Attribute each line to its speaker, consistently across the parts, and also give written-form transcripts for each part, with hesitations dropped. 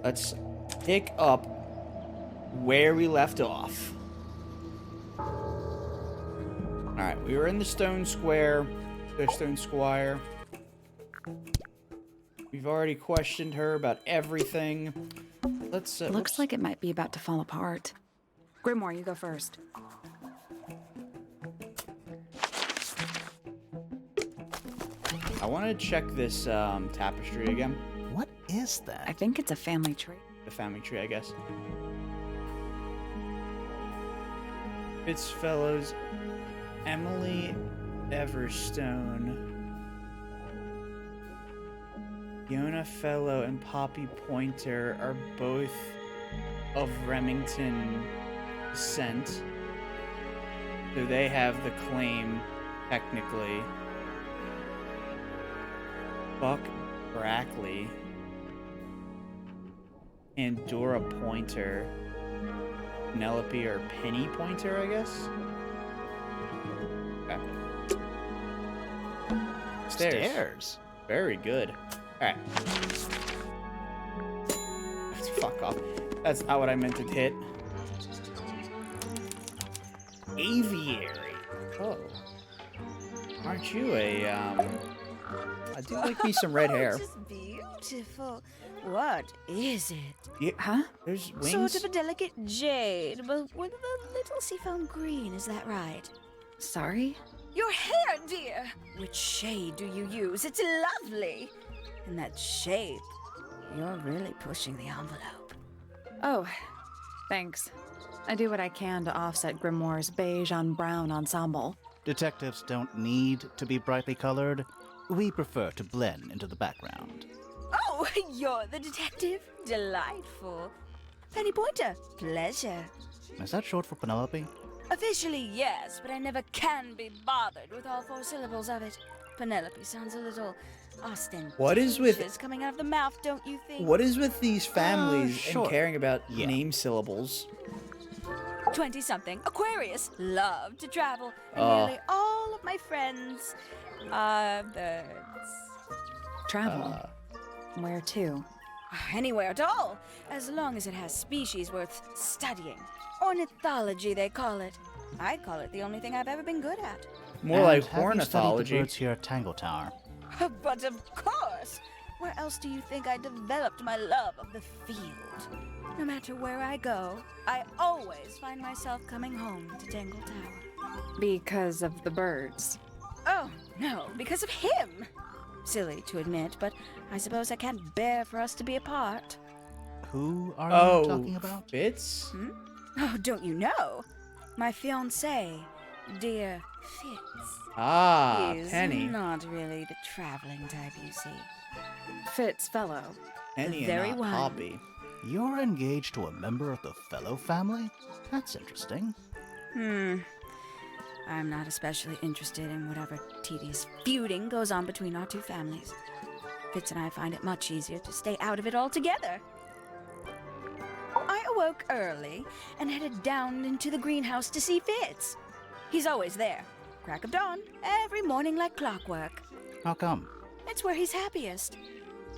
Speaker 1: Let's pick up where we left off. Alright, we were in the Stone Square. The Stone Squire. We've already questioned her about everything. Let's,
Speaker 2: Looks like it might be about to fall apart. Grimoire, you go first.
Speaker 1: I want to check this tapestry again.
Speaker 3: What is that?
Speaker 2: I think it's a family tree.
Speaker 1: The family tree, I guess. Fitzfellows, Emily Everstone, Fiona Fellow, and Poppy Pointer are both of Remington descent. So they have the claim, technically. Buck Brackley and Dora Pointer. Penelope or Penny Pointer, I guess? Okay. Stairs. Very good. Alright. Fuck off. That's not what I meant to hit. Aviary. Oh. Aren't you a, I do like me some red hair.
Speaker 4: Just beautiful. What is it?
Speaker 1: Yeah,
Speaker 2: Huh?
Speaker 1: there's wings.
Speaker 4: Sort of a delicate jade, but with a little seafoam green, is that right?
Speaker 2: Sorry?
Speaker 4: Your hair, dear! Which shade do you use? It's lovely! And that shape, you're really pushing the envelope.
Speaker 2: Oh, thanks. I do what I can to offset Grimoire's beige on brown ensemble.
Speaker 3: Detectives don't need to be brightly colored. We prefer to blend into the background.
Speaker 4: Oh, you're the detective? Delightful. Penny Pointer, pleasure.
Speaker 3: Is that short for Penelope?
Speaker 4: Officially, yes, but I never can be bothered with all 4 syllables of it. Penelope sounds a little ostentatious.
Speaker 1: What is with
Speaker 4: coming out of the mouth, don't you think?
Speaker 1: What is with these families
Speaker 3: sure.
Speaker 1: and caring about
Speaker 3: Yeah.
Speaker 1: name syllables?
Speaker 4: 20-something, Aquarius, love to travel, and
Speaker 1: Oh.
Speaker 4: nearly all of my friends are birds.
Speaker 2: Travel. Where to?
Speaker 4: Anywhere at all, as long as it has species worth studying. Ornithology, they call it. I call it the only thing I've ever been good at.
Speaker 1: More
Speaker 3: And
Speaker 1: like
Speaker 3: have you studied the
Speaker 1: ornithology.
Speaker 3: birds here at Tangle Tower?
Speaker 4: But of course! Where else do you think I developed my love of the field? No matter where I go, I always find myself coming home to Tangle Tower.
Speaker 2: Because of the birds.
Speaker 4: Oh, no, because of him! Silly to admit, but I suppose I can't bear for us to be apart.
Speaker 3: Who are
Speaker 1: Oh,
Speaker 3: you talking about?
Speaker 1: Fitz?
Speaker 4: Oh, don't you know? My fiancé, dear Fitz.
Speaker 1: Ah,
Speaker 4: He's
Speaker 1: Penny.
Speaker 4: not really the traveling type, you see.
Speaker 2: Fitzfellow.
Speaker 1: Penny and
Speaker 4: very
Speaker 1: not
Speaker 4: one.
Speaker 1: Poppy.
Speaker 3: You're engaged to a member of the Fellow family? That's interesting.
Speaker 4: I'm not especially interested in whatever tedious feuding goes on between our 2 families. Fitz and I find it much easier to stay out of it altogether. I awoke early and headed down into the greenhouse to see Fitz. He's always there, crack of dawn, every morning like clockwork.
Speaker 3: How come?
Speaker 4: It's where he's happiest.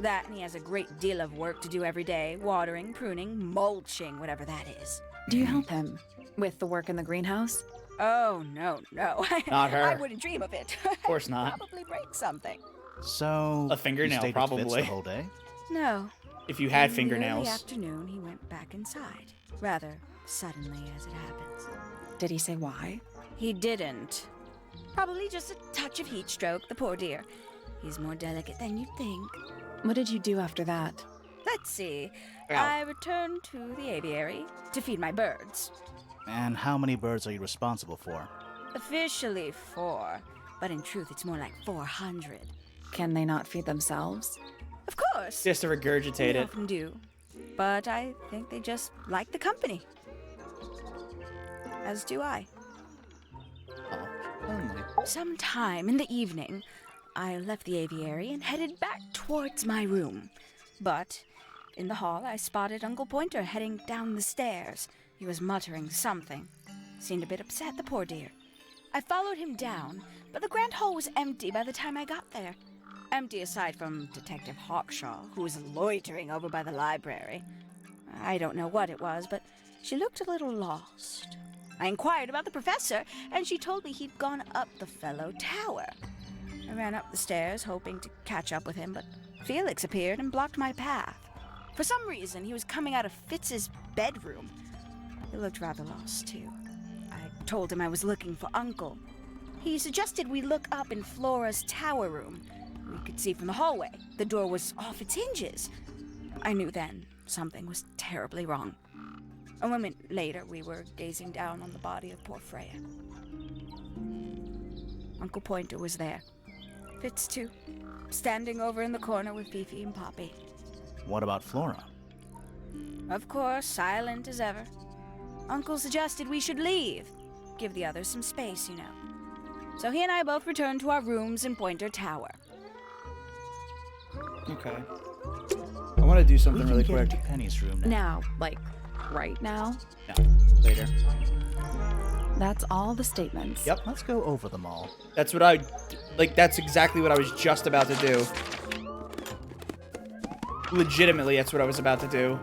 Speaker 4: That and he has a great deal of work to do every day, watering, pruning, mulching, whatever that is.
Speaker 2: Do you help him with the work in the greenhouse?
Speaker 4: Oh, no.
Speaker 1: Not her.
Speaker 4: I wouldn't dream of it.
Speaker 1: Of course not.
Speaker 4: Probably break something.
Speaker 3: So,
Speaker 1: A fingernail,
Speaker 3: you stayed with
Speaker 1: probably.
Speaker 3: Fitz the whole day?
Speaker 4: No.
Speaker 1: If you had
Speaker 4: In
Speaker 1: fingernails.
Speaker 4: the early afternoon, he went back inside. Rather suddenly, as it happens.
Speaker 2: Did he say why?
Speaker 4: He didn't. Probably just a touch of heat stroke, the poor dear. He's more delicate than you'd think.
Speaker 2: What did you do after that?
Speaker 4: Let's see.
Speaker 1: Ow.
Speaker 4: I returned to the aviary to feed my birds.
Speaker 3: And how many birds are you responsible for?
Speaker 4: Officially 4, but in truth, it's more like 400.
Speaker 2: Can they not feed themselves?
Speaker 4: Of course.
Speaker 1: Just to regurgitate
Speaker 4: They
Speaker 1: it.
Speaker 4: often do. But I think they just like the company. As do I.
Speaker 1: Oh, lonely.
Speaker 4: Sometime in the evening, I left the aviary and headed back towards my room. But in the hall, I spotted Uncle Pointer heading down the stairs. He was muttering something. Seemed a bit upset, the poor dear. I followed him down, but the grand hall was empty by the time I got there. Empty aside from Detective Hawkshaw, who was loitering over by the library. I don't know what it was, but she looked a little lost. I inquired about the professor, and she told me he'd gone up the fellow tower. I ran up the stairs, hoping to catch up with him, but Felix appeared and blocked my path. For some reason, he was coming out of Fitz's bedroom. He looked rather lost, too. I told him I was looking for Uncle. He suggested we look up in Flora's tower room. We could see from the hallway. The door was off its hinges. I knew then something was terribly wrong. A moment later, we were gazing down on the body of poor Freya. Uncle Pointer was there. Fitz, too, standing over in the corner with Fifi and Poppy.
Speaker 3: What about Flora?
Speaker 4: Of course, silent as ever. Uncle suggested we should leave. Give the others some space, you know. So he and I both returned to our rooms in Pointer Tower.
Speaker 1: Okay. I want to do
Speaker 3: We
Speaker 1: something
Speaker 3: can
Speaker 1: really
Speaker 3: get
Speaker 1: quick.
Speaker 3: into Penny's room now.
Speaker 2: Now, like, right now?
Speaker 1: No, later.
Speaker 2: That's all the statements.
Speaker 1: Yep.
Speaker 3: Let's go over them all.
Speaker 1: That's what that's exactly what I was just about to do. Legitimately, that's what I was about to do.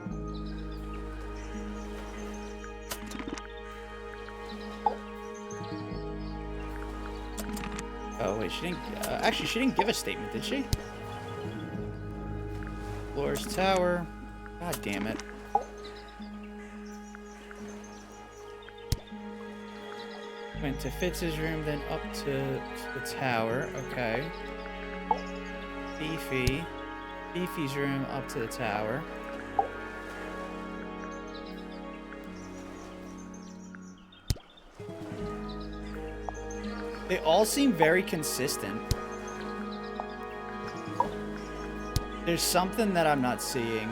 Speaker 1: Oh, wait, she didn't... actually, she didn't give a statement, did she? Flora's tower. God damn it. Went to Fitz's room, then up to the tower. Okay. Fifi's room, up to the tower. They all seem very consistent. There's something that I'm not seeing.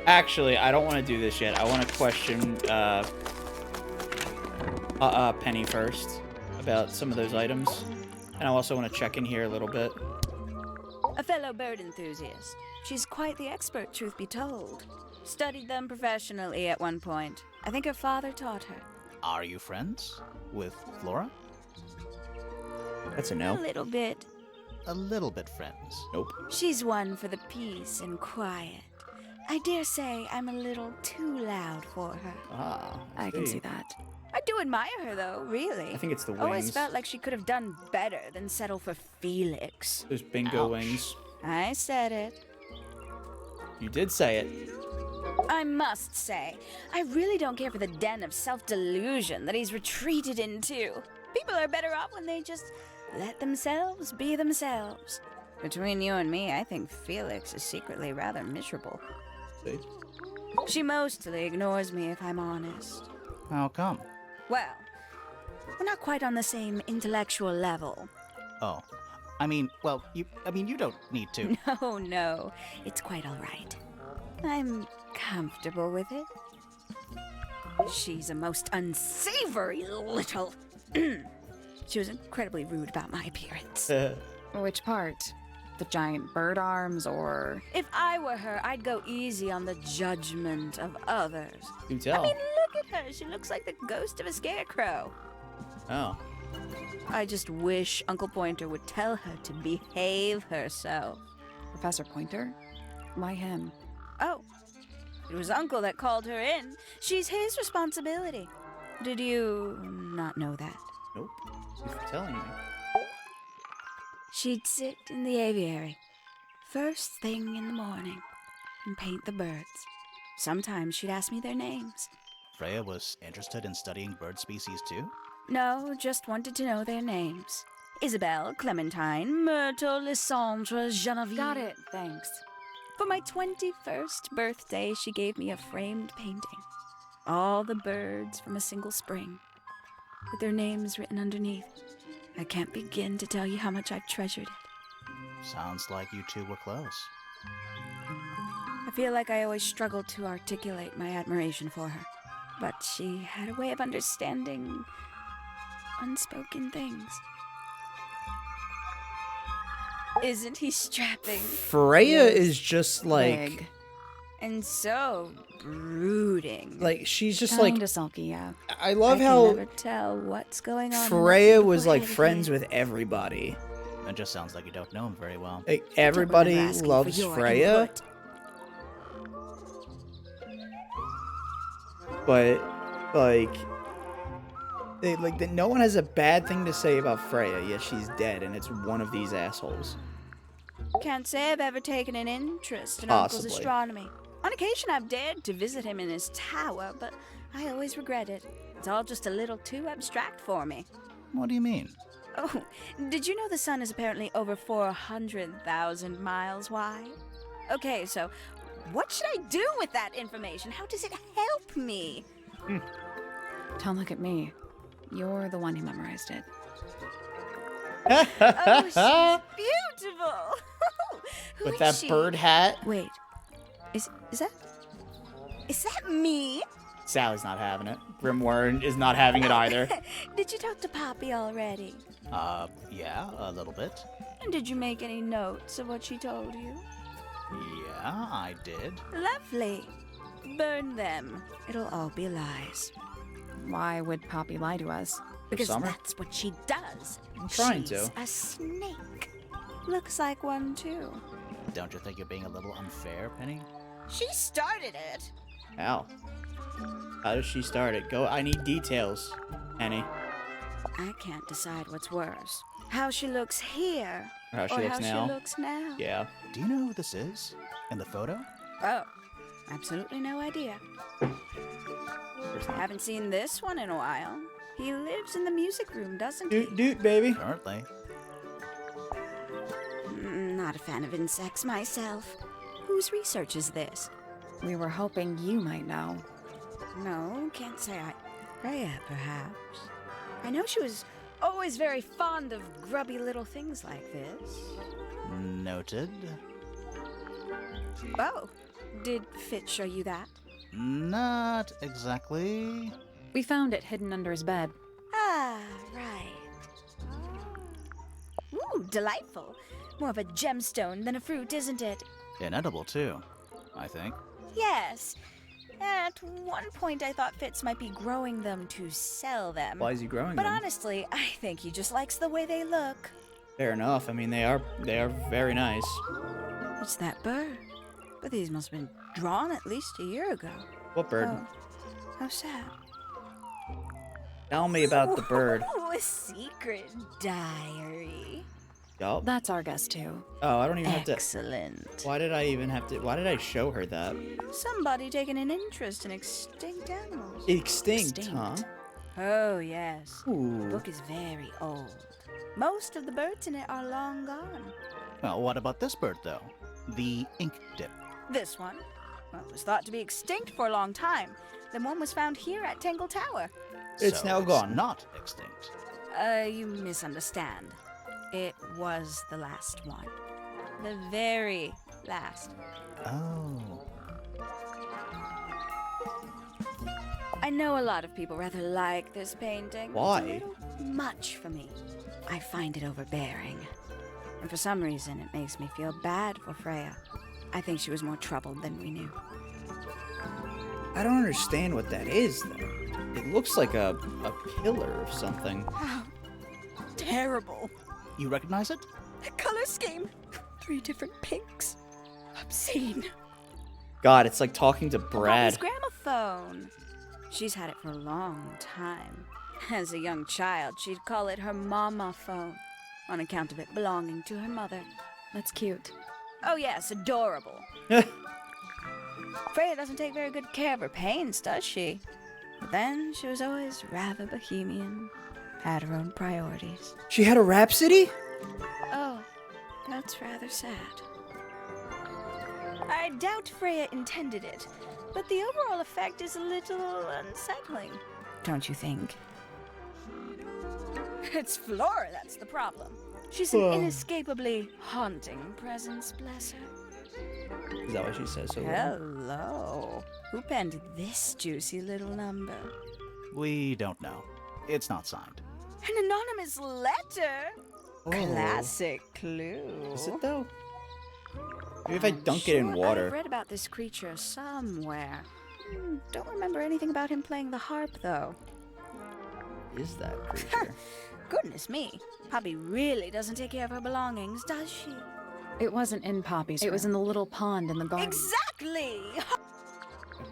Speaker 1: Actually, I don't want to do this yet. I want to question Penny first about some of those items. And I also want to check in here a little bit.
Speaker 4: A fellow bird enthusiast. She's quite the expert, truth be told. Studied them professionally at one point. I think her father taught her.
Speaker 3: Are you friends with Flora?
Speaker 1: That's a
Speaker 4: A
Speaker 1: no.
Speaker 4: little bit.
Speaker 3: A little bit friends.
Speaker 1: Nope.
Speaker 4: She's one for the peace and quiet. I dare say I'm a little too loud for her.
Speaker 1: Ah,
Speaker 2: I can see that.
Speaker 4: I do admire her, though, really.
Speaker 1: I think it's the wings.
Speaker 4: Always felt like she could have done better than settle for Felix.
Speaker 1: Those bingo
Speaker 3: Ouch.
Speaker 1: wings.
Speaker 4: I said it.
Speaker 1: You did say it.
Speaker 4: I must say, I really don't care for the den of self-delusion that he's retreated into. People are better off when they just let themselves be themselves. Between you and me, I think Felix is secretly rather miserable.
Speaker 1: See?
Speaker 4: She mostly ignores me, if I'm honest.
Speaker 3: How come?
Speaker 4: Well, we're not quite on the same intellectual level.
Speaker 3: Oh. you don't need to.
Speaker 4: No, it's quite all right. I'm comfortable with it. She's a most unsavory little... She was incredibly rude about my appearance.
Speaker 2: Which part? The giant bird arms, or...
Speaker 4: If I were her, I'd go easy on the judgment of others.
Speaker 1: Do tell.
Speaker 4: I mean, look at her. She looks like the ghost of a scarecrow.
Speaker 1: Oh.
Speaker 4: I just wish Uncle Pointer would tell her to behave herself.
Speaker 2: Professor Pointer? Why him?
Speaker 4: Oh, it was Uncle that called her in. She's his responsibility. Did you not know that?
Speaker 1: Nope. Thanks for telling me.
Speaker 4: She'd sit in the aviary, first thing in the morning, and paint the birds. Sometimes she'd ask me their names.
Speaker 3: Freya was interested in studying bird species too?
Speaker 4: No, just wanted to know their names. Isabelle, Clementine, Myrtle, Lysandre, Genevieve.
Speaker 2: Got it, thanks.
Speaker 4: For my 21st birthday, she gave me a framed painting. All the birds from a single spring, with their names written underneath. I can't begin to tell you how much I've treasured it.
Speaker 3: Sounds like you two were close.
Speaker 4: I feel like I always struggled to articulate my admiration for her. but she had a way of understanding unspoken things. Isn't he strapping?
Speaker 1: Freya is just like,
Speaker 2: Big.
Speaker 4: And so brooding.
Speaker 1: she's just
Speaker 2: Kinda
Speaker 1: like,
Speaker 2: sulky, yeah.
Speaker 1: I
Speaker 4: I
Speaker 1: love
Speaker 4: can
Speaker 1: how
Speaker 4: never tell what's going on. in that
Speaker 1: Freya
Speaker 4: beautiful
Speaker 1: was like
Speaker 4: head of
Speaker 1: friends
Speaker 4: his.
Speaker 1: with everybody.
Speaker 3: It just sounds like you don't know him very well.
Speaker 1: Like
Speaker 4: I don't
Speaker 1: everybody
Speaker 4: remember asking for
Speaker 1: loves
Speaker 4: your
Speaker 1: Freya,
Speaker 4: input.
Speaker 1: but no one has a bad thing to say about Freya, yet she's dead, and it's one of these assholes.
Speaker 4: Can't say I've ever taken an interest in
Speaker 1: Possibly.
Speaker 4: Uncle's astronomy. On occasion, I've dared to visit him in his tower, but I always regret it. It's all just a little too abstract for me.
Speaker 3: What do you mean?
Speaker 4: Oh, did you know the sun is apparently over 400,000 miles wide? Okay, so what should I do with that information? How does it help me?
Speaker 2: Don't look at me. You're the one who memorized it.
Speaker 4: Oh, she's beautiful! Who
Speaker 1: With
Speaker 4: is
Speaker 1: that
Speaker 4: she?
Speaker 1: bird hat,
Speaker 4: Wait, is that me?
Speaker 1: Sally's not having it. Grimoire is not having it either.
Speaker 4: Did you talk to Poppy already?
Speaker 3: Yeah, a little bit.
Speaker 4: And did you make any notes of what she told you?
Speaker 3: Yeah, I did.
Speaker 4: Lovely. Burn them. It'll all be lies.
Speaker 2: Why would Poppy lie to us?
Speaker 4: Because
Speaker 1: Summer?
Speaker 4: that's what she does.
Speaker 1: I'm trying
Speaker 4: She's
Speaker 1: to.
Speaker 4: a snake. Looks like one too.
Speaker 3: Don't you think you're being a little unfair, Penny?
Speaker 4: She started it.
Speaker 1: How? How does she start it? Go. I need details, Penny.
Speaker 4: I can't decide what's worse. How she looks here.
Speaker 1: Or how she
Speaker 4: or
Speaker 1: looks
Speaker 4: how
Speaker 1: now.
Speaker 4: she looks now.
Speaker 1: Yeah.
Speaker 3: Do you know who this is? In the photo?
Speaker 4: Oh, absolutely no idea.
Speaker 1: There's not.
Speaker 4: Haven't seen this one in a while. He lives in the music room, doesn't he?
Speaker 1: Doot doot, baby.
Speaker 3: Currently.
Speaker 4: Not a fan of insects myself. Whose research is this?
Speaker 2: We were hoping you might know.
Speaker 4: No, can't say I. Freya, perhaps. I know she was always very fond of grubby little things like this.
Speaker 3: Noted.
Speaker 4: Oh, did Fitz show you that?
Speaker 3: Not exactly.
Speaker 2: We found it hidden under his bed.
Speaker 4: Ah, right. Ooh, delightful. More of a gemstone than a fruit, isn't it?
Speaker 3: Inedible, too, I think.
Speaker 4: Yes. At one point, I thought Fitz might be growing them to sell them.
Speaker 1: Why is he growing
Speaker 4: But
Speaker 1: them?
Speaker 4: honestly, I think he just likes the way they look.
Speaker 1: Fair enough. I mean, they are very nice.
Speaker 4: It's that bird. But these must have been drawn at least a year ago.
Speaker 1: What bird?
Speaker 4: Oh, how sad.
Speaker 1: Tell me about the bird.
Speaker 4: Oh, a secret diary.
Speaker 1: Yup.
Speaker 2: That's our guess, too.
Speaker 1: Oh, I don't even have to.
Speaker 4: Excellent.
Speaker 1: Why did I even have to? Why did I show her that?
Speaker 4: Somebody taking an interest in extinct animals.
Speaker 1: Extinct,
Speaker 2: Extinct.
Speaker 1: huh?
Speaker 4: Oh, yes. The
Speaker 1: Ooh.
Speaker 4: book is very old. Most of the birds in it are long gone.
Speaker 3: Well, what about this bird, though? The ink dip.
Speaker 4: This one, well, it was thought to be extinct for a long time. Then one was found here at Tangle Tower.
Speaker 1: It's
Speaker 3: So
Speaker 1: now gone.
Speaker 3: Not extinct.
Speaker 4: You misunderstand. It was the last one. The very last.
Speaker 3: Oh.
Speaker 4: I know a lot of people rather like this painting.
Speaker 1: Why?
Speaker 4: It's a little much for me. I find it overbearing. And for some reason, it makes me feel bad for Freya. I think she was more troubled than we knew.
Speaker 1: I don't understand what that is, though. It looks like a pillar or something.
Speaker 4: How terrible.
Speaker 3: You recognize it?
Speaker 4: The color scheme. 3 different pinks. Obscene.
Speaker 1: God, it's like talking to Brad.
Speaker 4: Poppy's gramophone. She's had it for a long time. As a young child, she'd call it her mama phone, on account of it belonging to her mother.
Speaker 2: That's cute.
Speaker 4: Oh yes, adorable. Freya doesn't take very good care of her paints, does she? But then she was always rather bohemian, had her own priorities.
Speaker 1: She had a rhapsody?
Speaker 4: Oh, that's rather sad. I doubt Freya intended it, but the overall effect is a little unsettling. Don't you think? It's Flora that's the problem. She's an
Speaker 1: Oh.
Speaker 4: inescapably haunting presence, bless her.
Speaker 1: Is that what she says? So
Speaker 4: Hello. Who penned this juicy little number?
Speaker 3: We don't know. It's not signed.
Speaker 4: An anonymous letter?
Speaker 1: Oh.
Speaker 4: Classic clue.
Speaker 1: Is it though? Maybe if I
Speaker 4: I'm
Speaker 1: dunk it in
Speaker 4: sure
Speaker 1: water.
Speaker 4: I've read about this creature somewhere. Don't remember anything about him playing the harp, though.
Speaker 1: Is that creature?
Speaker 4: Goodness me. Poppy really doesn't take care of her belongings, does she?
Speaker 2: It wasn't in Poppy's room. It was in the little pond in the garden.
Speaker 4: Exactly!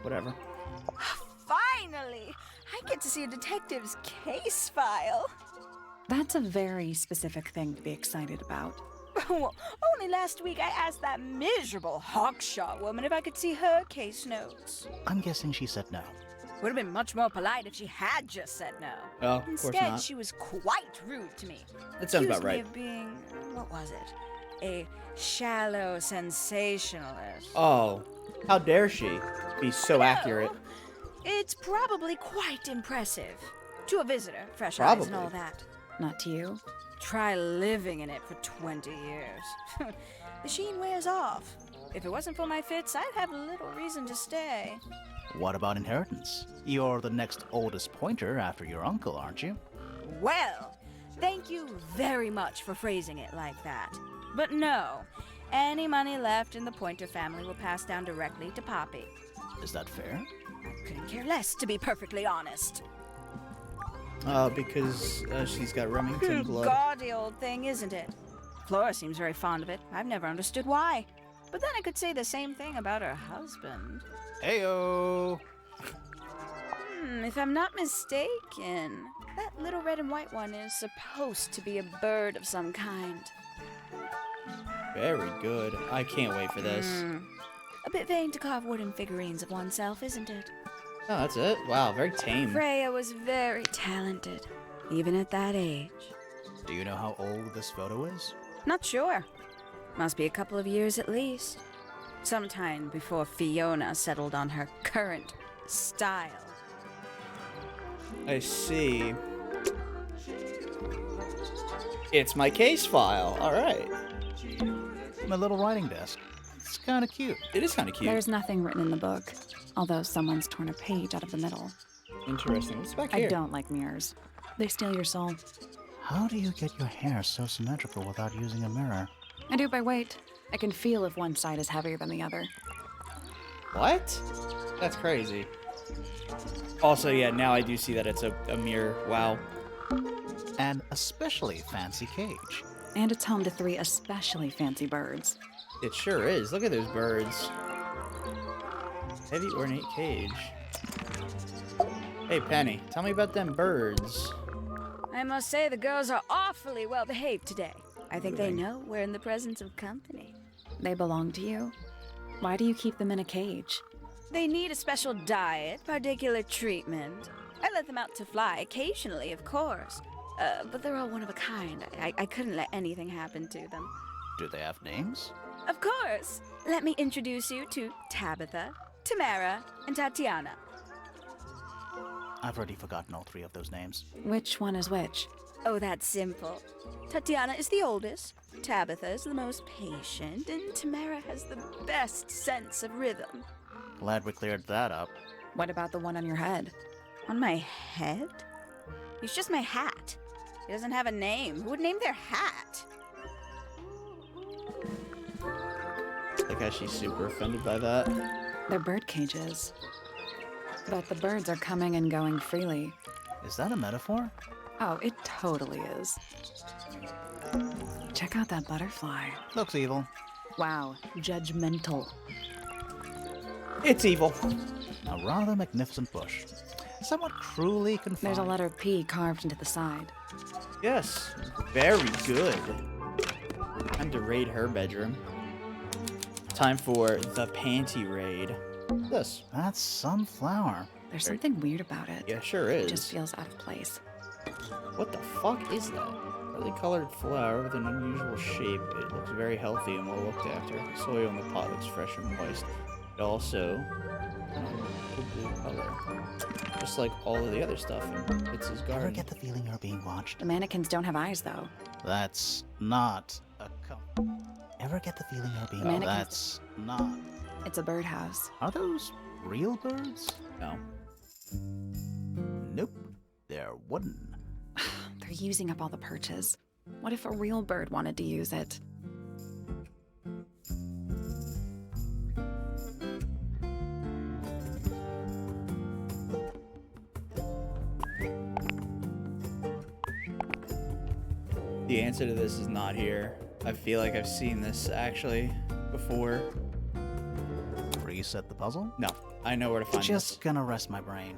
Speaker 1: Whatever.
Speaker 4: Finally! I get to see a detective's case file.
Speaker 2: That's a very specific thing to be excited about.
Speaker 4: Well, only last week I asked that miserable Hawkshaw woman if I could see her case notes.
Speaker 3: I'm guessing she said no.
Speaker 4: Would have been much more polite if she had just said no.
Speaker 1: Oh, of course
Speaker 4: Instead,
Speaker 1: not.
Speaker 4: she was quite rude to me.
Speaker 1: That sounds about
Speaker 4: Accused me
Speaker 1: right.
Speaker 4: of being, what was it? A shallow sensationalist.
Speaker 1: Oh, how dare she be so accurate?
Speaker 4: It's probably quite impressive. To a visitor, fresh eyes
Speaker 1: Probably.
Speaker 4: and all that.
Speaker 2: Not to you.
Speaker 4: Try living in it for 20 years. The sheen wears off. If it wasn't for my fits, I'd have little reason to stay.
Speaker 3: What about inheritance? You're the next oldest pointer after your uncle, aren't you?
Speaker 4: Well, thank you very much for phrasing it like that. But no, any money left in the Pointer family will pass down directly to Poppy.
Speaker 3: Is that fair?
Speaker 4: I couldn't care less, to be perfectly honest.
Speaker 1: Because she's got Remington blood.
Speaker 4: Gaudy old thing, isn't it? Flora seems very fond of it. I've never understood why. But then I could say the same thing about her husband.
Speaker 3: Heyo!
Speaker 4: If I'm not mistaken, that little red and white one is supposed to be a bird of some kind.
Speaker 1: Very good. I can't wait for this.
Speaker 4: A bit vain to carve wooden figurines of oneself, isn't it?
Speaker 1: Oh, that's it? Wow, very tame.
Speaker 4: Freya was very talented, even at that age.
Speaker 3: Do you know how old this photo is?
Speaker 4: Not sure. Must be a couple of years at least. Sometime before Fiona settled on her current style.
Speaker 1: I see. It's my case file. All right.
Speaker 3: My little writing desk. It's kind of cute.
Speaker 1: It is kind of cute.
Speaker 2: There's nothing written in the book, although someone's torn a page out of the middle.
Speaker 1: Interesting. What's back here?
Speaker 2: I don't like mirrors. They steal your soul.
Speaker 3: How do you get your hair so symmetrical without using a mirror?
Speaker 2: I do it by weight. I can feel if one side is heavier than the other.
Speaker 1: What? That's crazy. Also, yeah, now I do see that it's a mirror. Wow.
Speaker 3: An especially fancy cage.
Speaker 2: And it's home to 3 especially fancy birds.
Speaker 1: It sure is. Look at those birds. Heavy ornate cage. Hey, Penny, tell me about them birds.
Speaker 4: I must say the girls are awfully well behaved today. I think they know we're in the presence of company.
Speaker 2: They belong to you. Why do you keep them in a cage?
Speaker 4: They need a special diet, particular treatment. I let them out to fly occasionally, of course. But they're all one of a kind. I couldn't let anything happen to them.
Speaker 3: Do they have names?
Speaker 4: Of course. Let me introduce you to Tabitha, Tamara, and Tatiana.
Speaker 3: I've already forgotten all 3 of those names.
Speaker 2: Which one is which?
Speaker 4: Oh, that's simple. Tatiana is the oldest, Tabitha is the most patient, and Tamara has the best sense of rhythm.
Speaker 3: Glad we cleared that up.
Speaker 2: What about the one on your head?
Speaker 4: On my head? He's just my hat. He doesn't have a name. Who would name their hat?
Speaker 1: Like how she's super offended by that.
Speaker 2: They're bird cages. But the birds are coming and going freely.
Speaker 3: Is that a metaphor?
Speaker 2: Oh, it totally is. Check out that butterfly.
Speaker 3: Looks evil.
Speaker 2: Wow, judgmental.
Speaker 1: It's evil.
Speaker 3: A rather magnificent bush. Somewhat cruelly confined.
Speaker 2: There's a letter P carved into the side.
Speaker 1: Yes, very good. Time to raid her bedroom. Time for the panty raid. This.
Speaker 3: That's some flower.
Speaker 2: There's something weird about it.
Speaker 1: Yeah, sure
Speaker 2: It
Speaker 1: is.
Speaker 2: just feels out of place.
Speaker 1: What the fuck is that? Brightly colored flower with an unusual shape. It looks very healthy and well looked after. The soil in the pot looks fresh and moist. It also a blue color, just like all of the other stuff in Fitz's
Speaker 3: Ever
Speaker 1: garden.
Speaker 3: get the feeling you're being watched?
Speaker 2: The mannequins don't have eyes, though.
Speaker 3: That's not a ever get the feeling they're being...
Speaker 2: Mannequins.
Speaker 3: That's not...
Speaker 2: It's a birdhouse.
Speaker 3: Are those real birds?
Speaker 1: No.
Speaker 3: Nope. They're wooden.
Speaker 2: They're using up all the perches. What if a real bird wanted to use it?
Speaker 1: The answer to this is not here. I feel like I've seen this actually before.
Speaker 3: Reset the puzzle?
Speaker 1: No, I know where to find
Speaker 3: Just
Speaker 1: this.
Speaker 3: gonna rest my brain.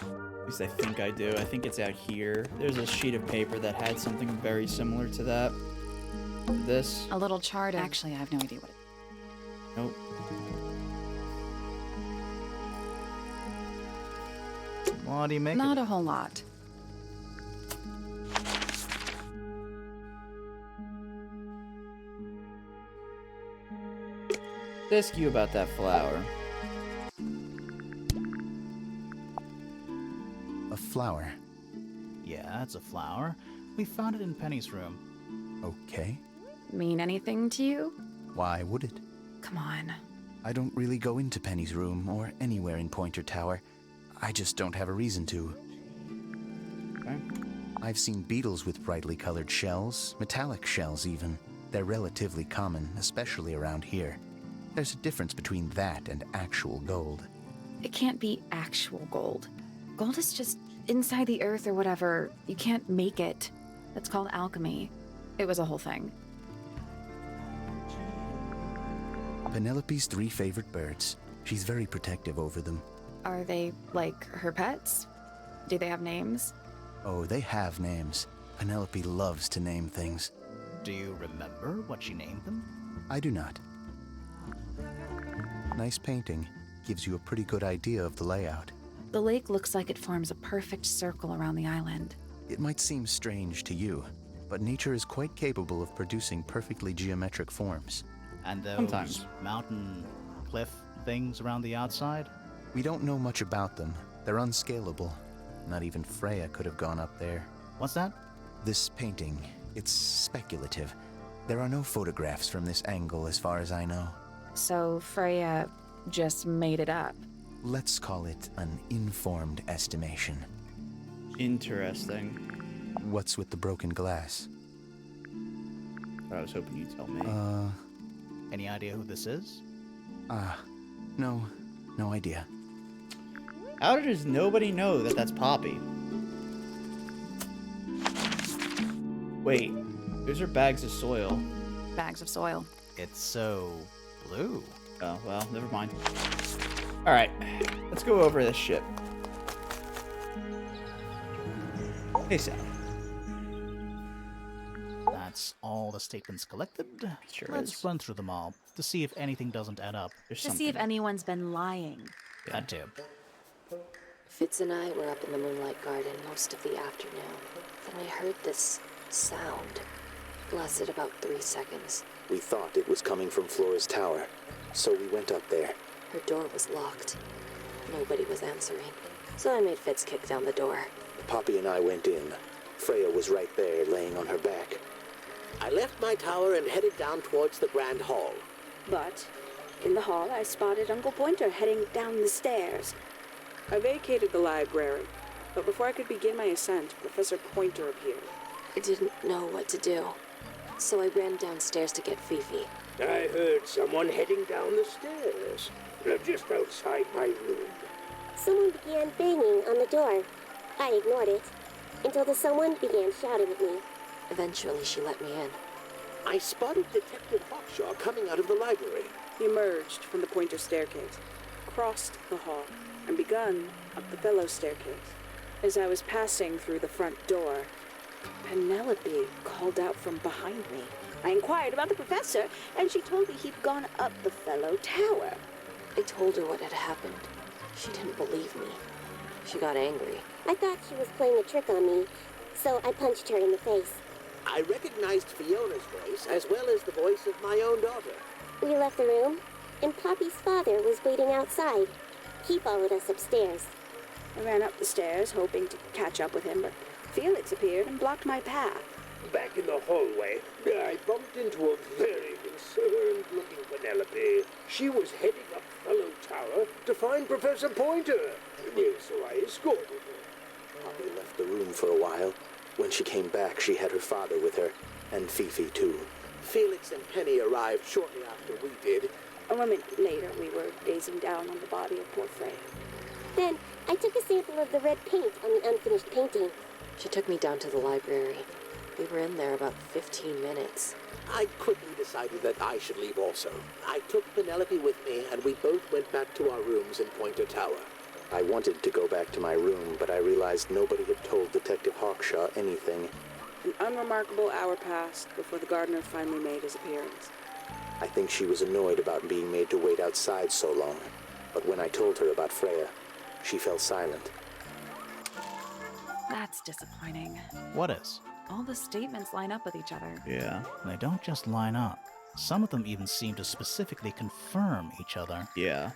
Speaker 1: At least I think I do. I think it's out here. There's a sheet of paper that had something very similar to that. This.
Speaker 2: A little chart. Actually, I have no idea what it
Speaker 1: Nope.
Speaker 3: What do you make
Speaker 2: is. Not
Speaker 3: of
Speaker 2: a whole lot.
Speaker 1: Ask you about that flower.
Speaker 3: A flower. Yeah, it's a flower. We found it in Penny's room.
Speaker 5: Okay.
Speaker 2: Mean anything to you?
Speaker 5: Why would it?
Speaker 2: Come on.
Speaker 5: I don't really go into Penny's room or anywhere in Pointer Tower. I just don't have a reason to.
Speaker 1: Okay.
Speaker 5: I've seen beetles with brightly colored shells, metallic shells even. They're relatively common, especially around here. There's a difference between that and actual gold.
Speaker 2: It can't be actual gold. Gold is just inside the earth or whatever. You can't make it. That's called alchemy. It was a whole thing.
Speaker 5: Penelope's 3 favorite birds. She's very protective over them.
Speaker 2: Are they like her pets? Do they have names?
Speaker 5: Oh, they have names. Penelope loves to name things.
Speaker 3: Do you remember what she named them?
Speaker 5: I do not. Nice painting. Gives you a pretty good idea of the layout.
Speaker 2: The lake looks like it forms a perfect circle around the island.
Speaker 5: It might seem strange to you, but nature is quite capable of producing perfectly geometric forms.
Speaker 3: And those
Speaker 1: Sometimes.
Speaker 3: mountain cliff things around the outside?
Speaker 5: We don't know much about them. They're unscalable. Not even Freya could have gone up there.
Speaker 3: What's that?
Speaker 5: This painting, it's speculative. There are no photographs from this angle as far as I know.
Speaker 2: So Freya just made it up.
Speaker 5: Let's call it an informed estimation.
Speaker 1: Interesting.
Speaker 5: What's with the broken glass?
Speaker 1: But I was hoping you'd tell me.
Speaker 3: Any idea who this is?
Speaker 5: No idea.
Speaker 1: How does nobody know that that's Poppy? Wait, those are bags of soil.
Speaker 2: Bags of soil.
Speaker 3: It's so blue.
Speaker 1: Oh, well, never mind. Alright, let's go over this ship. Hey, Sam.
Speaker 3: That's all the statements collected.
Speaker 1: Sure
Speaker 3: Let's
Speaker 1: is.
Speaker 3: run through them all to see if anything doesn't add up.
Speaker 1: There's
Speaker 2: To
Speaker 1: something.
Speaker 2: see if anyone's been lying.
Speaker 3: That too.
Speaker 6: Fitz and I were up in the Moonlight Garden most of the afternoon. Then we heard this sound. Lasted about 3 seconds.
Speaker 7: We thought it was coming from Flora's tower, so we went up there.
Speaker 6: Her door was locked. Nobody was answering. So I made Fitz kick down the door.
Speaker 7: Poppy and I went in. Freya was right there, laying on her back. I left my tower and headed down towards the Grand Hall.
Speaker 4: But in the hall, I spotted Uncle Pointer heading down the stairs.
Speaker 8: I vacated the library, but before I could begin my ascent, Professor Pointer appeared.
Speaker 6: I didn't know what to do. So I ran downstairs to get Fifi.
Speaker 9: I heard someone heading down the stairs, just outside my room.
Speaker 10: Someone began banging on the door. I ignored it, until the someone began shouting at me.
Speaker 6: Eventually, she let me in.
Speaker 7: I spotted Detective Hawkshaw coming out of the library.
Speaker 8: He emerged from the Pointer staircase, crossed the hall, and begun up the fellow staircase. As I was passing through the front door, Penelope called out from behind me. I inquired about the professor, and she told me he'd gone up the fellow tower.
Speaker 6: I told her what had happened. She didn't believe me. She got angry.
Speaker 10: I thought she was playing a trick on me, so I punched her in the face.
Speaker 7: I recognized Fiona's voice as well as the voice of my own daughter.
Speaker 10: We left the room, and Poppy's father was waiting outside. He followed us upstairs.
Speaker 8: I ran up the stairs, hoping to catch up with him, but Felix appeared and blocked my path.
Speaker 9: Back in the hallway, I bumped into a very concerned-looking Penelope. She was heading up Fellow Tower to find Professor Pointer, so I escorted her.
Speaker 7: Poppy left the room for a while. When she came back, she had her father with her, and Fifi too. Felix and Penny arrived shortly after we did.
Speaker 8: A moment later, we were gazing down on the body of poor Freya.
Speaker 10: Then I took a sample of the red paint on the unfinished painting.
Speaker 6: She took me down to the library. We were in there about 15 minutes.
Speaker 7: I quickly decided that I should leave also. I took Penelope with me, and we both went back to our rooms in Pointer Tower. I wanted to go back to my room, but I realized nobody had told Detective Hawkshaw anything.
Speaker 8: An unremarkable hour passed before the gardener finally made his appearance.
Speaker 7: I think she was annoyed about being made to wait outside so long. But when I told her about Freya, she fell silent.
Speaker 2: That's disappointing.
Speaker 3: What is?
Speaker 2: All the statements line up with each other.
Speaker 1: Yeah.
Speaker 3: They don't just line up. Some of them even seem to specifically confirm each other.
Speaker 1: Yeah.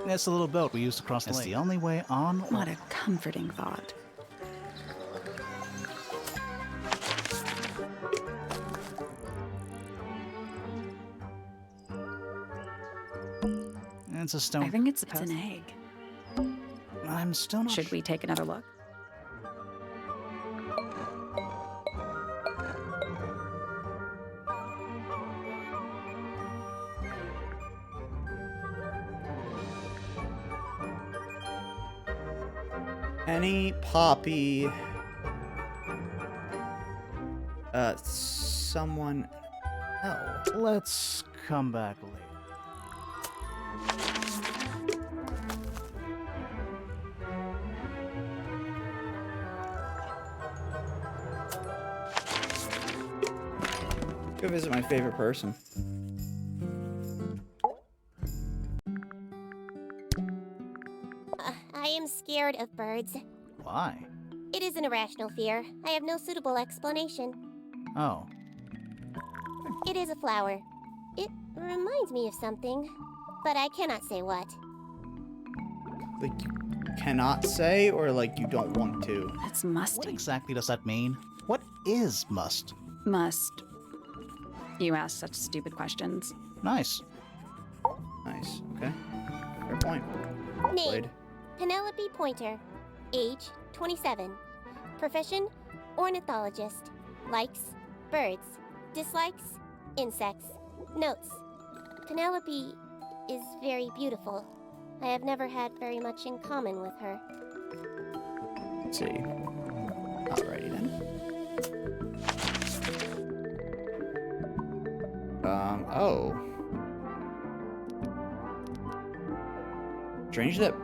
Speaker 3: It's the little boat we used to cross the lake. It's the only way on.
Speaker 2: What a comforting thought.
Speaker 3: It's a stone.
Speaker 2: I think it's an egg.
Speaker 3: I'm still not.
Speaker 2: Should we take another look?
Speaker 1: Penny, Poppy, someone else.
Speaker 3: Let's come back later.
Speaker 1: Go visit my favorite person.
Speaker 10: I am scared of birds.
Speaker 3: Why?
Speaker 10: It is an irrational fear. I have no suitable explanation.
Speaker 3: Oh.
Speaker 10: It is a flower. It reminds me of something, but I cannot say what.
Speaker 1: Like, you cannot say, or like you don't want to?
Speaker 2: It's musty.
Speaker 3: What exactly does that mean? What is must?
Speaker 2: Must. You ask such stupid questions.
Speaker 3: Nice.
Speaker 1: Nice. Okay. Fair point.
Speaker 10: Name:
Speaker 1: Blade.
Speaker 10: Penelope Pointer. Age: 27. Profession: ornithologist. Likes: birds. Dislikes: insects. Notes: Penelope is very beautiful. I have never had very much in common with her.
Speaker 1: Let's see. Alrighty then. Oh. Strange that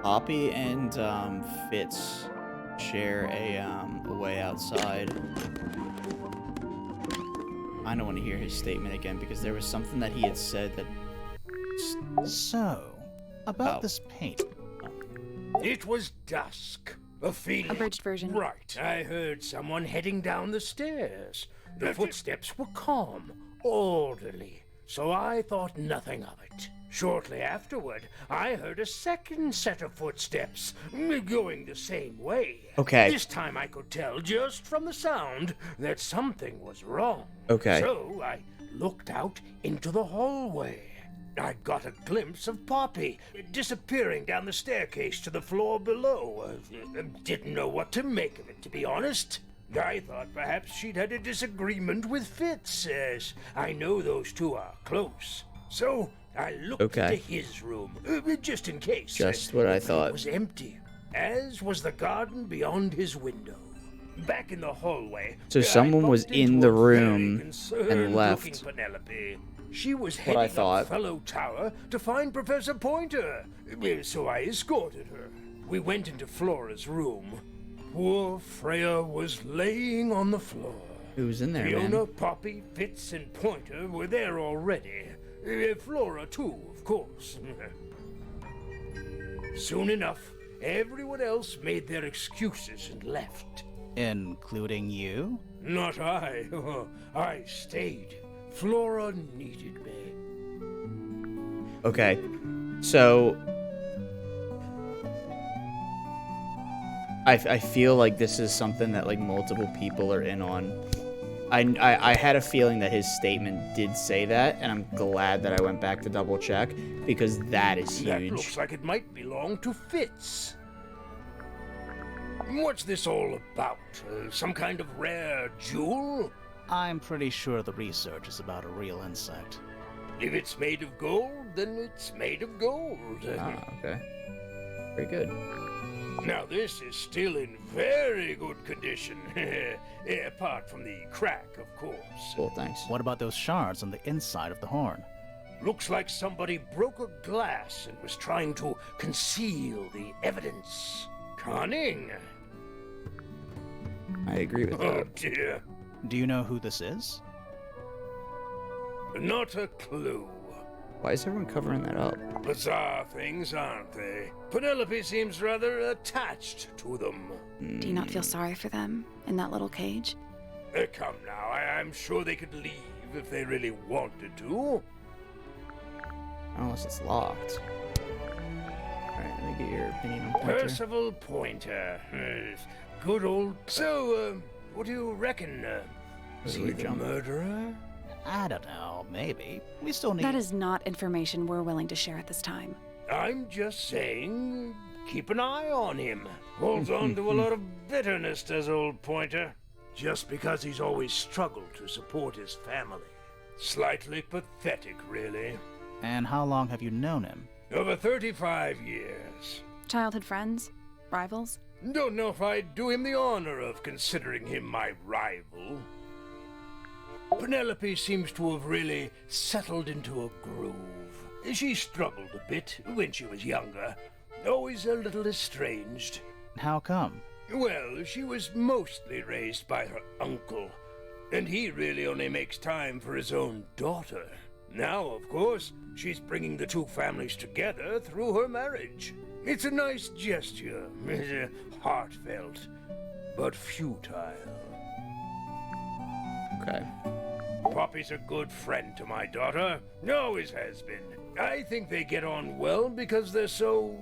Speaker 1: Poppy and, Fitz share a way outside. I don't want to hear his statement again because there was something that he had said that...
Speaker 3: So, about this paint.
Speaker 9: It was dusk. A feeling.
Speaker 2: Abridged version.
Speaker 9: Right. I heard someone heading down the stairs. The footsteps were calm, orderly, so I thought nothing of it. Shortly afterward, I heard a second set of footsteps, going the same way.
Speaker 1: Okay.
Speaker 9: This time I could tell just from the sound that something was wrong.
Speaker 1: Okay.
Speaker 9: So I looked out into the hallway. I got a glimpse of Poppy disappearing down the staircase to the floor below. Didn't know what to make of it, to be honest. I thought perhaps she'd had a disagreement with Fitz, as I know those two are close. So I looked into his room, just in case.
Speaker 1: Just what I thought.
Speaker 9: It was empty, as was the garden beyond his window. Back in the hallway,
Speaker 1: So someone was in the room and left.
Speaker 9: looking Penelope. She was
Speaker 1: What I
Speaker 9: heading
Speaker 1: thought.
Speaker 9: up Fellow Tower to find Professor Pointer, so I escorted her. We went into Flora's room. Poor Freya was laying on the floor.
Speaker 1: Who was in there,
Speaker 9: Fiona,
Speaker 1: man?
Speaker 9: Poppy, Fitz, and Pointer were there already. Flora, too, of course. Soon enough, everyone else made their excuses and left.
Speaker 3: Including you?
Speaker 9: Not I. I stayed. Flora needed me.
Speaker 1: Okay, so I feel like this is something that like multiple people are in on. I had a feeling that his statement did say that, and I'm glad that I went back to double check because that is
Speaker 9: That
Speaker 1: huge.
Speaker 9: looks like it might belong to Fitz. What's this all about? Some kind of rare jewel?
Speaker 3: I'm pretty sure the research is about a real insect.
Speaker 9: If it's made of gold, then it's made of gold.
Speaker 1: Ah, okay. Very good.
Speaker 9: Now this is still in very good condition. Apart from the crack, of course.
Speaker 1: Cool, thanks.
Speaker 3: What about those shards on the inside of the horn?
Speaker 9: Looks like somebody broke a glass and was trying to conceal the evidence. Cunning.
Speaker 1: I agree with
Speaker 9: Oh
Speaker 1: that.
Speaker 9: dear.
Speaker 3: Do you know who this is?
Speaker 9: Not a clue.
Speaker 1: Why is everyone covering that up?
Speaker 9: Bizarre things, aren't they? Penelope seems rather attached to them.
Speaker 2: Do you not feel sorry for them in that little cage?
Speaker 9: Come now, I'm sure they could leave if they really wanted to.
Speaker 1: Unless it's locked. Alright, let me get your opinion on Pointer.
Speaker 9: Percival Pointer. Good old... So, what do you reckon? Is he
Speaker 1: Really
Speaker 9: the
Speaker 1: jump.
Speaker 9: murderer?
Speaker 3: I don't know, maybe. We still need...
Speaker 2: That is not information we're willing to share at this time.
Speaker 9: I'm just saying, keep an eye on him. Holds on to a lot of bitterness, does old Pointer. Just because he's always struggled to support his family. Slightly pathetic, really.
Speaker 3: And how long have you known him?
Speaker 9: Over 35 years.
Speaker 2: Childhood friends? Rivals?
Speaker 9: Don't know if I'd do him the honor of considering him my rival. Penelope seems to have really settled into a groove. She struggled a bit when she was younger, always a little estranged.
Speaker 3: How come?
Speaker 9: Well, she was mostly raised by her uncle, and he really only makes time for his own daughter. Now, of course, she's bringing the two families together through her marriage. It's a nice gesture, heartfelt, but futile.
Speaker 1: Okay.
Speaker 9: Poppy's a good friend to my daughter, always has been. I think they get on well because they're so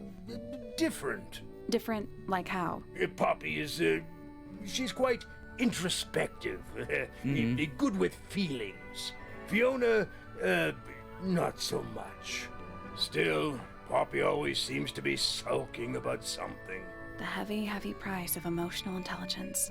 Speaker 9: different.
Speaker 2: Different, like how?
Speaker 9: Poppy is, she's quite introspective, good with feelings. Fiona, not so much. Still, Poppy always seems to be sulking about something.
Speaker 2: The heavy, heavy price of emotional intelligence.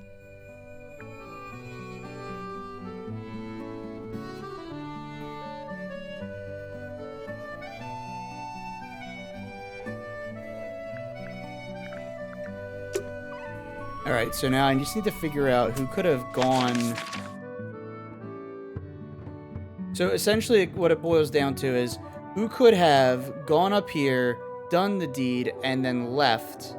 Speaker 1: Alright, so now I just need to figure out who could have gone... So essentially what it boils down to is who could have gone up here, done the deed, and then left.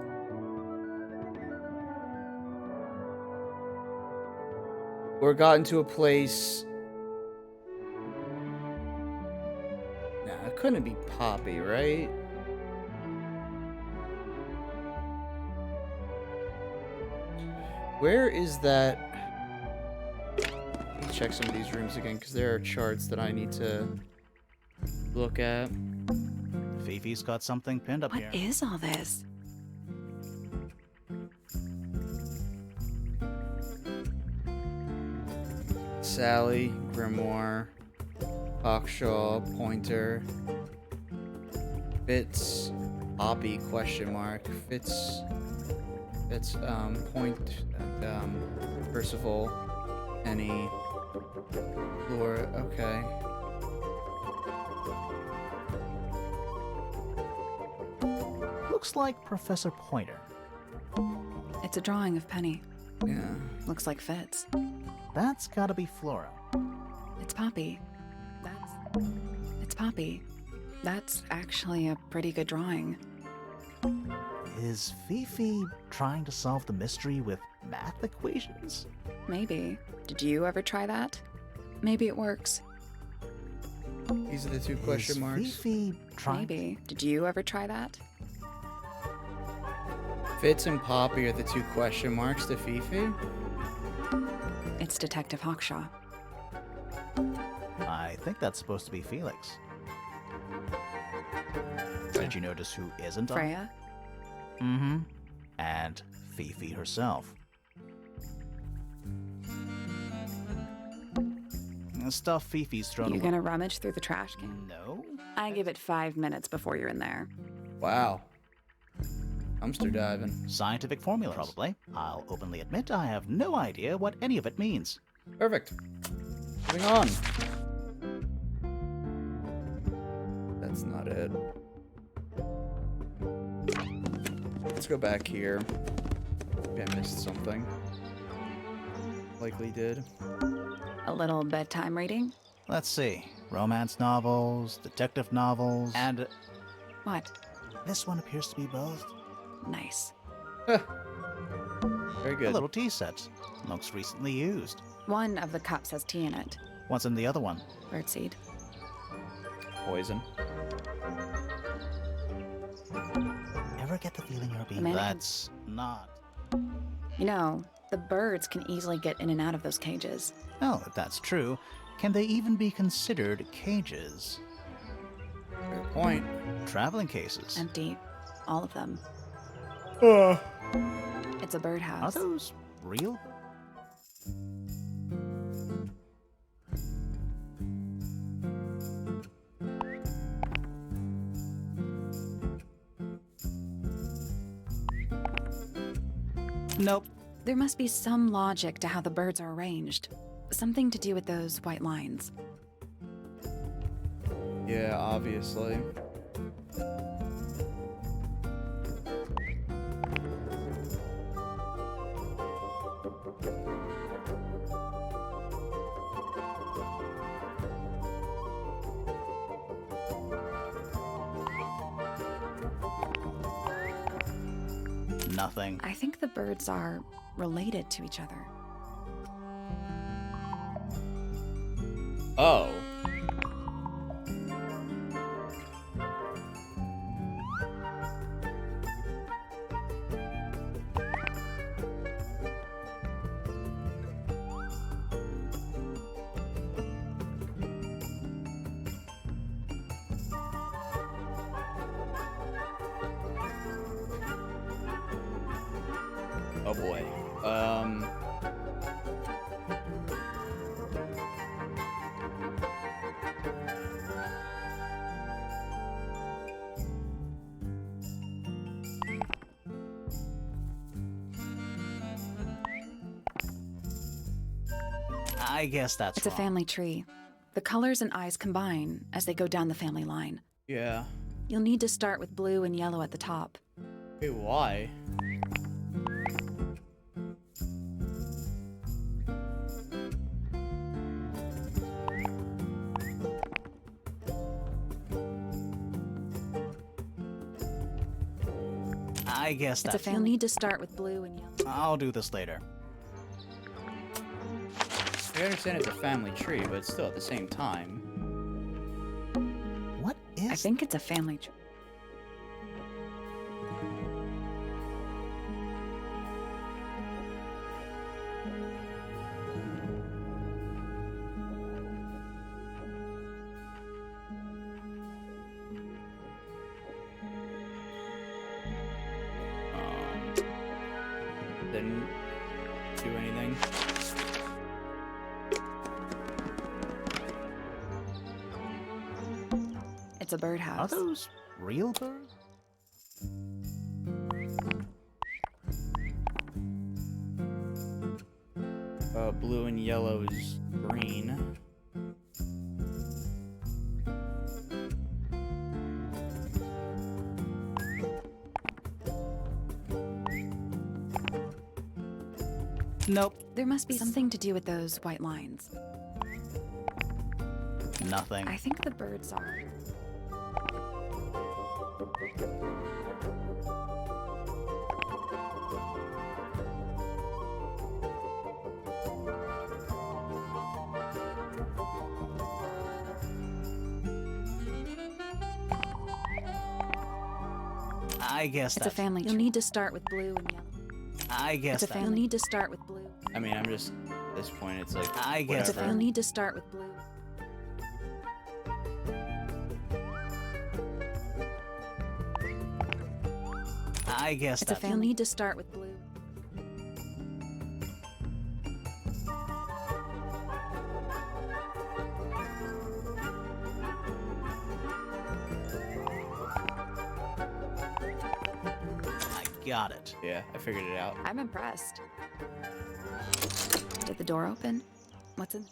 Speaker 1: Or gotten to a place... Nah, it couldn't be Poppy, right? Where is that? Let me check some of these rooms again, because there are charts that I need to look at.
Speaker 3: Fifi's got something pinned up
Speaker 2: What
Speaker 3: here.
Speaker 2: is all this?
Speaker 1: Sally, Grimoire, Hawkshaw, Pointer, Fitz, Poppy, question mark, Fitz, Percival, Penny, Laura, okay.
Speaker 3: Looks like Professor Pointer.
Speaker 2: It's a drawing of Penny.
Speaker 1: Yeah.
Speaker 2: Looks like Fitz.
Speaker 3: That's gotta be Flora.
Speaker 2: It's Poppy. It's Poppy. That's actually a pretty good drawing.
Speaker 3: Is Fifi trying to solve the mystery with math equations?
Speaker 2: Maybe. Did you ever try that? Maybe it works.
Speaker 1: These are the two question
Speaker 3: Is
Speaker 1: marks.
Speaker 3: Fifi trying?
Speaker 2: Maybe. Did you ever try that?
Speaker 1: Fitz and Poppy are the two question marks to Fifi?
Speaker 2: It's Detective Hawkshaw.
Speaker 3: I think that's supposed to be Felix. Did you notice who isn't on?
Speaker 2: Freya?
Speaker 3: Mm-hmm. And Fifi herself. The stuff Fifi's thrown
Speaker 2: You
Speaker 3: away.
Speaker 2: gonna rummage through the trash can?
Speaker 3: No.
Speaker 2: I give it 5 minutes before you're in there.
Speaker 1: Wow. Dumpster diving.
Speaker 3: Scientific formula, probably. I'll openly admit I have no idea what any of it means.
Speaker 1: Perfect. Moving on. That's not it. Let's go back here. Maybe I missed something. Likely did.
Speaker 2: A little bedtime reading?
Speaker 3: Let's see. Romance novels, detective novels, and
Speaker 2: What?
Speaker 3: this one appears to be both.
Speaker 2: Nice.
Speaker 1: Very
Speaker 3: A
Speaker 1: good.
Speaker 3: little tea set. Looks recently used.
Speaker 2: One of the cups has tea in it.
Speaker 3: What's in the other one?
Speaker 2: Birdseed.
Speaker 1: Poison.
Speaker 3: Ever get the feeling you're being...
Speaker 2: mannequin-
Speaker 3: That's not...
Speaker 2: You know, the birds can easily get in and out of those cages.
Speaker 3: Well, if that's true, can they even be considered cages?
Speaker 1: Fair point.
Speaker 3: Traveling cases.
Speaker 2: Empty. All of them. It's a
Speaker 3: Are
Speaker 2: birdhouse.
Speaker 3: those real? Nope.
Speaker 2: There must be some logic to how the birds are arranged. Something to do with those white lines.
Speaker 1: Yeah, obviously.
Speaker 3: Nothing.
Speaker 2: I think the birds are related to each other.
Speaker 1: Oh. Oh boy.
Speaker 3: I guess that's
Speaker 2: It's a
Speaker 3: wrong.
Speaker 2: family tree. The colors and eyes combine as they go down the family line.
Speaker 1: Yeah.
Speaker 2: You'll need to start with blue and yellow at the top.
Speaker 1: Hey, why?
Speaker 3: I guess
Speaker 2: It's a
Speaker 3: that's...
Speaker 2: family. You'll need to start with blue and yellow.
Speaker 3: I'll do this later.
Speaker 1: I understand it's a family tree, but still at the same time.
Speaker 3: What is...
Speaker 2: I think it's a family tree.
Speaker 1: Didn't do anything.
Speaker 2: It's a
Speaker 3: Are
Speaker 2: birdhouse.
Speaker 3: those real birds?
Speaker 1: Blue and yellow is green.
Speaker 3: Nope.
Speaker 2: There must be something to do with those white lines.
Speaker 3: Nothing.
Speaker 2: I think the birds are.
Speaker 3: I guess
Speaker 2: It's a
Speaker 3: that's...
Speaker 2: family. You'll need to start with blue and yellow.
Speaker 3: I guess
Speaker 2: It's a
Speaker 3: that's...
Speaker 2: family. You'll need to start with blue.
Speaker 1: I mean, I'm just... At this point, it's like...
Speaker 3: I guess
Speaker 2: It's a
Speaker 1: whatever.
Speaker 2: family. You'll need to start with blue.
Speaker 3: I guess
Speaker 2: It's a
Speaker 3: that's...
Speaker 2: family. You'll need to start with blue.
Speaker 3: I got it.
Speaker 1: Yeah, I figured it out.
Speaker 2: I'm impressed. Did the door open? What's in?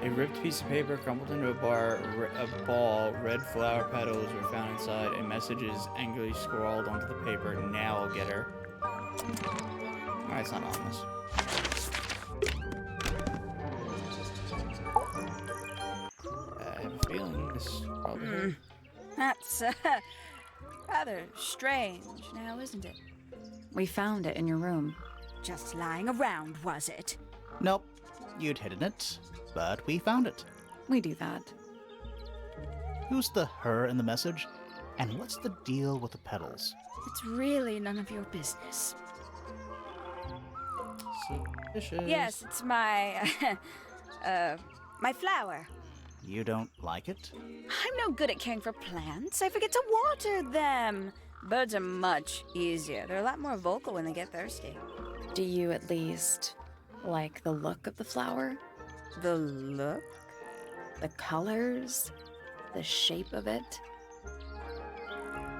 Speaker 1: A ripped piece of paper crumpled into a ball. Red flower petals were found inside. A message is angrily scrawled onto the paper. Now I'll get her. Alright, it's not ominous. I have a feeling this is probably her.
Speaker 4: That's rather strange now, isn't it?
Speaker 2: We found it in your room.
Speaker 4: Just lying around, was it?
Speaker 3: Nope. You'd hidden it, but we found it.
Speaker 2: We do that.
Speaker 3: Who's the her in the message? And what's the deal with the petals?
Speaker 4: It's really none of your business.
Speaker 1: Suspicious.
Speaker 4: Yes, it's my, my flower.
Speaker 3: You don't like it?
Speaker 4: I'm no good at caring for plants. I forget to water them. Birds are much easier. They're a lot more vocal when they get thirsty.
Speaker 2: Do you at least like the look of the flower?
Speaker 4: The look?
Speaker 2: The colors? The shape of it?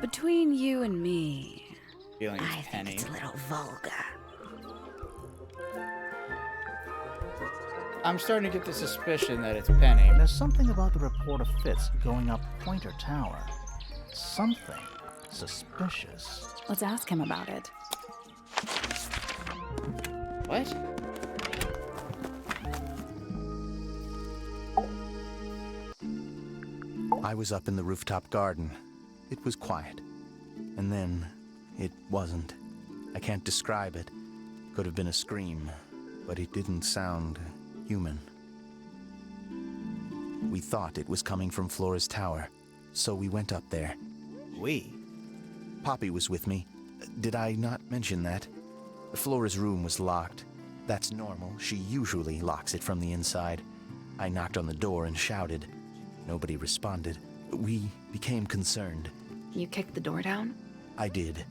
Speaker 4: Between you and me,
Speaker 1: Feeling
Speaker 4: I
Speaker 1: it's
Speaker 4: think
Speaker 1: Penny.
Speaker 4: it's a little vulgar.
Speaker 1: I'm starting to get the suspicion that it's Penny.
Speaker 3: There's something about the report of Fitz going up Pointer Tower. Something suspicious.
Speaker 2: Let's ask him about it.
Speaker 1: What?
Speaker 5: I was up in the rooftop garden. It was quiet. And then it wasn't. I can't describe it. Could have been a scream, but it didn't sound human. We thought it was coming from Flora's tower, so we went up there.
Speaker 3: We?
Speaker 5: Poppy was with me. Did I not mention that? Flora's room was locked. That's normal. She usually locks it from the inside. I knocked on the door and shouted. Nobody responded. We became concerned.
Speaker 2: You kicked the door down?
Speaker 5: I did.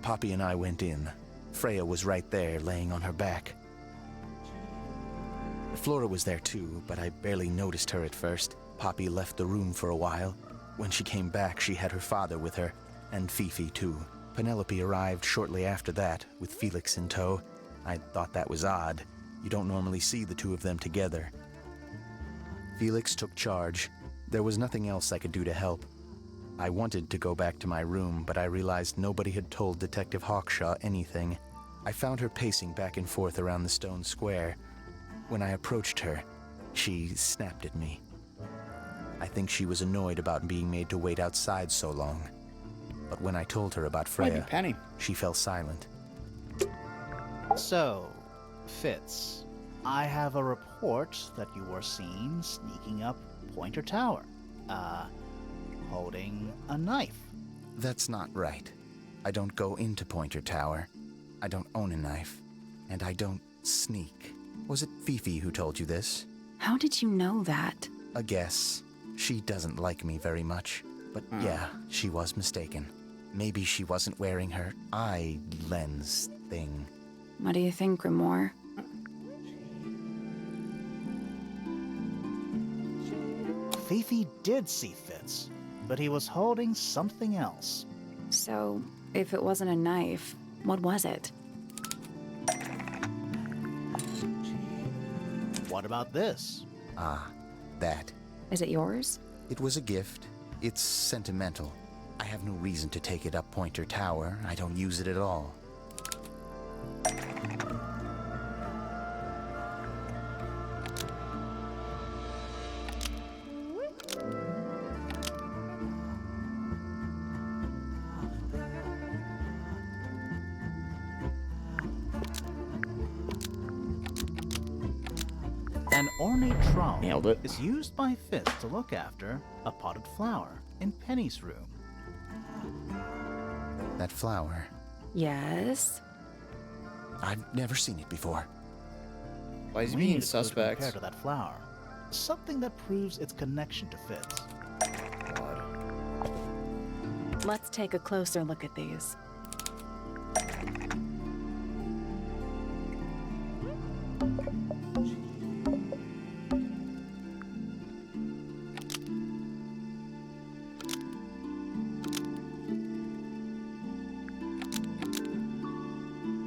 Speaker 5: Poppy and I went in. Freya was right there, laying on her back. Flora was there too, but I barely noticed her at first. Poppy left the room for a while. When she came back, she had her father with her, and Fifi too. Penelope arrived shortly after that, with Felix in tow. I thought that was odd. You don't normally see the two of them together. Felix took charge. There was nothing else I could do to help. I wanted to go back to my room, but I realized nobody had told Detective Hawkshaw anything. I found her pacing back and forth around the stone square. When I approached her, she snapped at me. I think she was annoyed about being made to wait outside so long. But when I told her about
Speaker 1: Might be
Speaker 5: Freya,
Speaker 1: Penny.
Speaker 5: she fell silent.
Speaker 3: So, Fitz, I have a report that you were seen sneaking up Pointer Tower. Holding a knife.
Speaker 5: That's not right. I don't go into Pointer Tower. I don't own a knife. And I don't sneak. Was it Fifi who told you this?
Speaker 2: How did you know that?
Speaker 5: A guess. She doesn't like me very much. But yeah, she was mistaken. Maybe she wasn't wearing her eye lens thing.
Speaker 2: What do you think, Grimoire?
Speaker 3: Fifi did see Fitz, but he was holding something else.
Speaker 2: So, if it wasn't a knife, what was it?
Speaker 3: What about this?
Speaker 5: Ah, that.
Speaker 2: Is it yours?
Speaker 5: It was a gift. It's sentimental. I have no reason to take it up Pointer Tower. I don't use it at all.
Speaker 3: An ornate trowel
Speaker 1: Nailed it.
Speaker 3: is used by Fitz to look after a potted flower in Penny's room.
Speaker 5: That flower.
Speaker 2: Yes.
Speaker 5: I've never seen it before.
Speaker 1: Why is he
Speaker 3: We
Speaker 1: being
Speaker 3: need to
Speaker 1: suspect?
Speaker 3: compare to that flower. Something that proves its connection to Fitz.
Speaker 1: God.
Speaker 2: Let's take a closer look at these.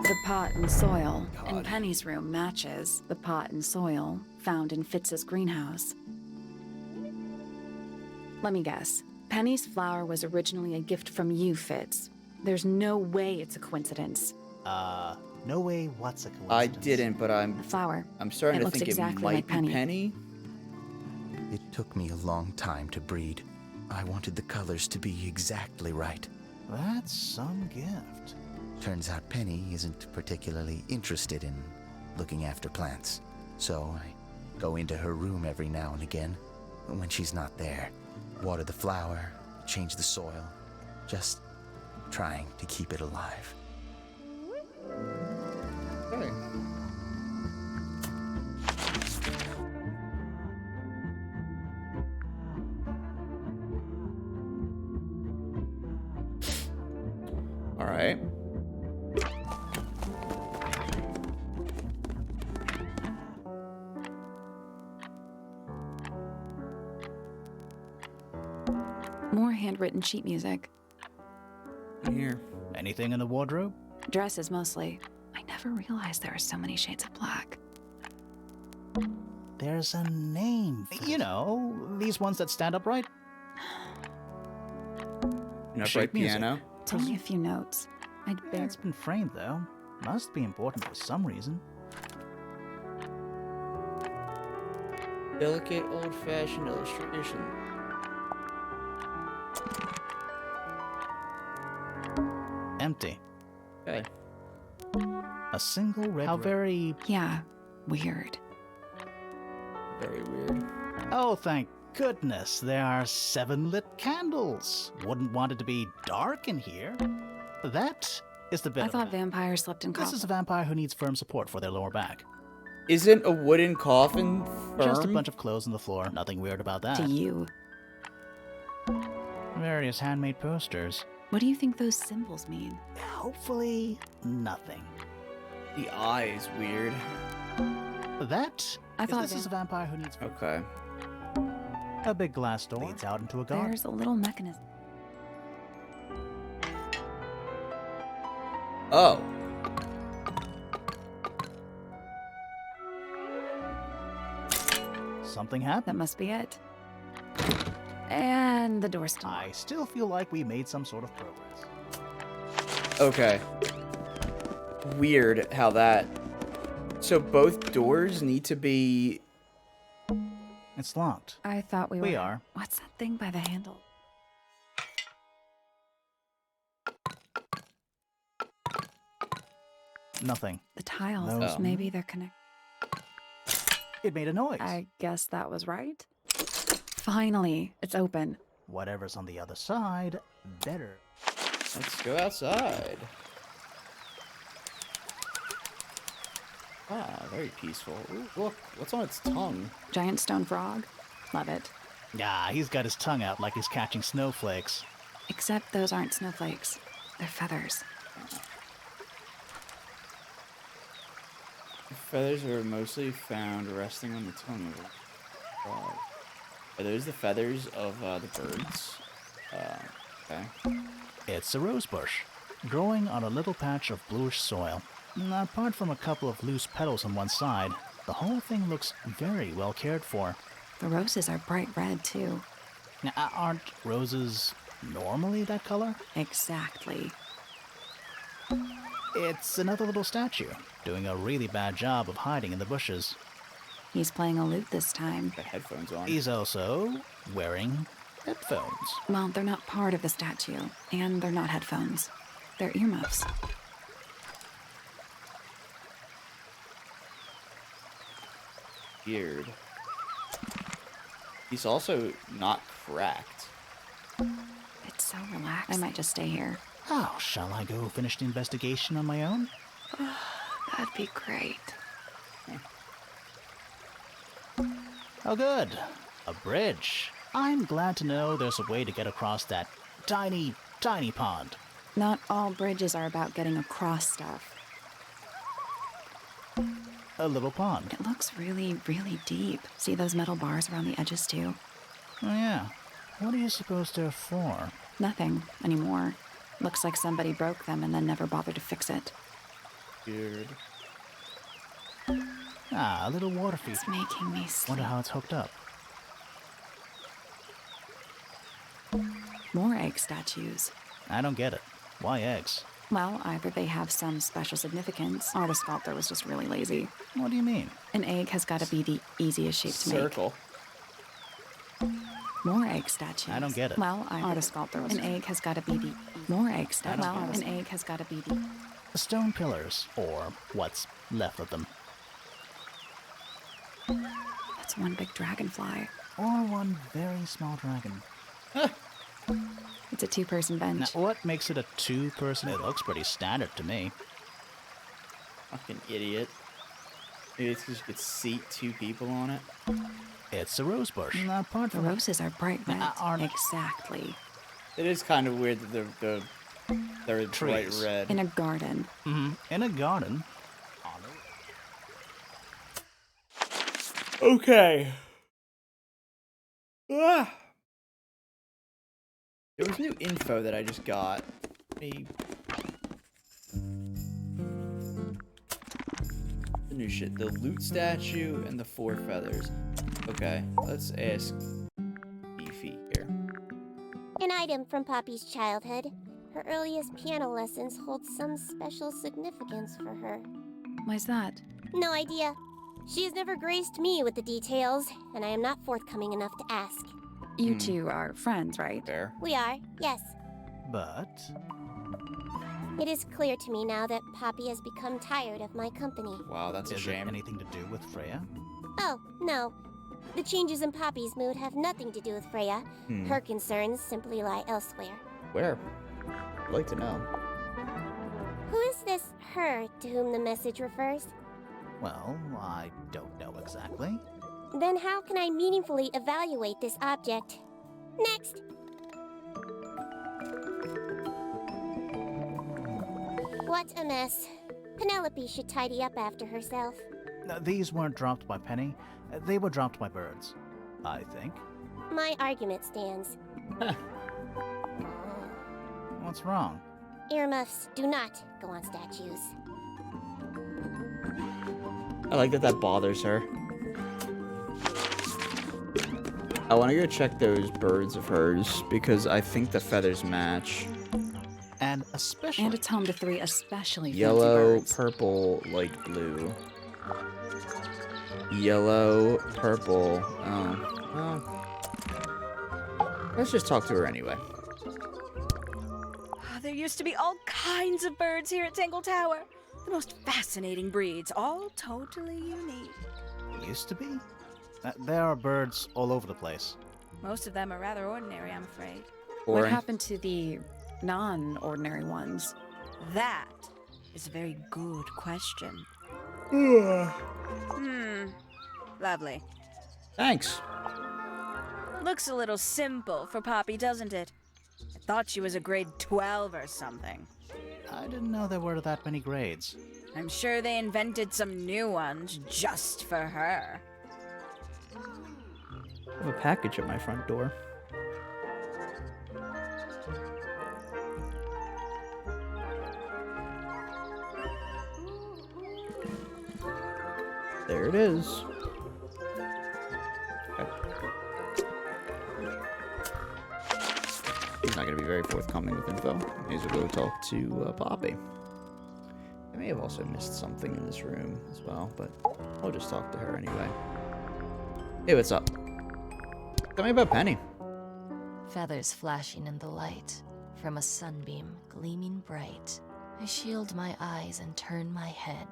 Speaker 2: The pot and soil in
Speaker 1: God.
Speaker 2: Penny's room matches the pot and soil found in Fitz's greenhouse. Let me guess. Penny's flower was originally a gift from you, Fitz. There's no way it's a coincidence.
Speaker 3: No way what's a coincidence.
Speaker 1: I didn't, but
Speaker 2: The flower.
Speaker 1: I'm starting
Speaker 2: It
Speaker 1: to
Speaker 2: looks
Speaker 1: think
Speaker 2: exactly
Speaker 1: it might
Speaker 2: like
Speaker 1: be
Speaker 2: Penny.
Speaker 1: Penny.
Speaker 5: It took me a long time to breed. I wanted the colors to be exactly right.
Speaker 3: That's some gift.
Speaker 5: Turns out Penny isn't particularly interested in looking after plants. So I go into her room every now and again when she's not there. Water the flower, change the soil. Just trying to keep it alive.
Speaker 1: Okay. All right.
Speaker 2: More handwritten sheet music.
Speaker 1: Here.
Speaker 3: Anything in the wardrobe?
Speaker 2: Dresses mostly. I never realized there are so many shades of black.
Speaker 3: There's a name. You know, these ones that stand upright.
Speaker 1: An
Speaker 3: Sheet
Speaker 1: upright
Speaker 3: music.
Speaker 1: piano.
Speaker 2: It's only a few notes. I'd
Speaker 3: Yeah,
Speaker 2: bear.
Speaker 3: it's been framed though. Must be important for some reason.
Speaker 1: Delicate, old-fashioned illustration.
Speaker 3: Empty.
Speaker 1: Okay.
Speaker 3: A single red. How very.
Speaker 2: Yeah, weird.
Speaker 1: Very weird.
Speaker 3: Oh, thank goodness, there are 7 lit candles. Wouldn't want it to be dark in here. That is the bit.
Speaker 2: I
Speaker 3: of
Speaker 2: thought
Speaker 3: it.
Speaker 2: vampires slept in
Speaker 3: This
Speaker 2: coffins.
Speaker 3: is a vampire who needs firm support for their lower back.
Speaker 1: Isn't a wooden coffin firm?
Speaker 3: Just a bunch of clothes on the floor. Nothing weird about that.
Speaker 2: To you.
Speaker 3: Various handmade posters.
Speaker 2: What do you think those symbols mean?
Speaker 3: Hopefully, nothing.
Speaker 1: The eye is weird.
Speaker 3: That.
Speaker 2: I thought
Speaker 3: this is a vampire who needs.
Speaker 1: Okay.
Speaker 3: A big glass door leads out into a garden.
Speaker 2: There's a little mechanism.
Speaker 1: Oh.
Speaker 3: Something
Speaker 2: That
Speaker 3: happened.
Speaker 2: must be it. And the door's still
Speaker 3: I still feel like we made some sort of progress.
Speaker 1: Okay. Weird how that... So both doors need to be...
Speaker 3: It's locked.
Speaker 2: I thought we were.
Speaker 3: We are.
Speaker 2: What's that thing by the handle?
Speaker 3: Nothing.
Speaker 2: The tiles.
Speaker 3: Those-
Speaker 2: Maybe they're connected.
Speaker 3: It made a noise.
Speaker 2: I guess that was right. Finally, it's open.
Speaker 3: Whatever's on the other side, better.
Speaker 1: Let's go outside. Ah, very peaceful. Ooh, look, what's on its tongue?
Speaker 2: Giant stone frog. Love it.
Speaker 3: Ah, he's got his tongue out like he's catching snowflakes.
Speaker 2: Except those aren't snowflakes. They're feathers.
Speaker 1: The feathers are mostly found resting on the tongue of a frog. Are those the feathers of the birds? Okay.
Speaker 3: It's a rose bush, growing on a little patch of bluish soil. Apart from a couple of loose petals on one side, the whole thing looks very well cared for.
Speaker 2: The roses are bright red, too.
Speaker 3: Now, aren't roses normally that color?
Speaker 2: Exactly.
Speaker 3: It's another little statue, doing a really bad job of hiding in the bushes.
Speaker 2: He's playing a lute this time.
Speaker 1: The headphones on.
Speaker 3: He's also wearing headphones.
Speaker 2: Well, they're not part of the statue, and they're not headphones. They're earmuffs.
Speaker 1: Weird. He's also not cracked.
Speaker 2: It's so relaxed. I might just stay here.
Speaker 3: Oh, shall I go finish the investigation on my own?
Speaker 2: That'd be great.
Speaker 3: Oh, good. A bridge. I'm glad to know there's a way to get across that tiny tiny pond.
Speaker 2: Not all bridges are about getting across stuff.
Speaker 3: A little pond.
Speaker 2: It looks really, really deep. See those metal bars around the edges, too?
Speaker 3: Oh, yeah. What are you supposed they're for?
Speaker 2: Nothing anymore. Looks like somebody broke them and then never bothered to fix it.
Speaker 1: Weird.
Speaker 3: Ah, a little water feature.
Speaker 2: It's making me sleep.
Speaker 3: Wonder how it's hooked up.
Speaker 2: More egg statues.
Speaker 3: I don't get it. Why eggs?
Speaker 2: Well, either they have some special significance, or the sculptor was just really lazy.
Speaker 3: What do you mean?
Speaker 2: An egg has got to be the easiest shape to make.
Speaker 1: Circle.
Speaker 2: More egg statues.
Speaker 3: I don't get it.
Speaker 2: Well, or the sculptor was. An egg has got to be the more egg statues. Well, an egg has got to be the
Speaker 3: Stone pillars, or what's left of them.
Speaker 2: That's one big dragonfly.
Speaker 3: Or one very small dragon.
Speaker 2: It's a two-person bench.
Speaker 3: Now, what makes it a two-person? It looks pretty standard to me.
Speaker 1: Fucking idiot. Maybe it's because you could seat 2 people on it.
Speaker 3: It's a rose bush. Apart
Speaker 2: The
Speaker 3: from
Speaker 2: roses are bright red.
Speaker 3: aren't-
Speaker 2: Exactly.
Speaker 1: It is kind of weird that they're bright
Speaker 3: Trees.
Speaker 1: red.
Speaker 2: In a garden.
Speaker 3: in a garden.
Speaker 1: Okay. Ah. There was new info that I just got. The new shit. The loot statue and the 4 feathers. Okay, let's ask Beefy here.
Speaker 10: An item from Poppy's childhood. Her earliest piano lessons hold some special significance for her.
Speaker 2: Why's that?
Speaker 10: No idea. She has never graced me with the details, and I am not forthcoming enough to ask.
Speaker 2: You two are friends, right?
Speaker 1: Fair.
Speaker 10: We are, yes.
Speaker 3: But
Speaker 10: It is clear to me now that Poppy has become tired of my company.
Speaker 1: Wow, that's a
Speaker 3: is it
Speaker 1: shame.
Speaker 3: anything to do with Freya?
Speaker 10: Oh, no. The changes in Poppy's mood have nothing to do with Freya. Her concerns simply lie elsewhere.
Speaker 1: Where? I'd like to know.
Speaker 10: Who is this her to whom the message refers?
Speaker 3: Well, I don't know exactly.
Speaker 10: Then how can I meaningfully evaluate this object? Next! What a mess. Penelope should tidy up after herself.
Speaker 3: These weren't dropped by Penny. They were dropped by birds, I think.
Speaker 10: My argument stands.
Speaker 3: What's wrong?
Speaker 10: Earmuffs do not go on statues.
Speaker 1: I like that bothers her. I want to go check those birds of hers because I think the feathers match.
Speaker 3: And especially...
Speaker 2: And it's home to 3 especially fancy
Speaker 1: Yellow,
Speaker 2: birds.
Speaker 1: purple, light blue. Yellow, purple. Oh, well. Let's just talk to her anyway.
Speaker 4: There used to be all kinds of birds here at Tangle Tower. The most fascinating breeds, all totally unique.
Speaker 3: Used to be? There are birds all over the place.
Speaker 4: Most of them are rather ordinary, I'm afraid.
Speaker 2: What
Speaker 1: Boring.
Speaker 2: happened to the non-ordinary
Speaker 4: That is a very good question. Lovely.
Speaker 1: Thanks.
Speaker 4: Looks a little simple for Poppy, doesn't it? I thought she was a grade 12 or something.
Speaker 3: I didn't know there were that many grades.
Speaker 4: I'm sure they invented some new ones just for her.
Speaker 1: I have a package at my front door. There it is. Okay. He's not going to be very forthcoming with info. May as well go talk to Poppy. I may have also missed something in this room as well, but I'll just talk to her anyway. Hey, what's up? Tell me about Penny.
Speaker 11: Feathers flashing in the light, from a sunbeam gleaming bright. I shield my eyes and turn my head,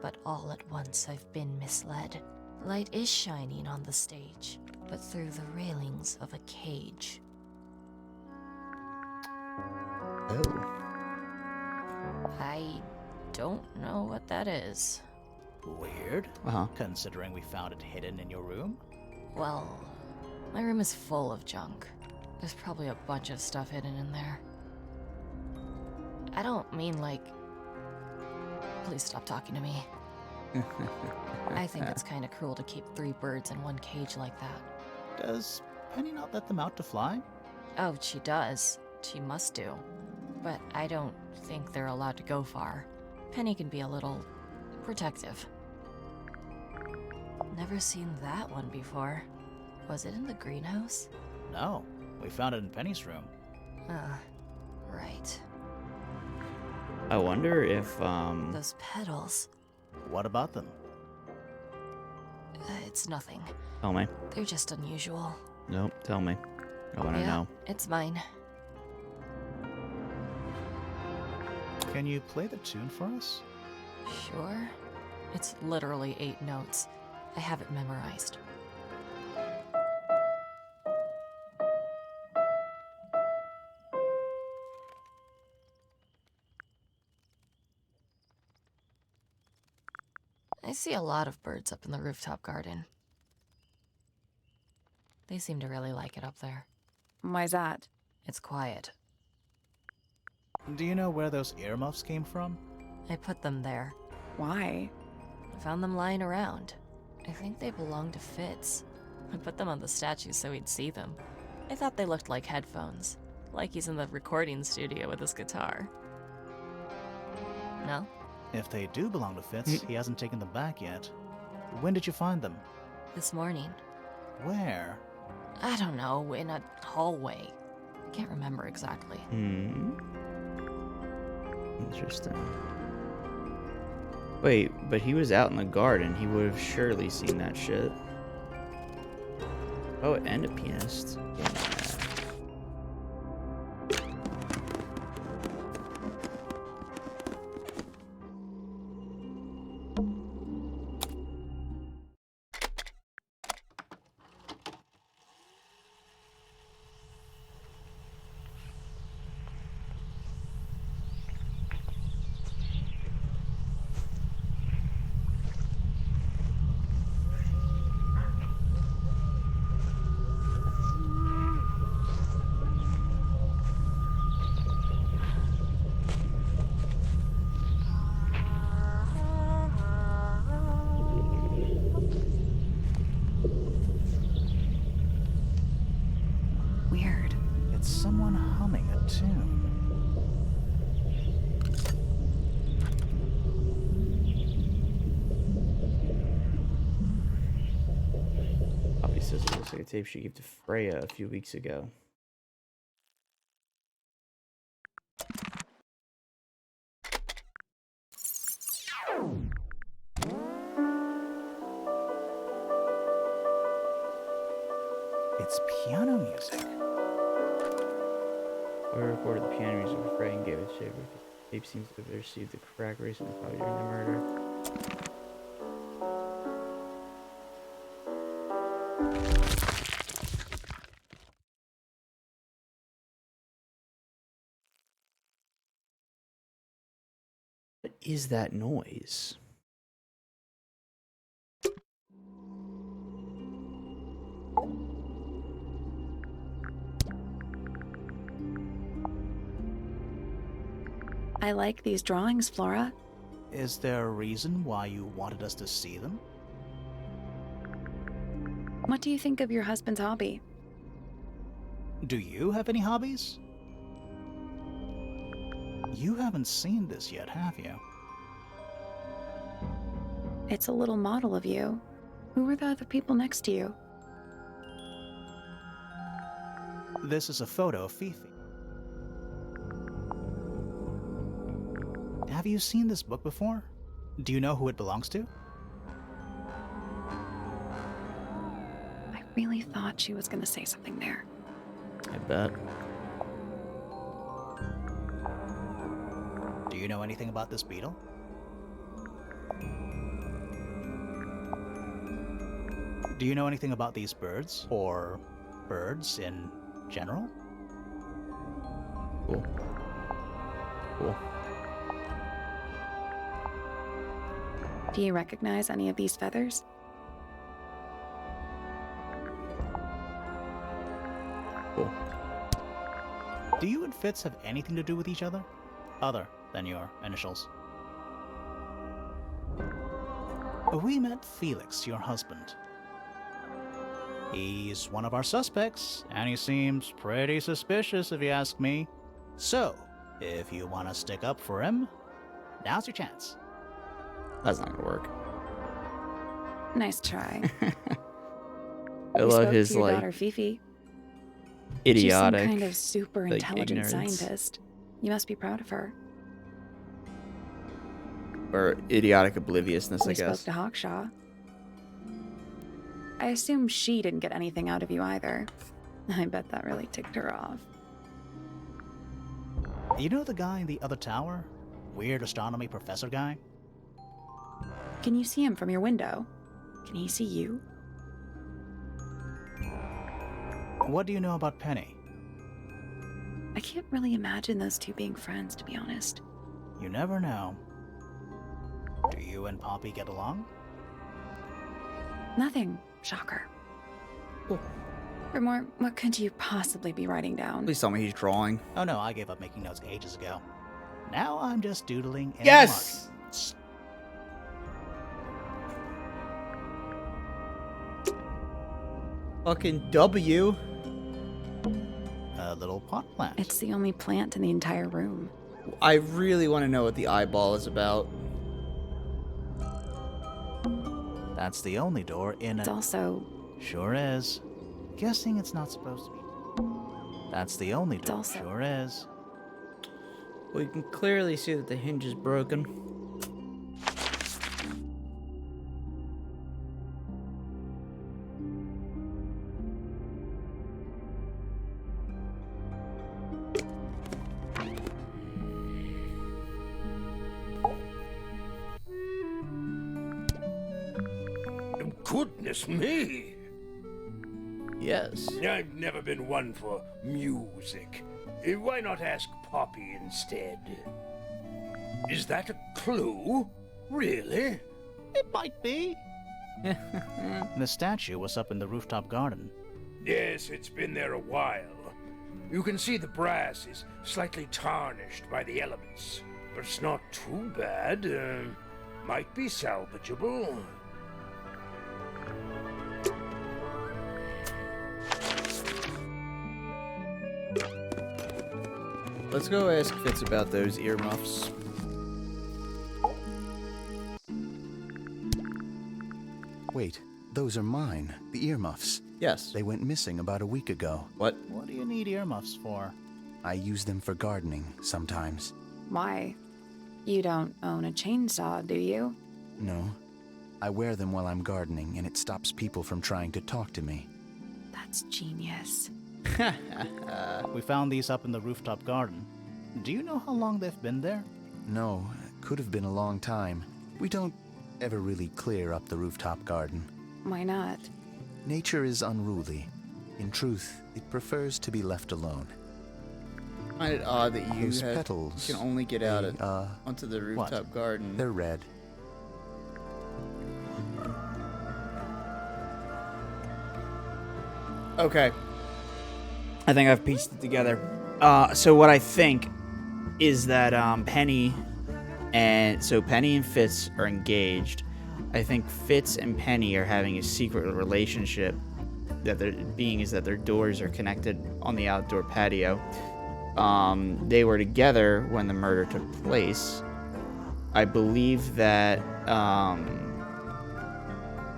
Speaker 11: but all at once I've been misled. Light is shining on the stage, but through the railings of a cage.
Speaker 1: Oh.
Speaker 11: I don't know what that is.
Speaker 3: Weird.
Speaker 1: Uh-huh.
Speaker 3: Considering we found it hidden in your room.
Speaker 11: Well, my room is full of junk. There's probably a bunch of stuff hidden in there. I don't mean like... Please stop talking to me. I think it's kind of cruel to keep 3 birds in one cage like that.
Speaker 3: Does Penny not let them out to fly?
Speaker 11: Oh, she does. She must do. But I don't think they're allowed to go far. Penny can be a little protective. Never seen that one before. Was it in the greenhouse?
Speaker 3: No, we found it in Penny's room.
Speaker 11: Right.
Speaker 1: I wonder if,
Speaker 11: Those petals.
Speaker 3: What about them?
Speaker 11: It's nothing.
Speaker 1: Tell me.
Speaker 11: They're just unusual.
Speaker 1: Nope, tell me. I want to
Speaker 11: Yeah,
Speaker 1: know.
Speaker 11: it's mine.
Speaker 3: Can you play the tune for us?
Speaker 11: Sure. It's literally 8 notes. I have it memorized. I see a lot of birds up in the rooftop garden. They seem to really like it up there.
Speaker 2: Why's that?
Speaker 11: It's quiet.
Speaker 3: Do you know where those earmuffs came from?
Speaker 11: I put them there.
Speaker 2: Why?
Speaker 11: I found them lying around. I think they belong to Fitz. I put them on the statue so he'd see them. I thought they looked like headphones, like he's in the recording studio with his guitar. No?
Speaker 3: If they do belong to Fitz, he hasn't taken them back yet. When did you find them?
Speaker 11: This morning.
Speaker 3: Where?
Speaker 11: I don't know, in a hallway. I can't remember exactly.
Speaker 1: Interesting. Wait, but he was out in the garden. He would have surely seen that shit. Oh, and a pianist. Yeah.
Speaker 2: Weird.
Speaker 3: It's someone humming a tune.
Speaker 1: Poppy says it looks like a tape she gave to Freya a few weeks ago.
Speaker 3: It's piano music.
Speaker 1: Whoever recorded the piano music for Freya and gave it to her. The tape seems to have received the crack recently, probably during the murder. What is that noise?
Speaker 2: I like these drawings, Flora.
Speaker 3: Is there a reason why you wanted us to see them?
Speaker 2: What do you think of your husband's hobby?
Speaker 3: Do you have any hobbies? You haven't seen this yet, have you?
Speaker 2: It's a little model of you. Who were the other people next to you?
Speaker 3: This is a photo of Fifi. Have you seen this book before? Do you know who it belongs to?
Speaker 2: I really thought she was gonna say something there.
Speaker 1: I bet.
Speaker 3: Do you know anything about this beetle? Do you know anything about these birds? Or birds in general?
Speaker 1: Cool. Cool.
Speaker 2: Do you recognize any of these feathers?
Speaker 1: Cool.
Speaker 3: Do you and Fitz have anything to do with each other? other than your initials. We met Felix, your husband. He's one of our suspects, and he seems pretty suspicious if you ask me. So, if you want to stick up for him, now's your chance.
Speaker 1: That's not gonna work.
Speaker 2: Nice try.
Speaker 1: I
Speaker 2: You
Speaker 1: love
Speaker 2: spoke
Speaker 1: his
Speaker 2: to your
Speaker 1: like
Speaker 2: daughter Fifi.
Speaker 1: idiotic.
Speaker 2: She's some kind of super
Speaker 1: like,
Speaker 2: intelligent
Speaker 1: ignorance.
Speaker 2: scientist. You must be proud of her.
Speaker 1: Or idiotic obliviousness, I
Speaker 2: We
Speaker 1: guess.
Speaker 2: spoke to Hawkshaw. I assume she didn't get anything out of you either. I bet that really ticked her off.
Speaker 3: You know the guy in the other tower? Weird astronomy professor guy?
Speaker 2: Can you see him from your window? Can he see you?
Speaker 3: What do you know about Penny?
Speaker 2: I can't really imagine those two being friends, to be honest.
Speaker 3: You never know. Do you and Poppy get along?
Speaker 2: Nothing. Shocker.
Speaker 1: Cool.
Speaker 2: Grimoire, what could you possibly be writing down?
Speaker 1: Please tell me he's drawing.
Speaker 3: Oh no, I gave up making notes ages ago. Now I'm just doodling in
Speaker 1: Yes! Fucking W.
Speaker 3: A little pot plant.
Speaker 2: It's the only plant in the entire room.
Speaker 1: I really want to know what the eyeball is about.
Speaker 3: That's the only door in
Speaker 2: It's
Speaker 3: it.
Speaker 2: also...
Speaker 3: Sure is. Guessing it's not supposed to be. That's the only door.
Speaker 2: also-
Speaker 3: Sure is.
Speaker 1: Well, you can clearly see that the hinge is broken.
Speaker 9: Goodness me!
Speaker 1: Yes.
Speaker 9: I've never been one for music. Why not ask Poppy instead? Is that a clue? Really?
Speaker 3: It might be. The statue was up in the rooftop garden.
Speaker 9: Yes, it's been there a while. You can see the brass is slightly tarnished by the elements. But it's not too bad. Might be salvageable.
Speaker 1: Let's go ask Fitz about those earmuffs.
Speaker 5: Wait, those are mine, the earmuffs.
Speaker 1: Yes.
Speaker 5: They went missing about a week ago.
Speaker 1: What?
Speaker 3: What do you need earmuffs for?
Speaker 5: I use them for gardening sometimes.
Speaker 2: Why? You don't own a chainsaw, do you?
Speaker 5: No. I wear them while I'm gardening, and it stops people from trying to talk to me.
Speaker 2: That's genius.
Speaker 3: We found these up in the rooftop garden. Do you know how long they've been there?
Speaker 5: No, could have been a long time. We don't ever really clear up the rooftop garden.
Speaker 2: Why not?
Speaker 5: Nature is unruly. In truth, it prefers to be left alone.
Speaker 1: I find it odd that you
Speaker 5: Those petals,
Speaker 1: can only get out
Speaker 5: they,
Speaker 1: onto the rooftop garden.
Speaker 5: They're red.
Speaker 1: Okay. I think I've pieced it together. So what I think is that Penny and Fitz are engaged. I think Fitz and Penny are having a secret relationship. That their doors are connected on the outdoor patio. They were together when the murder took place. I believe that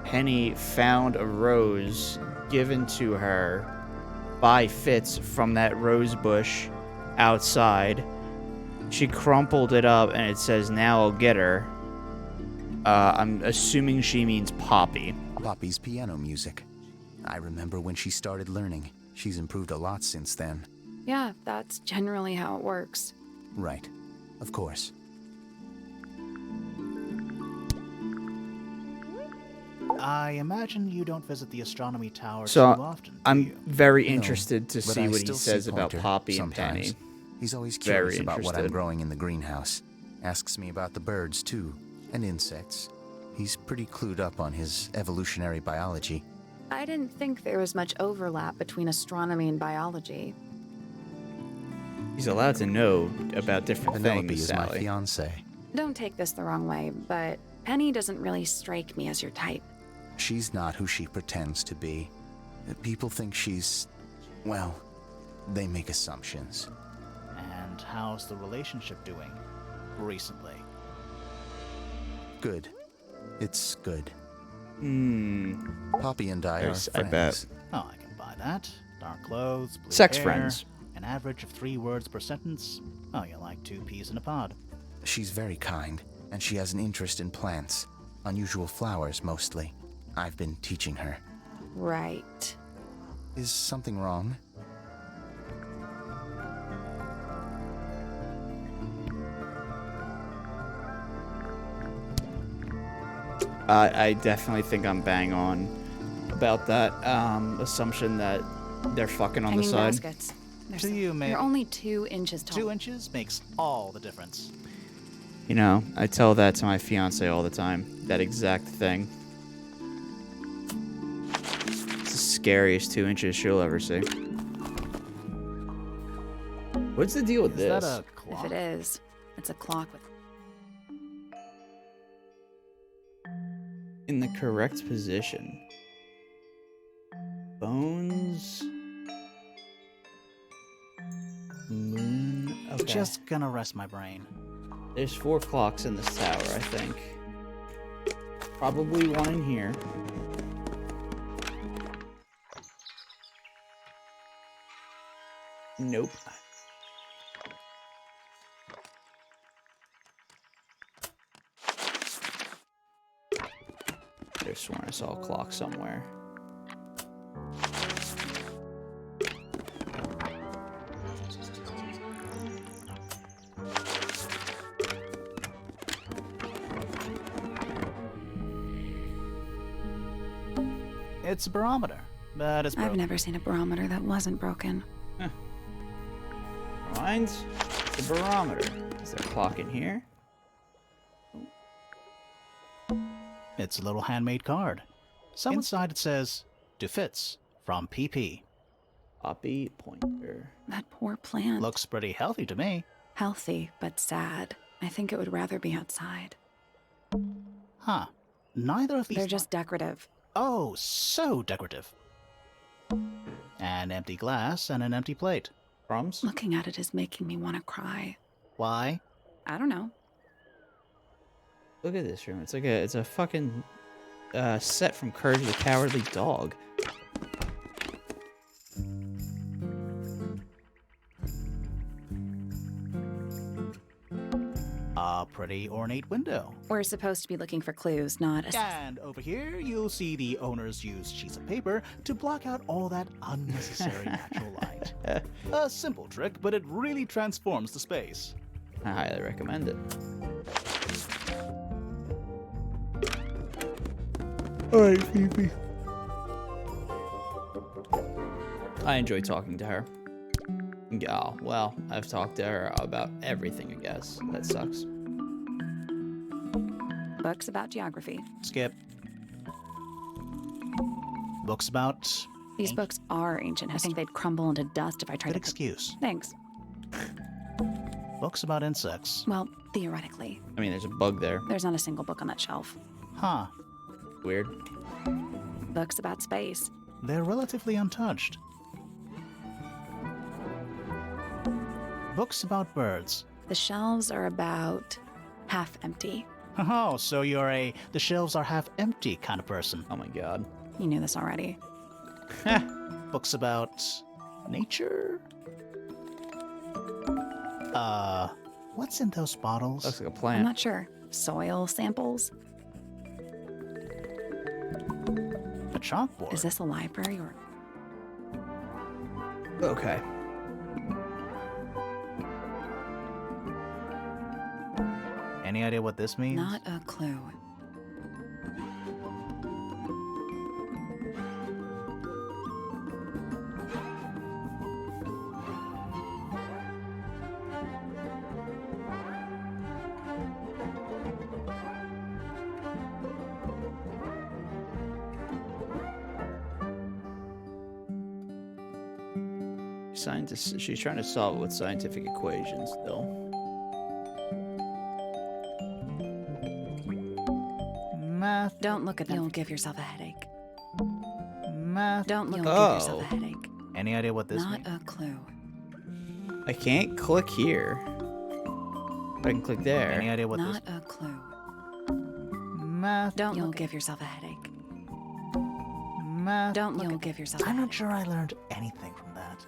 Speaker 1: Penny found a rose given to her by Fitz from that rose bush outside. She crumpled it up and it says, "Now I'll get her." I'm assuming she means Poppy.
Speaker 5: Poppy's piano music. I remember when she started learning. She's improved a lot since then.
Speaker 2: Yeah, that's generally how it works.
Speaker 5: Right. Of course.
Speaker 3: I imagine you don't visit the astronomy tower
Speaker 1: So
Speaker 3: too often. do
Speaker 1: I'm
Speaker 3: you?
Speaker 1: very
Speaker 5: No,
Speaker 1: interested to
Speaker 5: but
Speaker 1: see
Speaker 5: I
Speaker 1: what he
Speaker 5: still
Speaker 1: says
Speaker 5: see
Speaker 1: about
Speaker 5: Pointer
Speaker 1: Poppy and
Speaker 5: sometimes.
Speaker 1: Penny.
Speaker 5: He's always
Speaker 1: Very
Speaker 5: curious about what I'm
Speaker 1: interested.
Speaker 5: growing in the greenhouse. Asks me about the birds, too, and insects. He's pretty clued up on his evolutionary biology.
Speaker 2: I didn't think there was much overlap between astronomy and biology.
Speaker 1: He's allowed to know about different
Speaker 5: Penelope
Speaker 1: things,
Speaker 5: is my
Speaker 1: Sally.
Speaker 5: fiancée.
Speaker 2: Don't take this the wrong way, but Penny doesn't really strike me as your type.
Speaker 5: She's not who she pretends to be. People think she's... well, they make assumptions.
Speaker 3: And how's the relationship doing recently?
Speaker 5: Good. It's good. Poppy and I are
Speaker 1: Yes, I
Speaker 5: friends.
Speaker 1: bet.
Speaker 3: Oh, I can buy that. Dark clothes, blue
Speaker 1: Sex
Speaker 3: hair,
Speaker 1: friends.
Speaker 3: an average of 3 words per sentence. Oh, you're like 2 peas in a pod.
Speaker 5: She's very kind, and she has an interest in plants. Unusual flowers, mostly. I've been teaching her.
Speaker 2: Right.
Speaker 5: Is something wrong?
Speaker 1: I definitely think I'm bang on about that assumption that they're fucking on the
Speaker 2: Hanging
Speaker 1: side.
Speaker 2: baskets.
Speaker 3: To you, maybe.
Speaker 2: You're only 2 inches tall.
Speaker 3: 2 inches makes all the difference.
Speaker 1: You know, I tell that to my fiance all the time. That exact thing. It's the scariest 2 inches she'll ever see. What's the deal with
Speaker 3: Is
Speaker 1: this?
Speaker 3: that a clock?
Speaker 2: If it is, it's a clock with...
Speaker 1: In the correct position. Bones. Moon. Okay.
Speaker 3: Just gonna rest my brain.
Speaker 1: There's 4 clocks in this tower, I think. Probably one in here. Nope. There's sworn I saw a clock somewhere.
Speaker 3: It's a barometer, but it's broken.
Speaker 2: I've never seen a barometer that wasn't broken.
Speaker 1: Mine's the barometer. Is there a clock in here?
Speaker 3: It's a little handmade card. Inside it says, "To Fitz, from PP."
Speaker 1: Poppy pointer.
Speaker 2: That poor plant.
Speaker 3: Looks pretty healthy to me.
Speaker 2: Healthy, but sad. I think it would rather be outside.
Speaker 3: Huh. Neither of these...
Speaker 2: They're just decorative.
Speaker 3: Oh, so decorative. An empty glass and an empty plate.
Speaker 1: Crumbs?
Speaker 2: Looking at it is making me want to cry.
Speaker 3: Why?
Speaker 2: I don't know.
Speaker 1: Look at this room. It's a fucking set from Courage the Cowardly Dog.
Speaker 3: A pretty ornate window.
Speaker 2: We're supposed to be looking for clues, not a...
Speaker 3: And over here, you'll see the owners use sheets of paper to block out all that unnecessary natural light. A simple trick, but it really transforms the space.
Speaker 1: I highly recommend it. Alright, Phoebe. I enjoy talking to her. Yeah, well, I've talked to her about everything, I guess. That sucks.
Speaker 2: Books about geography.
Speaker 3: Skip. Books about...
Speaker 2: These books are ancient. I think they'd crumble into dust if I tried
Speaker 3: Good
Speaker 2: to...
Speaker 3: excuse.
Speaker 2: Thanks.
Speaker 3: Books about insects.
Speaker 2: Well, theoretically.
Speaker 1: I mean, there's a bug there.
Speaker 2: There's not a single book on that shelf.
Speaker 3: Huh.
Speaker 1: Weird.
Speaker 2: Books about space.
Speaker 3: They're relatively untouched. Books about birds.
Speaker 2: The shelves are about half empty.
Speaker 3: Oh, so you're a the shelves are half empty kind of person.
Speaker 1: Oh my god.
Speaker 2: You knew this already.
Speaker 3: Books about nature? What's in those bottles?
Speaker 1: Looks like a
Speaker 2: I'm
Speaker 1: plant.
Speaker 2: not sure. Soil samples?
Speaker 3: A chalkboard.
Speaker 2: Is this a library or...
Speaker 1: Okay.
Speaker 3: Any idea what this means?
Speaker 2: Not a clue.
Speaker 1: She's trying to solve it with scientific equations, though.
Speaker 3: Math.
Speaker 2: Don't look at them. You'll give yourself a headache.
Speaker 3: Math.
Speaker 2: Don't look.
Speaker 1: Oh.
Speaker 2: You'll give yourself a headache.
Speaker 3: Any idea what this
Speaker 2: Not
Speaker 3: means?
Speaker 2: a clue.
Speaker 1: I can't click here. But I can click there.
Speaker 3: Any idea what
Speaker 2: Not a clue.
Speaker 3: Math.
Speaker 2: Don't. You'll give yourself a headache.
Speaker 3: Math.
Speaker 2: Don't look. You'll give yourself a
Speaker 3: I'm
Speaker 2: headache.
Speaker 3: not sure I learned anything from that.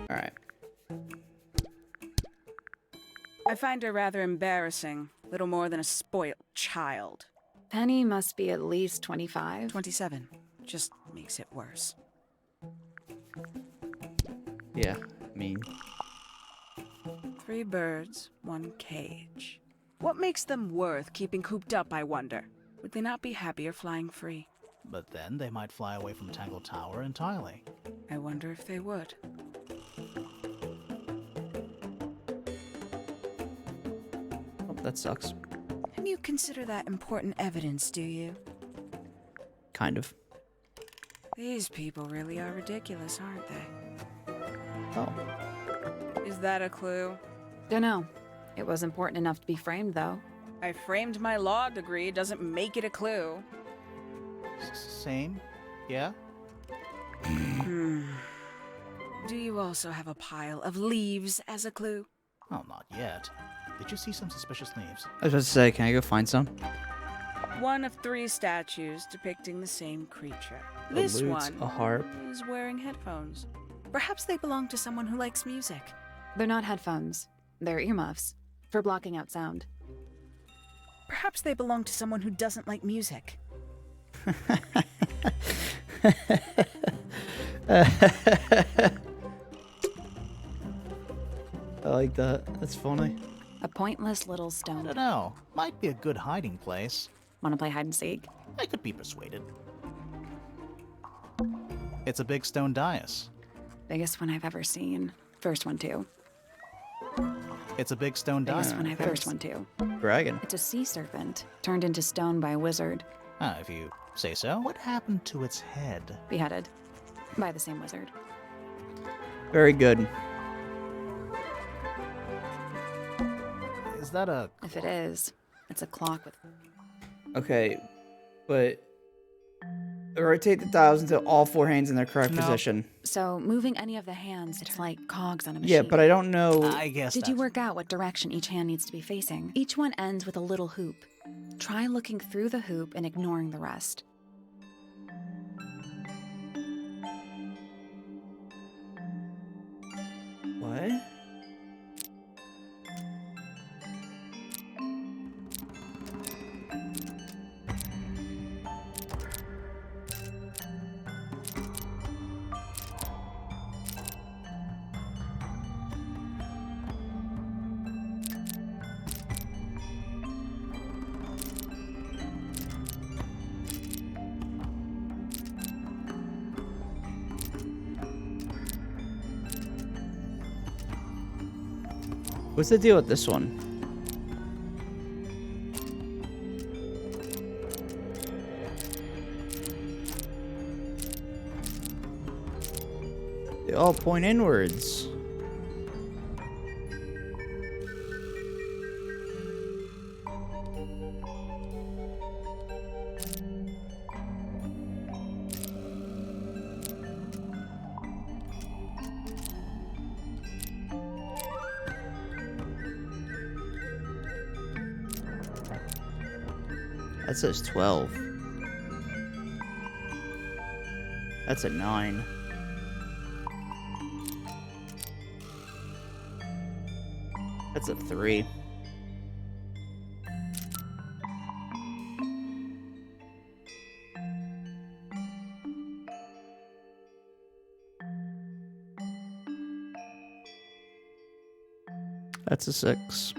Speaker 1: Alright.
Speaker 8: I find her rather embarrassing. Little more than a spoilt child.
Speaker 2: Penny must be at least 25.
Speaker 8: 27. Just makes it worse.
Speaker 1: Yeah, I mean,
Speaker 8: 3 birds, 1 cage. What makes them worth keeping cooped up, I wonder? Would they not be happier flying free?
Speaker 3: But then they might fly away from Tangle Tower entirely.
Speaker 8: I wonder if they would.
Speaker 1: oh, that sucks.
Speaker 8: And you consider that important evidence, do you?
Speaker 1: Kind of.
Speaker 8: These people really are ridiculous, aren't they?
Speaker 1: Oh.
Speaker 8: Is that a clue?
Speaker 2: Dunno. It was important enough to be framed, though.
Speaker 8: I framed my law degree, doesn't make it a clue.
Speaker 3: Same? Yeah?
Speaker 8: Hmm. Do you also have a pile of leaves as a clue?
Speaker 3: Oh, not yet. Did you see some suspicious leaves?
Speaker 1: I was about to say, can I go find some?
Speaker 8: One of 3 statues depicting the same creature.
Speaker 1: A
Speaker 8: This
Speaker 1: lute,
Speaker 8: one
Speaker 1: a harp.
Speaker 8: is wearing headphones. Perhaps they belong to someone who likes music.
Speaker 2: They're not headphones. They're earmuffs. For blocking out sound.
Speaker 8: Perhaps they belong to someone who doesn't like music.
Speaker 1: I like that. That's funny.
Speaker 2: A pointless little
Speaker 3: I
Speaker 2: stone.
Speaker 3: don't know. Might be a good hiding place.
Speaker 2: Wanna play hide and seek?
Speaker 3: I could be persuaded. It's a big stone dais.
Speaker 2: Biggest one I've ever seen. First one, too.
Speaker 3: It's a big stone
Speaker 2: Biggest
Speaker 3: dais.
Speaker 2: one I've ever seen, too.
Speaker 1: Dragon.
Speaker 2: It's a sea serpent, turned into stone by a wizard.
Speaker 3: Ah, if you say so. What happened to its head?
Speaker 2: Beheaded. By the same wizard.
Speaker 1: Very good.
Speaker 3: Is that a...
Speaker 2: If it is, it's a clock with...
Speaker 1: Okay, but rotate the dials until all 4 hands in their correct position.
Speaker 2: So, moving any of the hands, it's like cogs on a machine.
Speaker 1: Yeah, but I don't know.
Speaker 3: I guess
Speaker 2: Did you
Speaker 3: that's-
Speaker 2: work out what direction each hand needs to be facing? Each one ends with a little hoop. Try looking through the hoop and ignoring the rest.
Speaker 1: What? What's the deal with this one? They all point inwards. That says 12. That's a 9. That's a 3. That's a 6.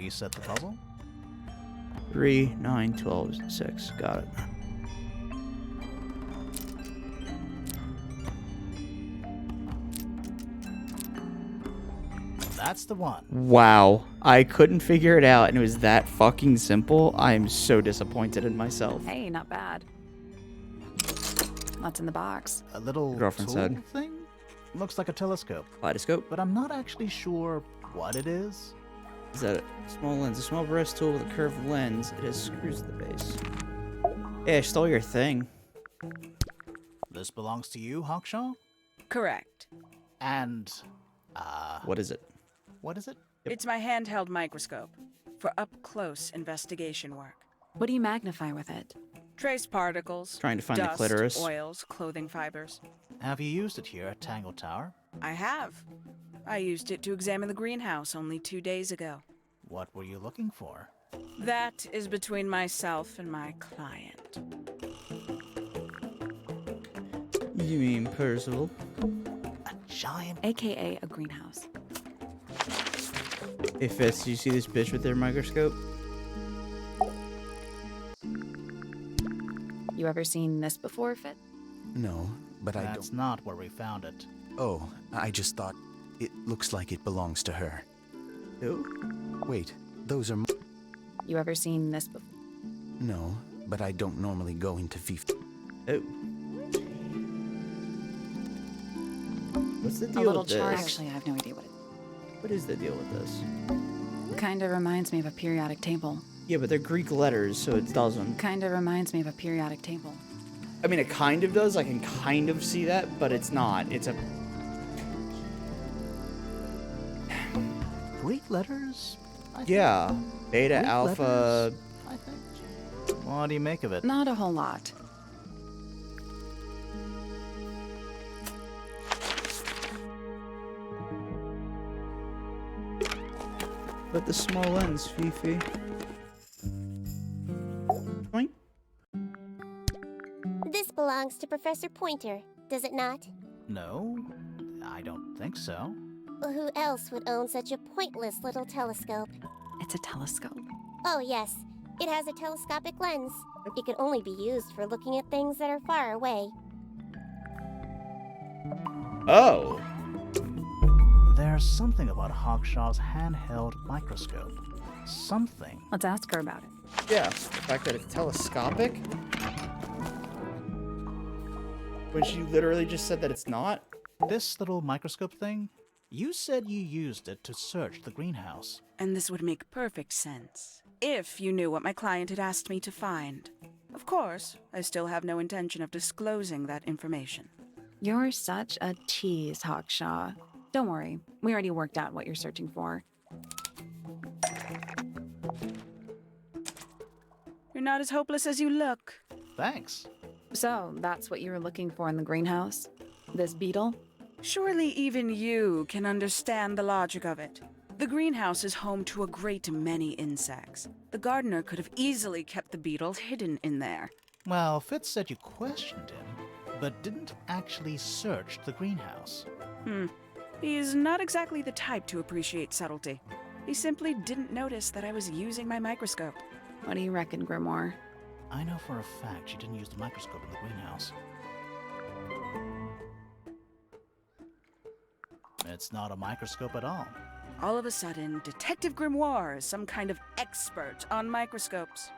Speaker 3: Reset the puzzle.
Speaker 1: 3, 9, 12, 6. Got it.
Speaker 3: That's the one.
Speaker 1: Wow. I couldn't figure it out, and it was that fucking simple. I am so disappointed in myself.
Speaker 2: Hey, not bad. What's in the box?
Speaker 3: A little
Speaker 1: Girlfriend
Speaker 3: tool
Speaker 1: said.
Speaker 3: thing? Looks like a telescope,
Speaker 1: Kaleidoscope.
Speaker 3: but I'm not actually sure what it is.
Speaker 1: Is that a small lens? A small brass tool with a curved lens. It has screws at the base. Hey, I stole your thing.
Speaker 3: This belongs to you, Hawkshaw?
Speaker 4: Correct.
Speaker 3: And,
Speaker 1: What is it?
Speaker 3: what is it?
Speaker 4: It's my handheld microscope for up-close investigation work.
Speaker 2: What do you magnify with it?
Speaker 4: Trace particles,
Speaker 1: Trying to find the
Speaker 4: dust,
Speaker 1: clitoris.
Speaker 4: oils, clothing fibers.
Speaker 3: Have you used it here at Tangle Tower?
Speaker 4: I have. I used it to examine the greenhouse only 2 days ago.
Speaker 3: What were you looking for?
Speaker 4: That is between myself and my client.
Speaker 1: You mean Percival?
Speaker 3: A giant...
Speaker 2: AKA a greenhouse.
Speaker 1: Hey, Fitz, do you see this bitch with their microscope?
Speaker 2: You ever seen this before, Fit?
Speaker 5: No, but I
Speaker 3: That's
Speaker 5: don't...
Speaker 3: not where we found it.
Speaker 5: Oh, I just thought it looks like it belongs to her.
Speaker 1: Who?
Speaker 5: Wait, those are...
Speaker 2: You ever seen this before?
Speaker 5: No, but I don't normally go into FIFA.
Speaker 1: Oh. What's the
Speaker 2: A
Speaker 1: deal
Speaker 2: little
Speaker 1: with this?
Speaker 2: chart. Actually, I have no idea what it
Speaker 1: What is the deal with this?
Speaker 2: Kinda reminds me of a periodic table.
Speaker 1: Yeah, but they're Greek letters, so it doesn't.
Speaker 2: Kinda reminds me of a periodic table.
Speaker 1: I mean, it kind of does. I can kind of see that, but it's not. It's a...
Speaker 3: Greek letters? I think.
Speaker 1: Yeah. Beta,
Speaker 3: Greek
Speaker 1: alpha...
Speaker 3: letters, I think. What do you make of it?
Speaker 2: Not a whole lot.
Speaker 1: But the small lens, Fifi. Boing.
Speaker 10: This belongs to Professor Pointer, does it not?
Speaker 3: No, I don't think so.
Speaker 10: Well, who else would own such a pointless little telescope?
Speaker 2: It's a telescope.
Speaker 10: Oh, yes. It has a telescopic lens. It can only be used for looking at things that are far away.
Speaker 1: Oh.
Speaker 3: There's something about Hawkshaw's handheld microscope. Something.
Speaker 2: Let's ask her about it.
Speaker 1: Yeah, the fact that it's telescopic. When she literally just said that it's not.
Speaker 3: This little microscope thing, you said you used it to search the greenhouse.
Speaker 4: And this would make perfect sense, if you knew what my client had asked me to find. Of course, I still have no intention of disclosing that information.
Speaker 2: You're such a tease, Hawkshaw. Don't worry, we already worked out what you're searching for.
Speaker 4: You're not as hopeless as you look.
Speaker 3: Thanks.
Speaker 2: So, that's what you were looking for in the greenhouse? This beetle?
Speaker 4: Surely even you can understand the logic of it. The greenhouse is home to a great many insects. The gardener could have easily kept the beetle hidden in there.
Speaker 3: Well, Fitz said you questioned him, but didn't actually search the greenhouse.
Speaker 4: He is not exactly the type to appreciate subtlety. He simply didn't notice that I was using my microscope.
Speaker 2: What do you reckon, Grimoire?
Speaker 3: I know for a fact she didn't use the microscope in the greenhouse. It's not a microscope at all.
Speaker 4: All of a sudden, Detective Grimoire is some kind of expert on microscopes.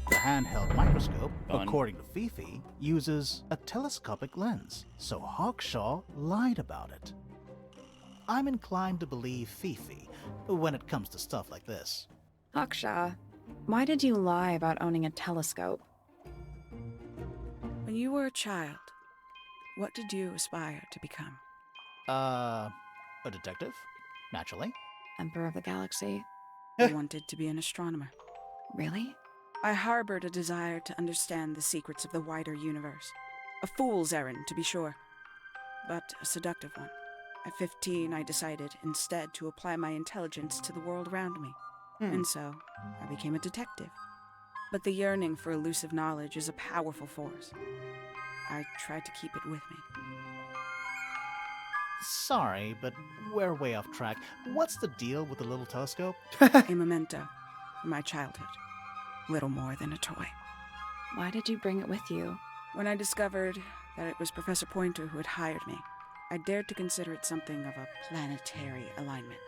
Speaker 3: The handheld microscope,
Speaker 1: Fun.
Speaker 3: according to Fifi, uses a telescopic lens, so Hawkshaw lied about it. I'm inclined to believe Fifi when it comes to stuff like this.
Speaker 2: Hawkshaw, why did you lie about owning a telescope?
Speaker 4: When you were a child, what did you aspire to become?
Speaker 3: A detective? Naturally.
Speaker 2: Emperor of the Galaxy?
Speaker 4: I wanted to be an astronomer.
Speaker 2: Really?
Speaker 4: I harbored a desire to understand the secrets of the wider universe. A fool's errand, to be sure, but a seductive one.
Speaker 8: At 15, I decided instead to apply my intelligence to the world around me. And so, I became a detective. But the yearning for elusive knowledge is a powerful force. I tried to keep it with me.
Speaker 3: Sorry, but we're way off track. What's the deal with the little telescope?
Speaker 8: A memento from my childhood. Little more than a toy.
Speaker 2: Why did you bring it with you?
Speaker 8: When I discovered that it was Professor Pointer who had hired me, I dared to consider it something of a planetary alignment.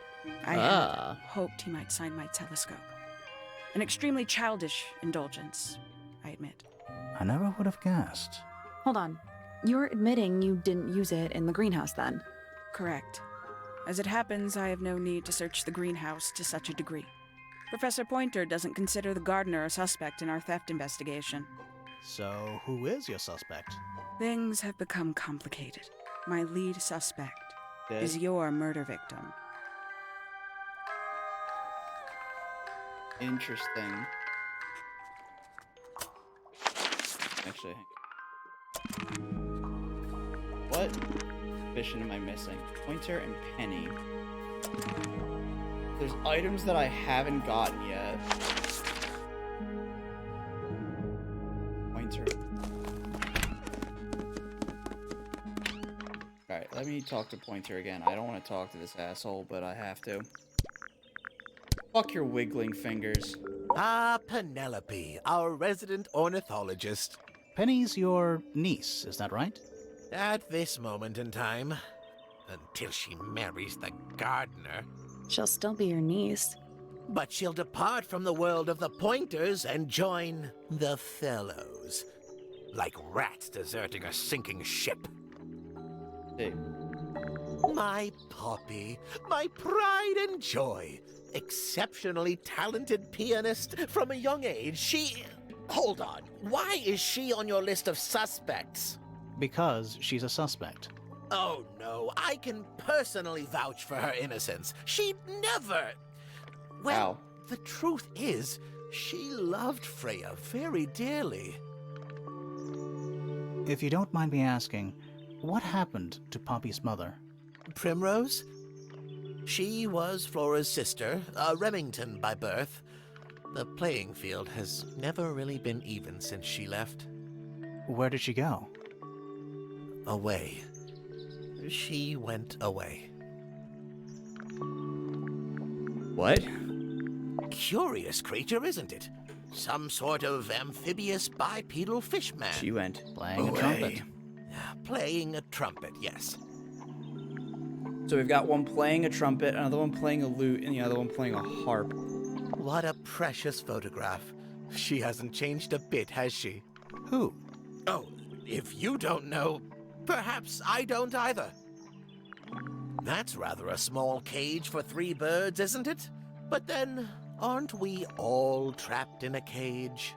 Speaker 8: I had hoped he might sign my telescope. An extremely childish indulgence, I admit.
Speaker 3: I never would have guessed.
Speaker 2: Hold on. You're admitting you didn't use it in the greenhouse then?
Speaker 8: Correct. As it happens, I have no need to search the greenhouse to such a degree. Professor Pointer doesn't consider the gardener a suspect in our theft investigation.
Speaker 3: So, who is your suspect?
Speaker 8: Things have become complicated. My lead suspect is your murder victim.
Speaker 1: Interesting. Actually, what mission am I missing? Pointer and Penny. There's items that I haven't gotten yet. Pointer. Alright, let me talk to Pointer again. I don't want to talk to this asshole, but I have to. Fuck your wiggling fingers.
Speaker 7: Ah, Penelope, our resident ornithologist.
Speaker 3: Penny's your niece, is that right?
Speaker 7: At this moment in time, until she marries the gardener.
Speaker 2: She'll still be your niece.
Speaker 7: But she'll depart from the world of the Pointers and join the Fellows. Like rats deserting a sinking ship.
Speaker 1: Hey.
Speaker 7: My Poppy, my pride and joy. Exceptionally talented pianist from a young age. She... Hold on. Why is she on your list of suspects?
Speaker 3: Because she's a suspect.
Speaker 7: Oh, no. I can personally vouch for her innocence. She'd never... Well, the truth is, she loved Freya very dearly.
Speaker 3: If you don't mind me asking, what happened to Poppy's mother?
Speaker 7: Primrose? She was Flora's sister, a Remington by birth. The playing field has never really been even since she left.
Speaker 3: Where did she go?
Speaker 7: Away. She went away.
Speaker 1: What?
Speaker 7: Curious creature, isn't it? Some sort of amphibious bipedal fishman.
Speaker 1: She went
Speaker 3: Playing a trumpet.
Speaker 7: Playing a trumpet, yes.
Speaker 1: So we've got one playing a trumpet, another one playing a lute, and the other one playing a harp.
Speaker 7: What a precious photograph. She hasn't changed a bit, has she?
Speaker 3: Who?
Speaker 7: Oh, if you don't know, perhaps I don't either. That's rather a small cage for 3 birds, isn't it? But then, aren't we all trapped in a cage?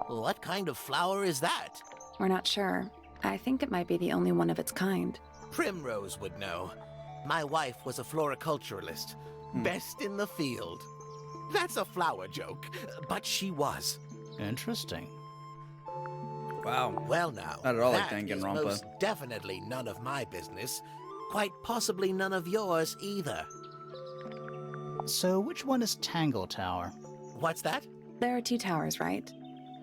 Speaker 7: What kind of flower is that?
Speaker 2: We're not sure. I think it might be the only one of its kind.
Speaker 7: Primrose would know. My wife was a floriculturalist. Best in the field. That's a flower joke, but she was.
Speaker 3: Interesting.
Speaker 1: Wow.
Speaker 7: Well now,
Speaker 1: Not at all like
Speaker 7: that is
Speaker 1: Danganronpa.
Speaker 7: most definitely none of my business. Quite possibly none of yours either.
Speaker 3: So which one is Tangle Tower?
Speaker 7: What's that?
Speaker 2: There are 2 towers, right?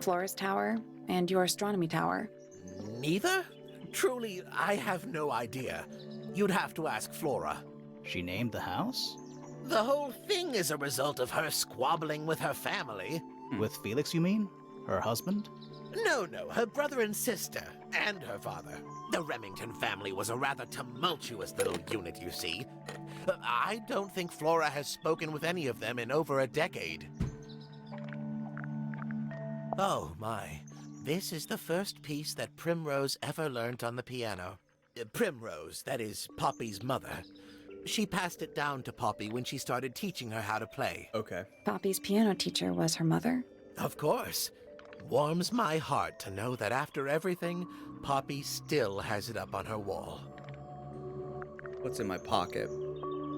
Speaker 2: Flora's tower and your astronomy tower.
Speaker 7: Neither? Truly, I have no idea. You'd have to ask Flora.
Speaker 3: She named the house?
Speaker 7: The whole thing is a result of her squabbling with her family.
Speaker 3: With Felix, you mean? Her husband?
Speaker 7: No, her brother and sister, and her father. The Remington family was a rather tumultuous little unit, you see. I don't think Flora has spoken with any of them in over a decade. Oh, my. This is the first piece that Primrose ever learnt on the piano. Primrose, that is Poppy's mother. She passed it down to Poppy when she started teaching her how to play.
Speaker 1: Okay.
Speaker 2: Poppy's piano teacher was her mother?
Speaker 7: Of course. Warms my heart to know that after everything, Poppy still has it up on her wall.
Speaker 1: What's in my pocket?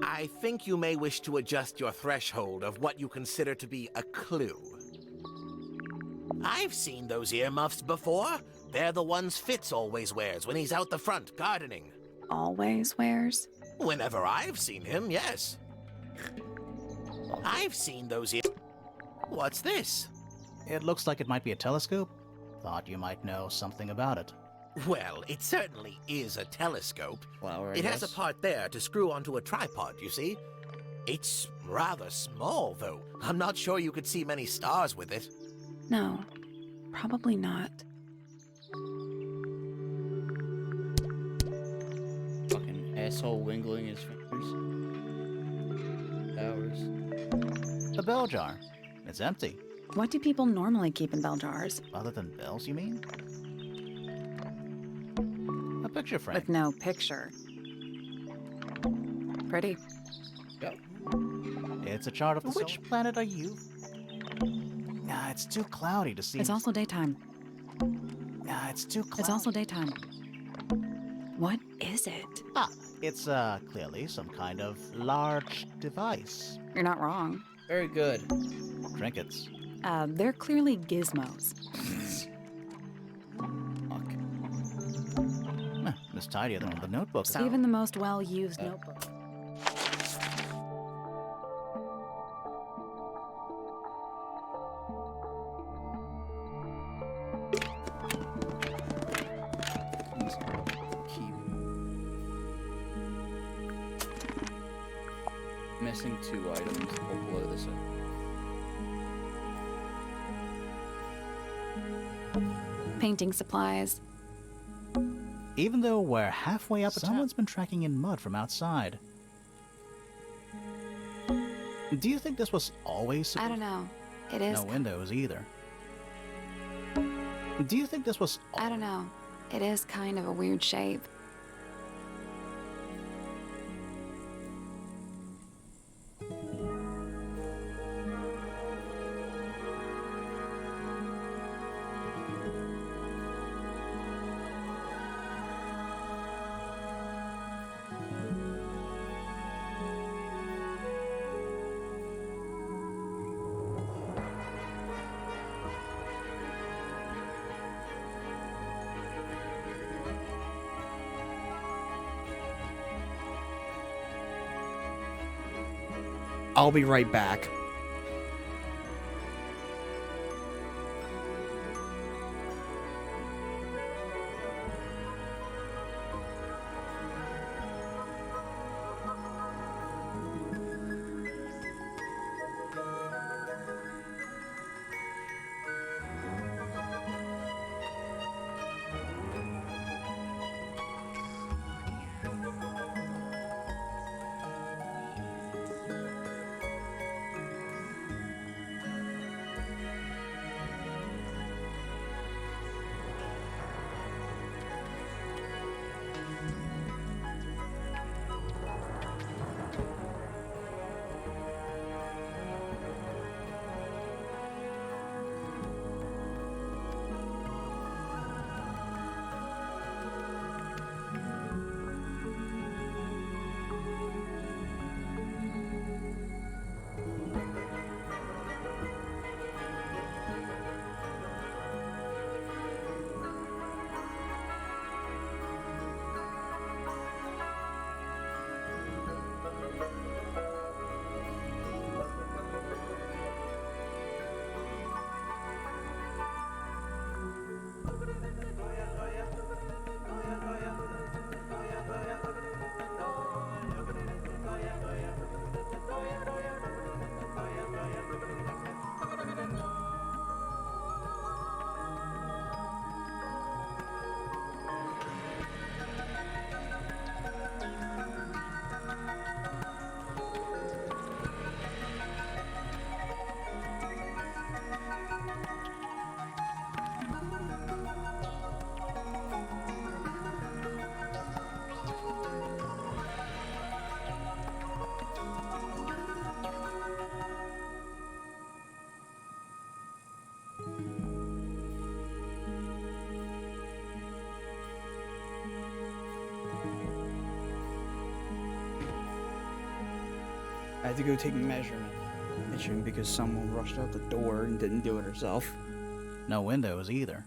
Speaker 7: I think you may wish to adjust your threshold of what you consider to be a clue. I've seen those earmuffs before. They're the ones Fitz always wears when he's out the front gardening.
Speaker 2: always wears?
Speaker 7: Whenever I've seen him, yes. I've seen those ears. What's this?
Speaker 3: It looks like it might be a telescope. Thought you might know something about it.
Speaker 7: Well, it certainly is a telescope.
Speaker 1: Flower, I
Speaker 7: It has a
Speaker 1: guess.
Speaker 7: part there to screw onto a tripod, you see? It's rather small, though. I'm not sure you could see many stars with it.
Speaker 2: No, probably not.
Speaker 1: Fucking asshole wiggling his fingers. Flowers.
Speaker 3: A bell jar. It's empty.
Speaker 2: What do people normally keep in bell jars?
Speaker 3: Other than bells, you mean? A picture frame.
Speaker 2: With no picture. Pretty.
Speaker 1: Yep.
Speaker 3: It's a chart of the Which planet are you? Nah, it's too cloudy to see.
Speaker 2: It's also daytime.
Speaker 3: Nah, it's too cloudy.
Speaker 2: It's also daytime. What is it?
Speaker 3: Ah, it's clearly some kind of large device.
Speaker 2: You're not wrong.
Speaker 1: Very good.
Speaker 3: Trinkets.
Speaker 2: They're clearly gizmos.
Speaker 1: Fuck.
Speaker 3: It's tidier than the notebook.
Speaker 2: Even the most well-used notebook.
Speaker 1: Keep missing 2 items. We'll blow this up.
Speaker 2: Painting supplies.
Speaker 3: Even though we're halfway up, someone's been tracking in mud from outside. Do you think this was always?
Speaker 2: I don't know. It is.
Speaker 3: No windows either. Do you think this was?
Speaker 2: I don't know. It is kind of a weird shape.
Speaker 1: I'll be right back. I had to go take measurement because someone rushed out the door and didn't do it herself.
Speaker 3: No windows either.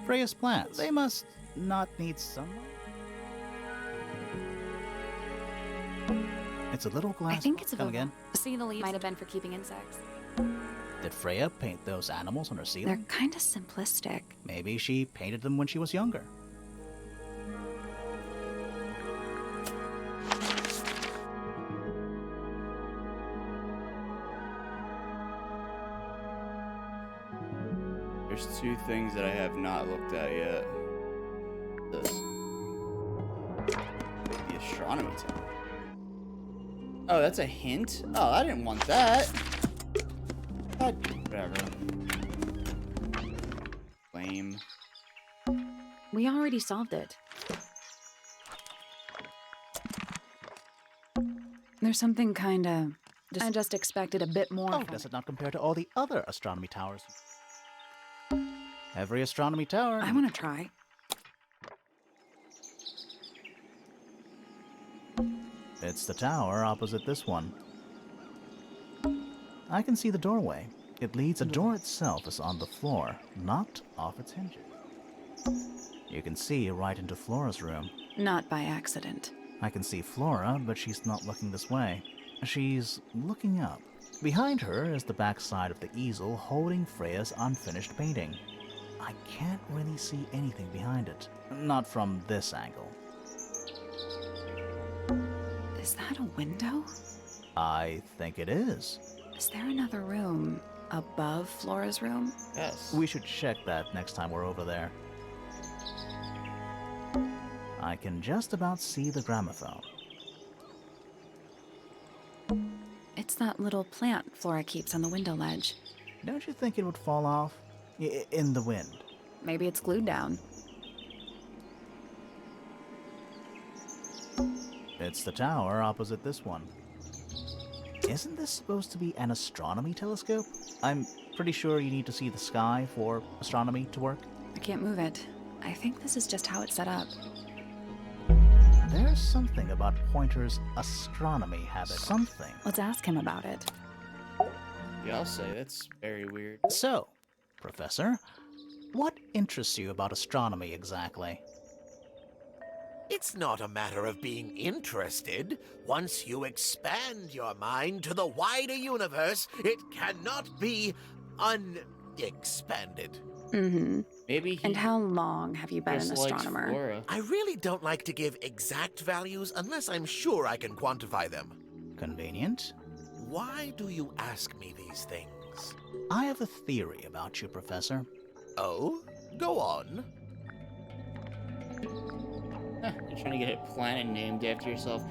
Speaker 3: Freya's plants. They must not need sunlight? It's a little glass.
Speaker 2: I think it's a
Speaker 3: Come again.
Speaker 2: See the leaves? Might have been for keeping insects.
Speaker 3: Did Freya paint those animals on her
Speaker 2: They're
Speaker 3: ceiling?
Speaker 2: kind of simplistic.
Speaker 3: Maybe she painted them when she was younger.
Speaker 1: There's two things that I have not looked at yet. This. The astronomy tower. Oh, that's a hint? Oh, I didn't want that. Whatever. Lame.
Speaker 2: We already solved it. There's something kinda... I just expected a bit more.
Speaker 3: Oh, does it not compare to all the other astronomy towers? Every astronomy tower.
Speaker 2: I want to try.
Speaker 3: It's the tower opposite this one. I can see the doorway. It leads. The door itself is on the floor, not off its hinges. You can see right into Flora's room.
Speaker 2: Not by accident.
Speaker 3: I can see Flora, but she's not looking this way. She's looking up. Behind her is the backside of the easel holding Freya's unfinished painting. I can't really see anything behind it. Not from this angle.
Speaker 2: Is that a window?
Speaker 3: I think it is.
Speaker 2: Is there another room above Flora's room?
Speaker 1: Yes.
Speaker 3: We should check that next time we're over there. I can just about see the gramophone.
Speaker 2: It's that little plant Flora keeps on the window ledge.
Speaker 3: Don't you think it would fall off? In the wind.
Speaker 2: Maybe it's glued down.
Speaker 3: It's the tower opposite this one. Isn't this supposed to be an astronomy telescope? I'm pretty sure you need to see the sky for astronomy to work.
Speaker 2: I can't move it. I think this is just how it's set up.
Speaker 3: There's something about Pointer's astronomy habit. Something.
Speaker 2: Let's ask him about it.
Speaker 1: Yeah, I'll say that's very weird.
Speaker 3: So, Professor, what interests you about astronomy exactly?
Speaker 7: It's not a matter of being interested. Once you expand your mind to the wider universe, it cannot be unexpanded.
Speaker 2: Mm-hmm.
Speaker 1: Maybe he
Speaker 2: And how long have you been an
Speaker 1: just likes
Speaker 2: astronomer?
Speaker 1: Flora.
Speaker 7: I really don't like to give exact values unless I'm sure I can quantify them.
Speaker 3: Convenient.
Speaker 7: Why do you ask me these things?
Speaker 3: I have a theory about you, Professor.
Speaker 7: Oh? Go on.
Speaker 1: You're trying to get a planet named after yourself.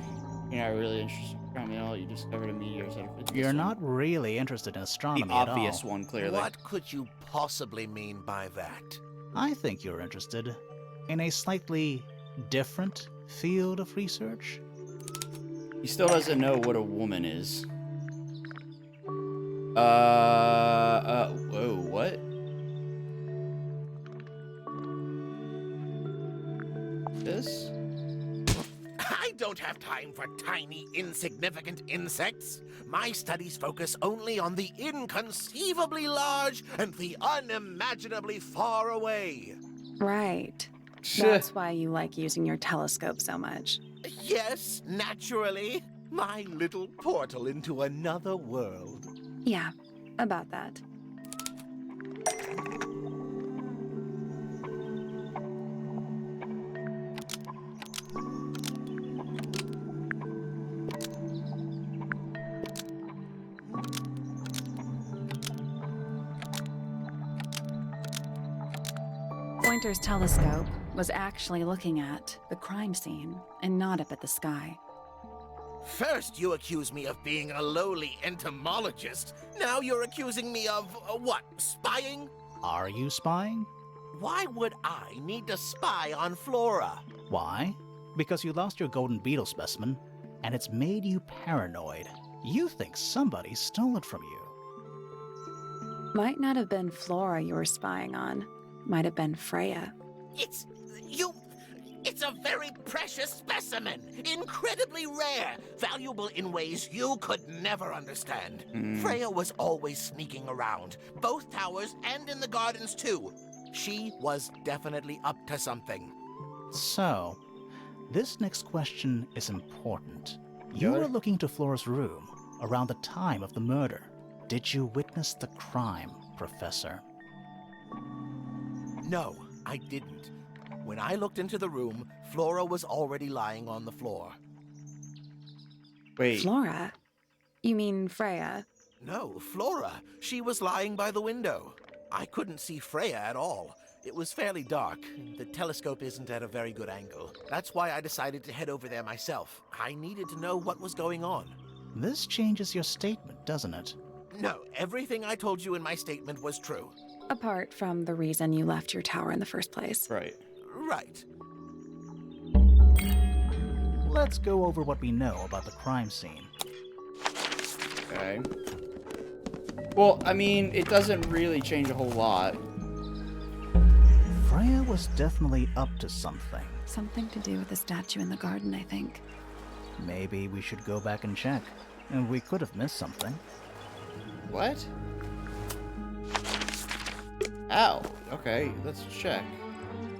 Speaker 1: You're not really interested in astronomy at all. You discovered a meteor.
Speaker 3: You're not really interested in astronomy
Speaker 1: the
Speaker 3: at all.
Speaker 1: obvious one, clearly.
Speaker 7: What could you possibly mean by that?
Speaker 3: I think you're interested in a slightly different field of research.
Speaker 1: He still doesn't know what a woman is. Whoa, what? This?
Speaker 7: I don't have time for tiny, insignificant insects. My studies focus only on the inconceivably large and the unimaginably far away.
Speaker 2: Right. That's why you like using your telescope so much.
Speaker 7: Yes, naturally. My little portal into another world.
Speaker 2: Yeah, about that. Pointer's telescope was actually looking at the crime scene and not up at the sky.
Speaker 7: First, you accuse me of being a lowly entomologist. Now you're accusing me of, what, spying?
Speaker 3: Are you spying?
Speaker 7: Why would I need to spy on Flora?
Speaker 3: Why? Because you lost your golden beetle specimen, and it's made you paranoid. You think somebody stole it from you.
Speaker 2: Might not have been Flora you were spying on. Might have been Freya.
Speaker 7: It's a very precious specimen. Incredibly rare. Valuable in ways you could never understand. Freya was always sneaking around. Both towers and in the gardens, too. She was definitely up to something.
Speaker 3: So, this next question is important. You
Speaker 1: Taylor?
Speaker 3: were looking to Flora's room around the time of the murder. Did you witness the crime, Professor?
Speaker 12: No, I didn't. When I looked into the room, Flora was already lying on the floor.
Speaker 1: Wait.
Speaker 2: Flora? You mean Freya?
Speaker 12: No, Flora. She was lying by the window. I couldn't see Freya at all. It was fairly dark. The telescope isn't at a very good angle. That's why I decided to head over there myself. I needed to know what was going on.
Speaker 3: This changes your statement, doesn't it?
Speaker 12: No, everything I told you in my statement was true.
Speaker 2: Apart from the reason you left your tower in the first place.
Speaker 1: Right.
Speaker 12: Right.
Speaker 3: Let's go over what we know about the crime scene.
Speaker 1: Okay. Well, I mean, it doesn't really change a whole lot.
Speaker 3: Freya was definitely up to something.
Speaker 2: Something to do with the statue in the garden, I think.
Speaker 3: Maybe we should go back and check. And we could have missed something.
Speaker 1: What? Ow. Okay, let's check.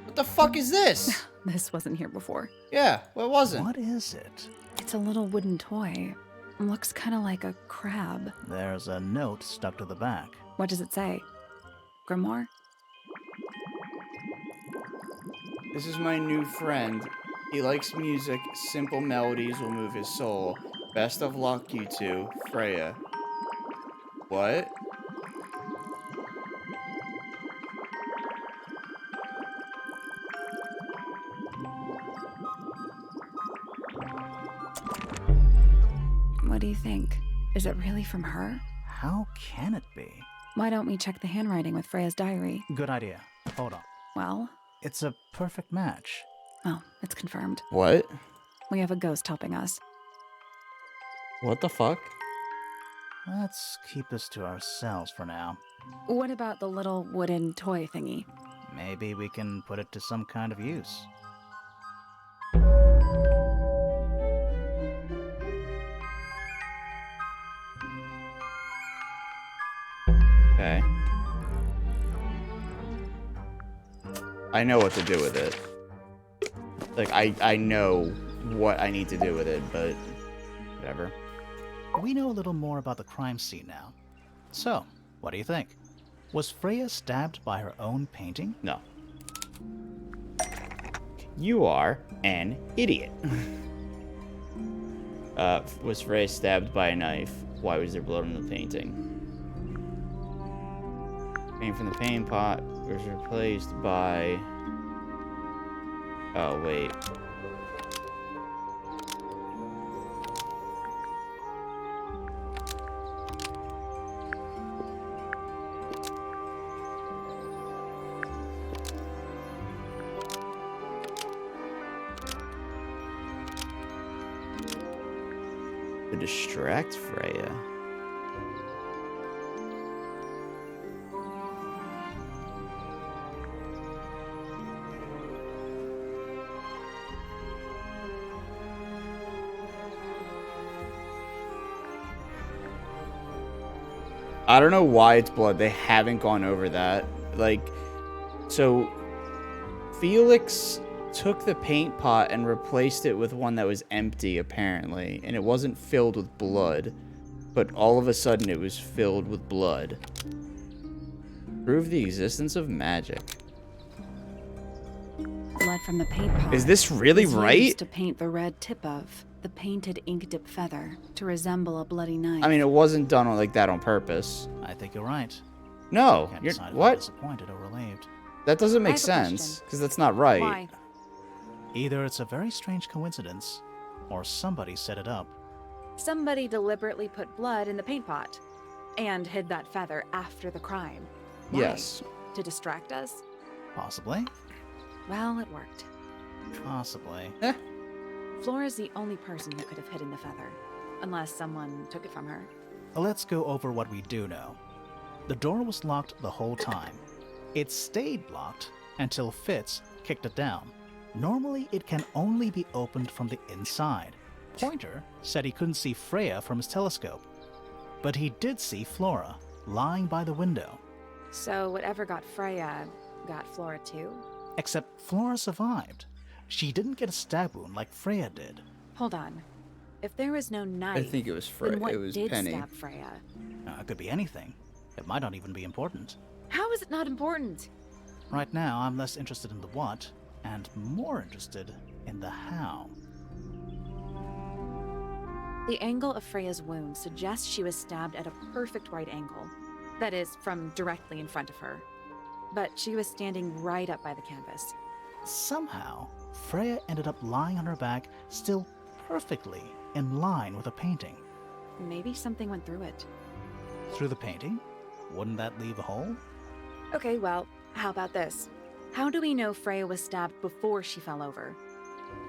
Speaker 1: What the fuck is this?
Speaker 2: This wasn't here before.
Speaker 1: Yeah, what was it?
Speaker 3: What is it?
Speaker 2: It's a little wooden toy. Looks kind of like a crab.
Speaker 3: There's a note stuck to the back.
Speaker 2: What does it say? Grimoire?
Speaker 1: This is my new friend. He likes music. Simple melodies will move his soul. Best of luck, you two. Freya. What?
Speaker 2: What do you think? Is it really from her?
Speaker 3: How can it be?
Speaker 2: Why don't we check the handwriting with Freya's diary?
Speaker 3: Good idea. Hold on.
Speaker 2: Well,
Speaker 3: It's a perfect match.
Speaker 2: oh, it's confirmed.
Speaker 1: What?
Speaker 2: We have a ghost helping us.
Speaker 1: What the fuck?
Speaker 3: Let's keep this to ourselves for now.
Speaker 2: What about the little wooden toy thingy?
Speaker 3: Maybe we can put it to some kind of use.
Speaker 1: Okay. I know what to do with it. Like, I know what I need to do with it, but whatever.
Speaker 3: We know a little more about the crime scene now. So, what do you think? Was Freya stabbed by her own painting?
Speaker 1: No. You are an idiot. Was Freya stabbed by a knife? Why was there blood on the painting? Paint from the paint pot was replaced by... Oh, wait. To distract Freya. I don't know why it's blood. They haven't gone over that. Like, so Felix took the paint pot and replaced it with one that was empty, apparently, and it wasn't filled with blood, but all of a sudden it was filled with blood. Prove the existence of magic.
Speaker 2: Blood from the paint pot.
Speaker 1: Is this really
Speaker 2: was
Speaker 1: right?
Speaker 2: used to paint the red tip of the painted ink dip feather to resemble a bloody knife.
Speaker 1: I mean, it wasn't done like that on purpose.
Speaker 3: I think you're right.
Speaker 1: No,
Speaker 3: Can't
Speaker 1: you're
Speaker 3: decide if I'm
Speaker 1: what?
Speaker 3: disappointed or relieved.
Speaker 1: That doesn't
Speaker 2: I
Speaker 1: make
Speaker 2: have a
Speaker 1: sense
Speaker 2: question.
Speaker 1: because that's not right.
Speaker 2: Why?
Speaker 3: Either it's a very strange coincidence, or somebody set it up.
Speaker 2: Somebody deliberately put blood in the paint pot and hid that feather after the crime. Why?
Speaker 1: Yes.
Speaker 2: To distract us?
Speaker 3: Possibly.
Speaker 2: Well, it worked.
Speaker 3: Possibly.
Speaker 2: Flora's the only person who could have hidden the feather, unless someone took it from her.
Speaker 3: Let's go over what we do know. The door was locked the whole time. It stayed locked until Fitz kicked it down. Normally, it can only be opened from the inside. Pointer said he couldn't see Freya from his telescope, but he did see Flora lying by the window.
Speaker 2: So whatever got Freya got Flora too?
Speaker 3: Except Flora survived. She didn't get a stab wound like Freya did.
Speaker 2: Hold on. If there was no knife,
Speaker 1: I think it was
Speaker 2: then what
Speaker 1: it was
Speaker 2: did
Speaker 1: Penny.
Speaker 2: stab Freya?
Speaker 3: It could be anything. It might not even be important.
Speaker 2: How is it not important?
Speaker 3: Right now, I'm less interested in the what, and more interested in the how.
Speaker 2: The angle of Freya's wound suggests she was stabbed at a perfect right angle. That is, from directly in front of her. But she was standing right up by the canvas.
Speaker 3: Somehow, Freya ended up lying on her back, still perfectly in line with a painting.
Speaker 2: Maybe something went through it.
Speaker 3: Through the painting? Wouldn't that leave a hole?
Speaker 2: Okay, well, how about this? How do we know Freya was stabbed before she fell over?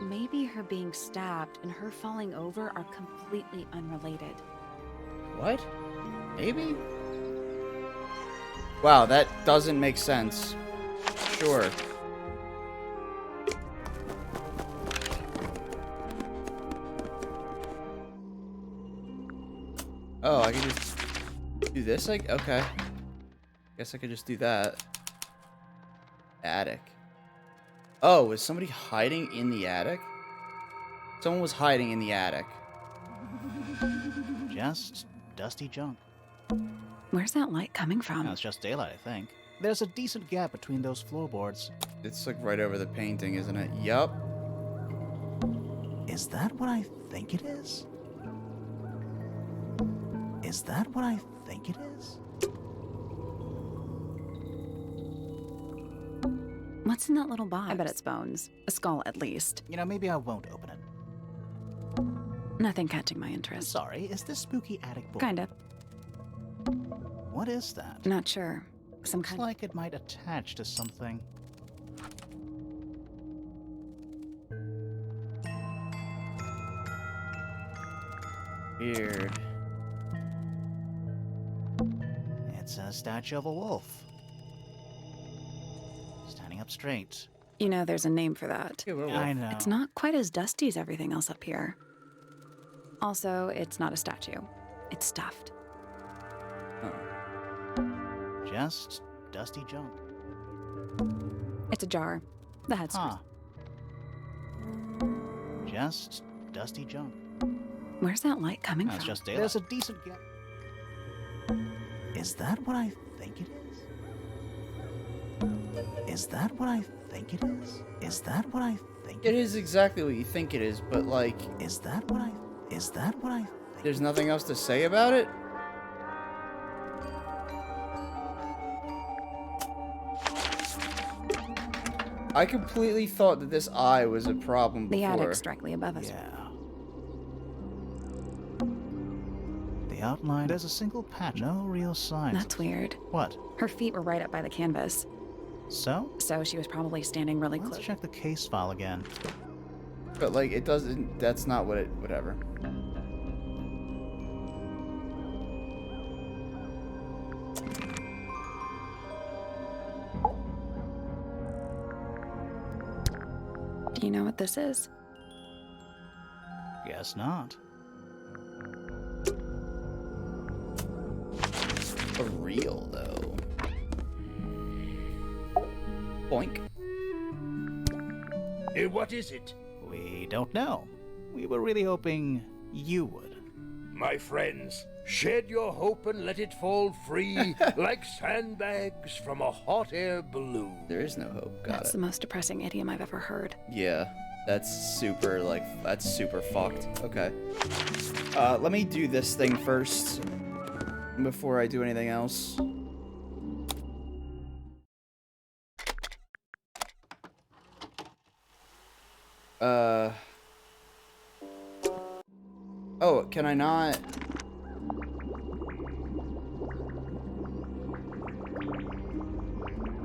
Speaker 2: Maybe her being stabbed and her falling over are completely unrelated.
Speaker 1: What? Maybe? Wow, that doesn't make sense. Sure. Oh, I can just do this, like, okay. Guess I could just do that. Attic. Oh, is somebody hiding in the attic? Someone was hiding in the attic.
Speaker 3: Just dusty junk.
Speaker 2: Where's that light coming from?
Speaker 3: No, it's just daylight, I think. There's a decent gap between those floorboards.
Speaker 1: It's like right over the painting, isn't it? Yup.
Speaker 3: Is that what I think it is? Is that what I think it is?
Speaker 2: What's in that little box? I bet it's bones. A skull, at least.
Speaker 3: You know, maybe I won't open it.
Speaker 2: Nothing catching my interest.
Speaker 3: Sorry, is this spooky attic book?
Speaker 2: Kind of.
Speaker 3: What is that?
Speaker 2: Not sure. Some
Speaker 3: Looks
Speaker 2: kind
Speaker 3: like it might attach to something.
Speaker 1: Weird.
Speaker 3: It's a statue of a wolf. Standing up straight.
Speaker 2: You know, there's a name for that.
Speaker 3: I know.
Speaker 2: It's not quite as dusty as everything else up here. Also, it's not a statue. It's stuffed.
Speaker 3: Just dusty junk.
Speaker 2: It's a jar. The head's
Speaker 3: Huh. Just dusty junk.
Speaker 2: Where's that light coming
Speaker 3: No, it's
Speaker 2: from?
Speaker 3: just daylight. There's a decent gap. Is that what I think it is? Is that what I think it is? Is that what I think
Speaker 1: It is exactly what you think it is, but like,
Speaker 3: Is that what I think?
Speaker 1: there's nothing else to say about it? I completely thought that this eye was a problem
Speaker 2: The
Speaker 1: before.
Speaker 2: attic's directly above us.
Speaker 3: Yeah. The outline, there's a single patch, no real signs.
Speaker 2: That's weird.
Speaker 3: What?
Speaker 2: Her feet were right up by the canvas.
Speaker 3: So?
Speaker 2: So she was probably standing really
Speaker 3: Let's
Speaker 2: close.
Speaker 3: check the case file again.
Speaker 1: But like, it doesn't, that's not what it, whatever.
Speaker 2: Do you know what this is?
Speaker 3: Guess not.
Speaker 1: For real, though. Boink.
Speaker 9: What is it?
Speaker 3: We don't know. We were really hoping you would.
Speaker 9: My friends, shed your hope and let it fall free like sandbags from a hot air balloon.
Speaker 1: There is no hope. Got
Speaker 2: That's
Speaker 1: it.
Speaker 2: the most depressing idiom I've ever heard.
Speaker 1: Yeah, that's super, like, that's super fucked. Okay. Let me do this thing first before I do anything else. Oh, can I not?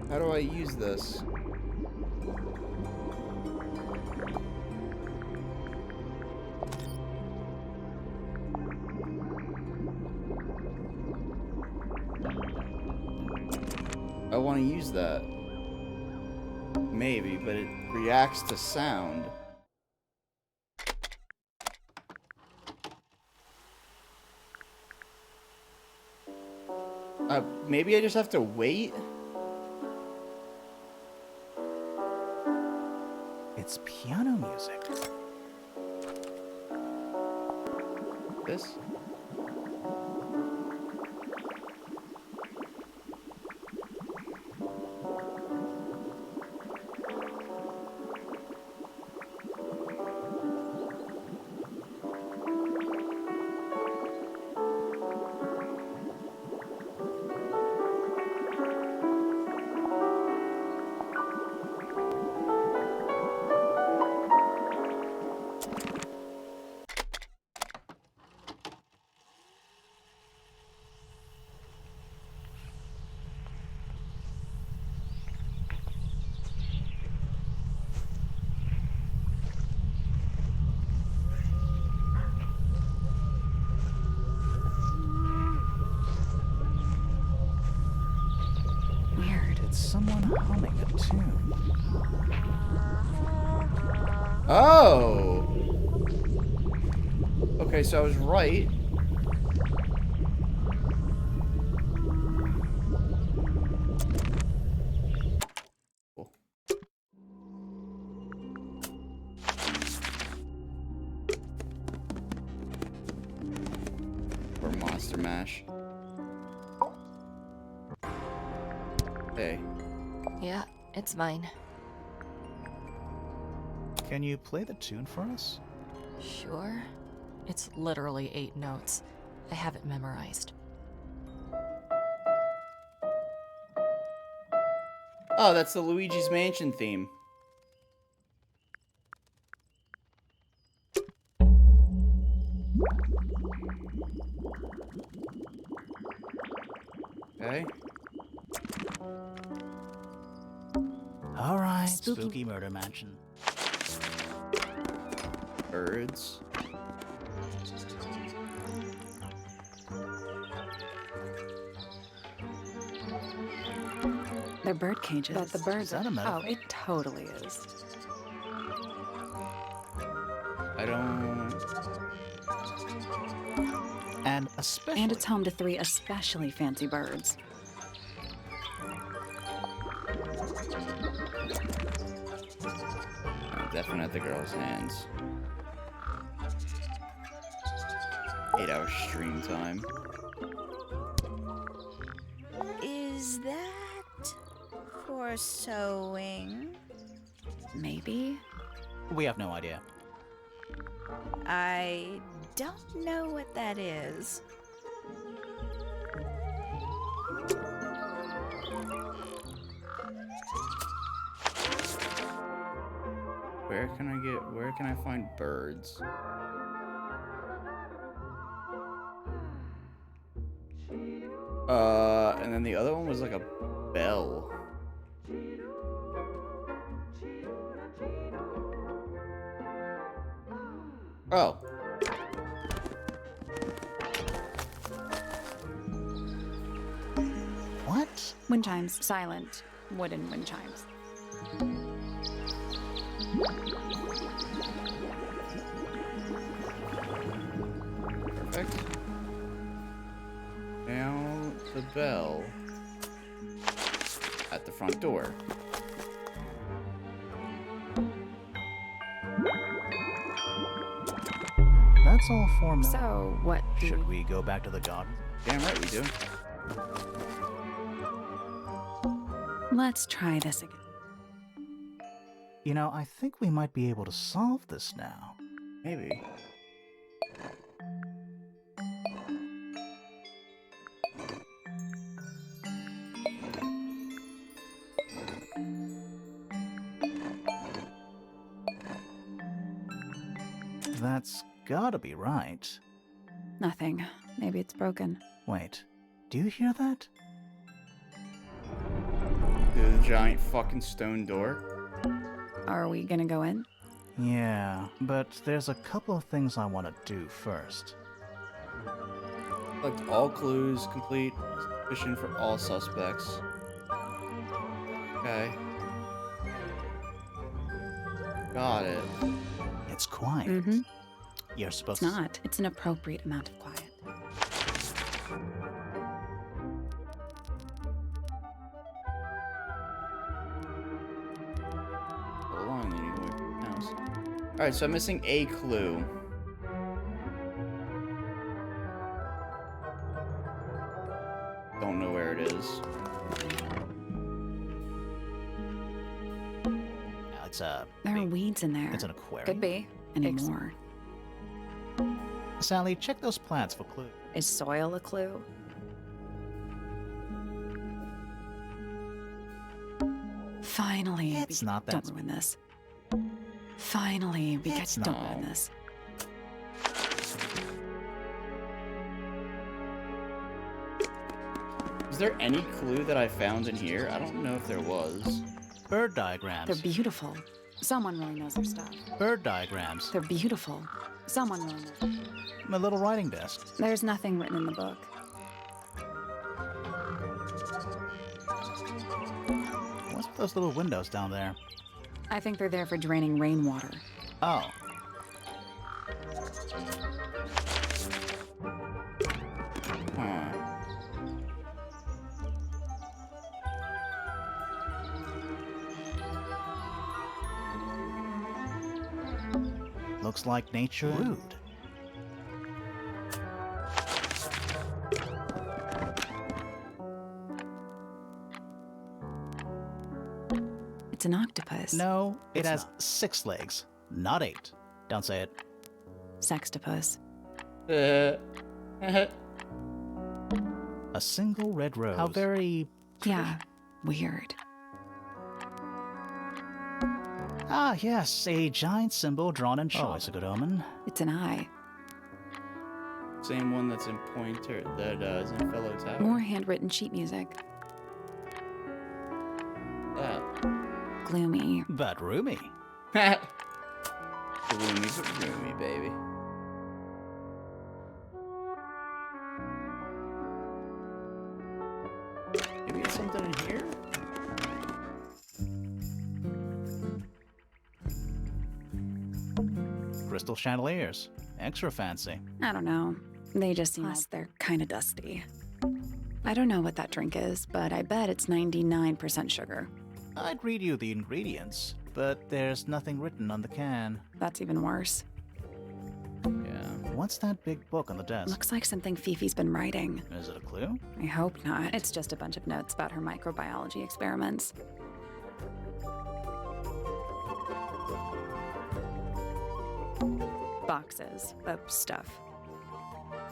Speaker 1: How do I use this? I want to use that. Maybe, but it reacts to sound. Maybe I just have to wait?
Speaker 3: It It's piano music.
Speaker 1: This?
Speaker 2: Weird.
Speaker 3: It's someone humming a tune.
Speaker 1: Oh! Okay, so I was right. Cool. Or Monster Mash. Hey.
Speaker 11: Yeah, it's mine.
Speaker 3: Can you play the tune for us?
Speaker 11: Sure. It's literally 8 notes. I have it memorized.
Speaker 1: Oh, that's the Luigi's Mansion theme. Okay.
Speaker 3: All right,
Speaker 11: Spooky.
Speaker 3: spooky murder mansion.
Speaker 1: Birds.
Speaker 2: They're bird cages. But the birds
Speaker 3: Is that a metaphor?
Speaker 2: Oh, it totally is.
Speaker 1: I don't...
Speaker 3: And especially...
Speaker 2: And it's home to 3 especially fancy birds.
Speaker 1: Definitely not the girl's hands. 8-hour stream time.
Speaker 4: Is that for sewing?
Speaker 2: Maybe?
Speaker 3: We have no idea.
Speaker 4: I don't know what that is.
Speaker 1: Where can I find birds? And then the other one was like a bell. Oh.
Speaker 3: What?
Speaker 2: Wind chimes, silent. Wooden wind chimes.
Speaker 1: Perfect. Now the bell at the front door.
Speaker 3: That's all formal.
Speaker 2: So, what do
Speaker 3: Should we go back to the garden?
Speaker 1: Damn right we do.
Speaker 2: Let's try this again.
Speaker 3: You know, I think we might be able to solve this now.
Speaker 1: Maybe.
Speaker 3: That's gotta be right.
Speaker 2: Nothing. Maybe it's broken.
Speaker 3: Wait, do you hear that?
Speaker 1: The giant fucking stone door.
Speaker 2: Are we gonna go in?
Speaker 3: Yeah, but there's a couple of things I want to do first.
Speaker 1: Collect all clues, complete suspicion for all suspects. Okay. Got it.
Speaker 3: It's quiet.
Speaker 2: Mm-hmm.
Speaker 3: You're supposed
Speaker 2: It's not. It's an appropriate amount of quiet.
Speaker 1: Hold on, I need to wait for Alright, so I'm missing a clue. Don't know where it is.
Speaker 3: It's a...
Speaker 2: There are weeds in there.
Speaker 3: It's an aquarium.
Speaker 2: Could be. Anymore.
Speaker 3: Sally, check those plants for clues.
Speaker 2: Is soil a clue? Finally,
Speaker 3: It's not that
Speaker 2: don't ruin this. Finally, we get to don't ruin this.
Speaker 1: Is there any clue that I found in here? I don't know if there was.
Speaker 3: Bird diagrams.
Speaker 2: They're beautiful. Someone really knows their stuff.
Speaker 3: Bird diagrams.
Speaker 2: They're beautiful. Someone really knows.
Speaker 3: My little writing desk.
Speaker 2: There's nothing written in the book.
Speaker 3: What's with those little windows down there?
Speaker 2: I think they're there for draining rainwater.
Speaker 3: Oh.
Speaker 1: Huh.
Speaker 3: Looks like nature rude.
Speaker 2: It's an octopus.
Speaker 3: No, it
Speaker 1: It's
Speaker 3: has
Speaker 1: not.
Speaker 3: 6 legs, not 8. Don't say it.
Speaker 2: Sextopus.
Speaker 3: A single red rose. How very...
Speaker 2: Yeah, weird.
Speaker 3: Ah, yes, a giant symbol drawn in chalk. Always a good omen.
Speaker 2: It's an eye.
Speaker 1: Same one that's in Pointer, that is in Fellow Tower.
Speaker 2: More handwritten sheet music.
Speaker 1: That.
Speaker 2: Gloomy.
Speaker 3: But roomy.
Speaker 1: Gloomy but roomy, baby. Maybe it's something in here?
Speaker 3: Crystal chandeliers. Extra fancy.
Speaker 2: I don't know. They just seem... Plus, they're kind of dusty. I don't know what that drink is, but I bet it's 99% sugar.
Speaker 3: I'd read you the ingredients, but there's nothing written on the can.
Speaker 2: That's even worse.
Speaker 1: Yeah.
Speaker 3: What's that big book on the desk?
Speaker 2: Looks like something Fifi's been writing.
Speaker 3: Is it a clue?
Speaker 2: I hope not. It's just a bunch of notes about her microbiology experiments. Boxes of stuff.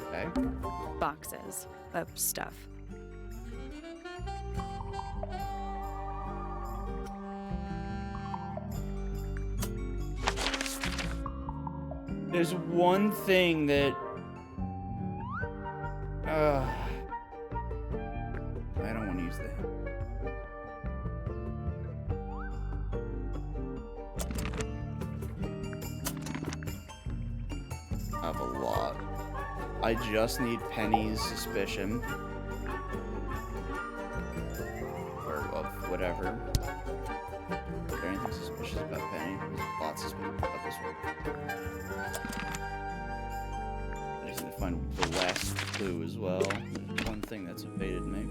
Speaker 1: Okay.
Speaker 2: Boxes of stuff.
Speaker 1: There's one thing that... I don't want to use that. I have a lot. I just need Penny's suspicion. Or of whatever. Is there anything suspicious about Penny? There's lots suspicious about this one. I just need to find the last clue as well. There's one thing that's evaded me.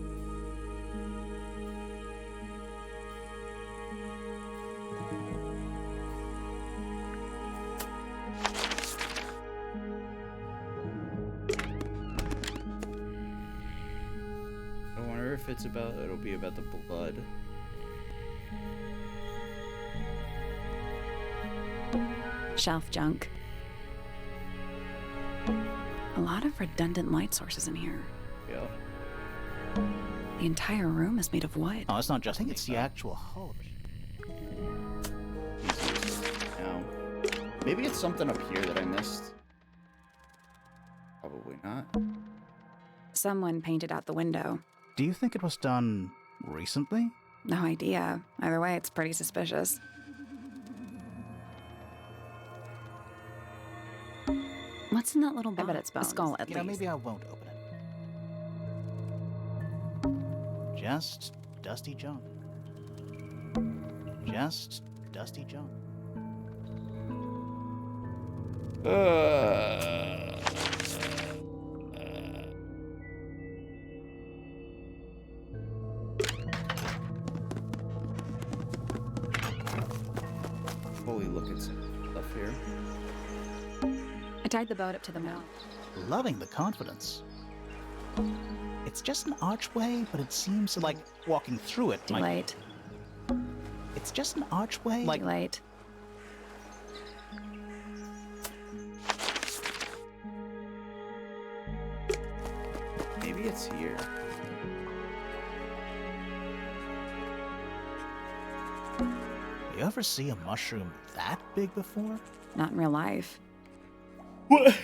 Speaker 1: I wonder if it's about, it'll be about the blood.
Speaker 2: Shelf junk. A lot of redundant light sources in here.
Speaker 1: Yeah.
Speaker 2: The entire room is made of wood.
Speaker 3: Oh, it's not just... I think it's the actual hull.
Speaker 1: No. Maybe it's something up here that I missed. Probably not.
Speaker 2: Someone painted out the window.
Speaker 3: Do you think it was done recently?
Speaker 2: No idea. Either way, it's pretty suspicious. What's in that little box? I bet it's bones. A skull, at least.
Speaker 3: Maybe I won't open it. Just dusty junk. Just dusty junk.
Speaker 1: Fully look at the stuff here.
Speaker 2: I tied the boat up to the mill.
Speaker 3: Loving the confidence. It's just an archway, but it seems like walking through it
Speaker 2: Too
Speaker 3: might...
Speaker 2: late.
Speaker 3: It's just an archway,
Speaker 2: Too late.
Speaker 1: Maybe it's here.
Speaker 3: You ever see a mushroom that big before?
Speaker 2: Not in real life.
Speaker 1: What?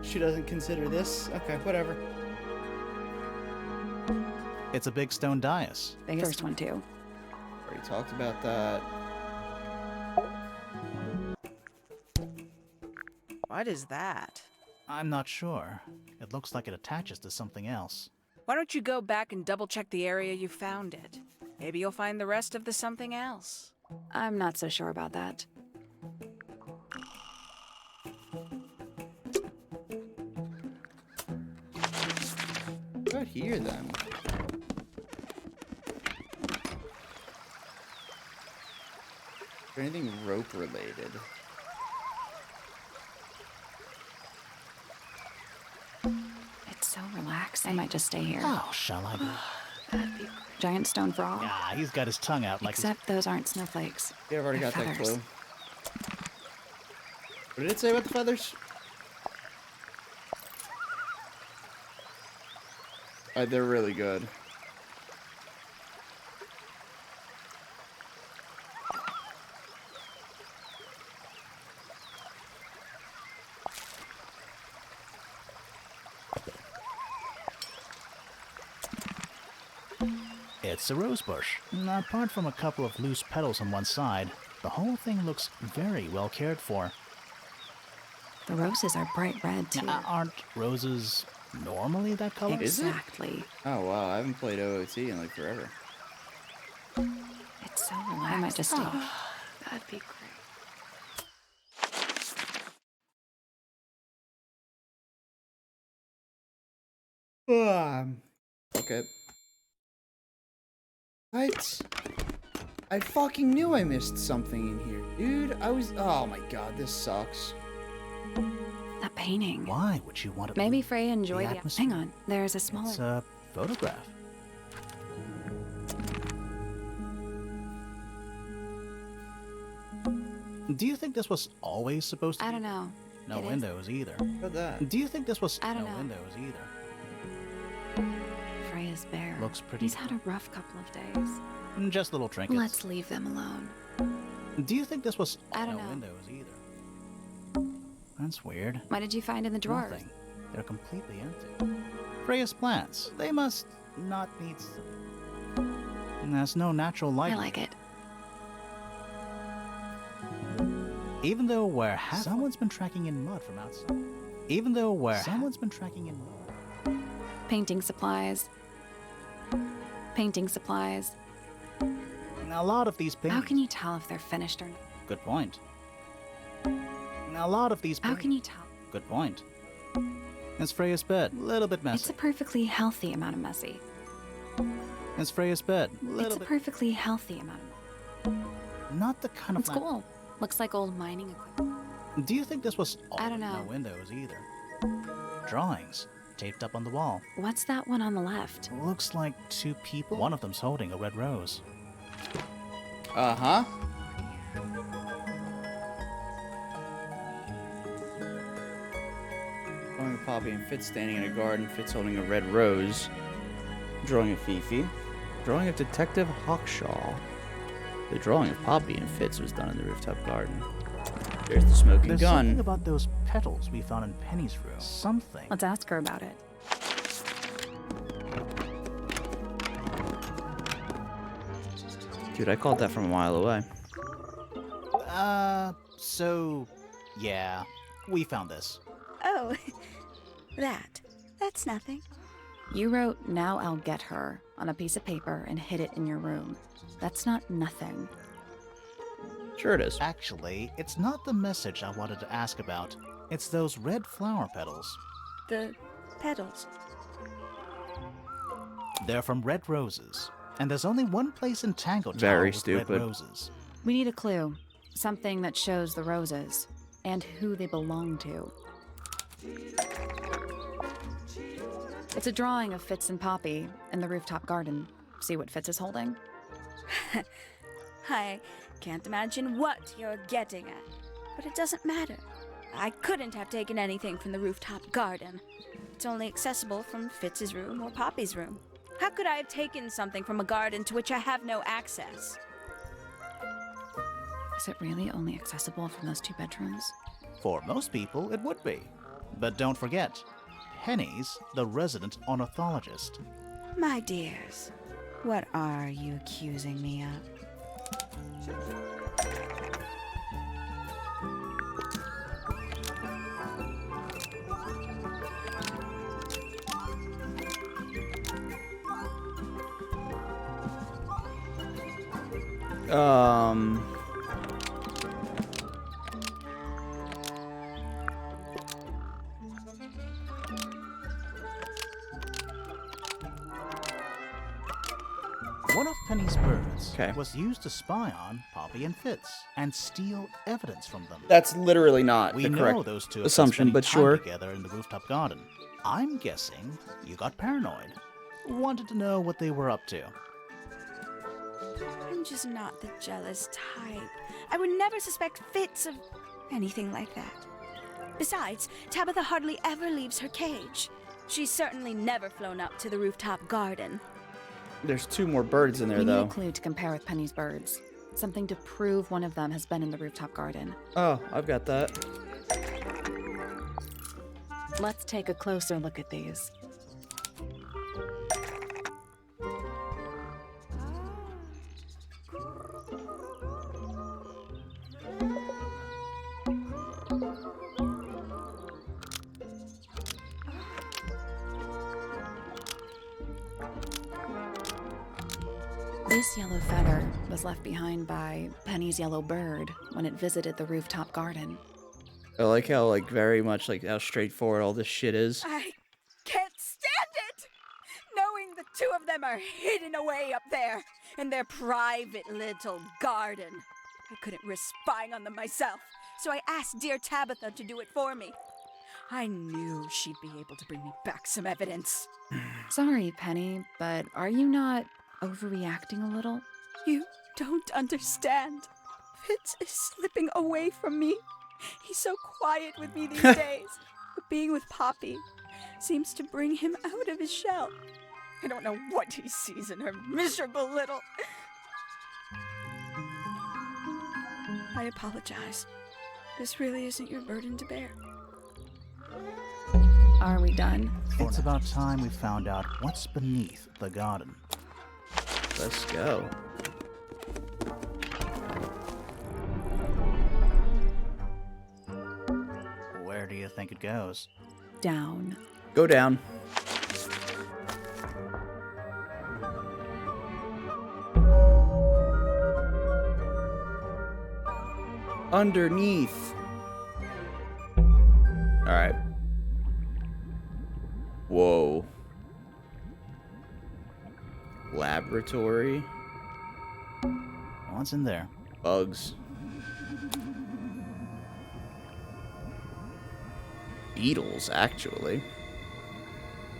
Speaker 1: She doesn't consider this? Okay, whatever.
Speaker 3: It's a big stone dais.
Speaker 2: Biggest one too.
Speaker 1: Already talked about that.
Speaker 8: What is that?
Speaker 3: I'm not sure. It looks like it attaches to something else.
Speaker 8: Why don't you go back and double check the area you found it? Maybe you'll find the rest of the something else.
Speaker 2: I'm not so sure about that.
Speaker 1: What about here then? Is there anything rope related?
Speaker 2: It's so relaxing. I might just stay here.
Speaker 3: How shall I go?
Speaker 2: That'd be giant stone frog.
Speaker 3: Ah, he's got his tongue out like
Speaker 2: Except those aren't snowflakes.
Speaker 1: Yeah, I've already
Speaker 2: They're
Speaker 1: got that
Speaker 2: feathers.
Speaker 1: clue. What did it say about the feathers? They're really good.
Speaker 3: It's a rose bush. Apart from a couple of loose petals on one side, the whole thing looks very well cared for.
Speaker 2: The roses are bright red too.
Speaker 3: Aren't roses normally that color?
Speaker 1: Is it?
Speaker 2: Exactly.
Speaker 1: Oh wow, I haven't played OOT in like forever.
Speaker 2: It's so relaxing. I might just stay. That'd be great.
Speaker 1: Okay. What? I fucking knew I missed something in here, dude. Oh my god, this sucks.
Speaker 2: That painting.
Speaker 3: Why would you want to...
Speaker 2: Maybe Freya enjoyed
Speaker 3: the
Speaker 2: the
Speaker 3: atmosphere?
Speaker 2: Hang on, there's a smaller.
Speaker 3: It's a photograph. Do you think this was always supposed to
Speaker 2: I
Speaker 3: be?
Speaker 2: don't know.
Speaker 3: No
Speaker 2: It is.
Speaker 3: windows either.
Speaker 1: What about that?
Speaker 3: Do you think this was...
Speaker 2: I don't
Speaker 3: no
Speaker 2: know.
Speaker 3: windows either.
Speaker 2: Freya's bear.
Speaker 3: Looks pretty...
Speaker 2: He's had a rough couple of days.
Speaker 3: Just little trinkets.
Speaker 2: Let's leave them alone.
Speaker 3: Do you think this was...
Speaker 2: I don't
Speaker 3: no
Speaker 2: know.
Speaker 3: windows either. That's weird.
Speaker 2: What did you find in the drawers?
Speaker 3: Nothing. They're completely empty. Freya's plants. They must not need... There's no natural light.
Speaker 2: I like it.
Speaker 3: Even though we're someone's been tracking in mud from outside. Even though we're someone's been tracking in mud.
Speaker 2: Painting supplies. Painting supplies.
Speaker 3: A lot of these paintings...
Speaker 2: How can you tell if they're finished or not?
Speaker 3: Good point. A lot of these
Speaker 2: How
Speaker 3: paintings...
Speaker 2: can you tell?
Speaker 3: Good point. It's Freya's bed. A little bit messy.
Speaker 2: It's a perfectly healthy amount of messy.
Speaker 3: It's Freya's bed.
Speaker 2: It's a perfectly healthy amount of
Speaker 3: Not the kind of...
Speaker 2: It's cool. Looks like old mining equipment.
Speaker 3: Do you think this was...
Speaker 2: I don't know.
Speaker 3: No windows either. Drawings. Taped up on the wall.
Speaker 2: What's that one on the left?
Speaker 3: Looks like two people. One of them's holding a red rose.
Speaker 1: Uh-huh. Drawing of Poppy and Fitz standing in a garden, Fitz holding a red rose. Drawing of Fifi. Drawing of Detective Hawkshaw. The drawing of Poppy and Fitz was done in the rooftop garden. There's the smoking
Speaker 3: There's
Speaker 1: gun.
Speaker 3: something about those petals we found in Penny's room. Something.
Speaker 2: Let's ask her about it.
Speaker 1: Dude, I called that from a mile away.
Speaker 3: So... Yeah. We found this.
Speaker 4: Oh, that's nothing.
Speaker 2: You wrote, "Now I'll get her," on a piece of paper and hid it in your room. That's not nothing.
Speaker 1: Sure it is.
Speaker 3: Actually, it's not the message I wanted to ask about. It's those red flower petals.
Speaker 4: The petals.
Speaker 3: They're from red roses. And there's only one place in Tangle Tower
Speaker 1: Very
Speaker 3: with
Speaker 1: stupid.
Speaker 3: red roses.
Speaker 2: We need a clue. Something that shows the roses and who they belong to. It's a drawing of Fitz and Poppy in the rooftop garden. See what Fitz is holding?
Speaker 4: I can't imagine what you're getting at, but it doesn't matter. I couldn't have taken anything from the rooftop garden. It's only accessible from Fitz's room or Poppy's room. How could I have taken something from a garden to which I have no access?
Speaker 2: Is it really only accessible from those 2 bedrooms?
Speaker 3: For most people, it would be. But don't forget, Penny's the resident ornithologist.
Speaker 4: My dears, what are you accusing me of?
Speaker 3: One of Penny's birds
Speaker 1: Okay.
Speaker 3: was used to spy on Poppy and Fitz and steal evidence from them.
Speaker 1: That's literally not
Speaker 3: We
Speaker 1: the
Speaker 3: know
Speaker 1: correct
Speaker 3: those two
Speaker 1: assumption,
Speaker 3: have been
Speaker 1: but
Speaker 3: spending
Speaker 1: sure.
Speaker 3: time together in the rooftop garden. I'm guessing you got paranoid. Wanted to know what they were up to.
Speaker 4: I'm just not the jealous type. I would never suspect Fitz of anything like that. Besides, Tabitha hardly ever leaves her cage. She's certainly never flown up to the rooftop garden.
Speaker 1: There's 2 more birds in there,
Speaker 2: We need
Speaker 1: though.
Speaker 2: a clue to compare with Penny's birds. Something to prove one of them has been in the rooftop garden.
Speaker 1: Oh, I've got that.
Speaker 2: Let's take a closer look at these. This yellow feather was left behind by Penny's yellow bird when it visited the rooftop garden.
Speaker 1: I like how, like, very much, like, how straightforward all this shit is.
Speaker 4: I can't stand it! Knowing the 2 of them are hidden away up there in their private little garden. I couldn't risk spying on them myself, so I asked dear Tabitha to do it for me. I knew she'd be able to bring me back some evidence.
Speaker 2: Sorry, Penny, but are you not overreacting a little?
Speaker 4: You don't understand. Fitz is slipping away from me. He's so quiet with me these days. But being with Poppy seems to bring him out of his shell. I don't know what he sees in her miserable little... I apologize. This really isn't your burden to bear.
Speaker 2: Are we done?
Speaker 3: It's about time we found out what's beneath the garden.
Speaker 1: Let's go.
Speaker 3: Where do you think it goes?
Speaker 2: Down.
Speaker 1: Go down. Underneath. Alright. Whoa. Laboratory.
Speaker 3: What's in there?
Speaker 1: Bugs. Beetles, actually.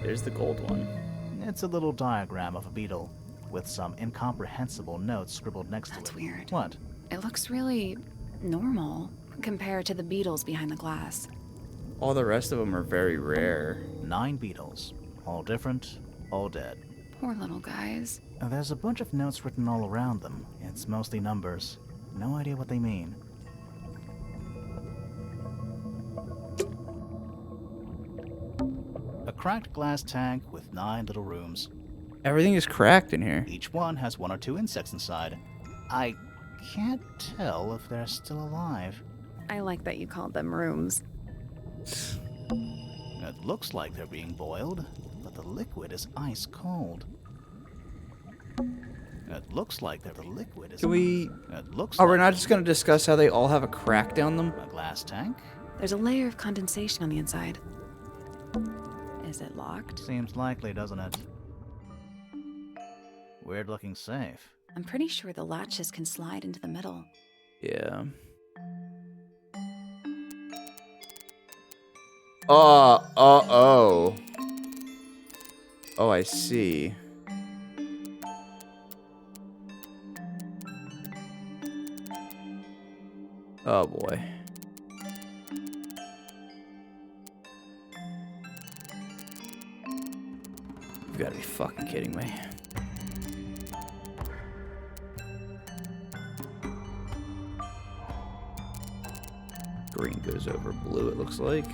Speaker 1: There's the gold one.
Speaker 3: It's a little diagram of a beetle, with some incomprehensible notes scribbled next to it.
Speaker 2: That's weird.
Speaker 3: What?
Speaker 2: It looks really normal compared to the beetles behind the glass.
Speaker 1: All the rest of them are very rare.
Speaker 3: 9 beetles. All different, all dead.
Speaker 2: Poor little guys.
Speaker 3: There's a bunch of notes written all around them. It's mostly numbers. No idea what they mean. A cracked glass tank with 9 little rooms.
Speaker 1: Everything is cracked in here.
Speaker 3: Each one has 1 or 2 insects inside. I can't tell if they're still alive.
Speaker 2: I like that you called them rooms.
Speaker 3: It looks like they're being boiled, but the liquid is ice cold. It looks like the liquid is.
Speaker 1: Can we?
Speaker 3: It looks.
Speaker 1: Oh, we're
Speaker 3: like
Speaker 1: not just gonna discuss how they all have a crack down them.
Speaker 3: a glass tank.
Speaker 2: There's a layer of condensation on the inside. Is it locked?
Speaker 3: Seems likely, doesn't it? Weird looking safe.
Speaker 2: I'm pretty sure the latches can slide into the middle.
Speaker 1: Yeah. Oh. Oh, I see. Oh, boy. You gotta be fucking kidding me. Green goes over blue, it looks like.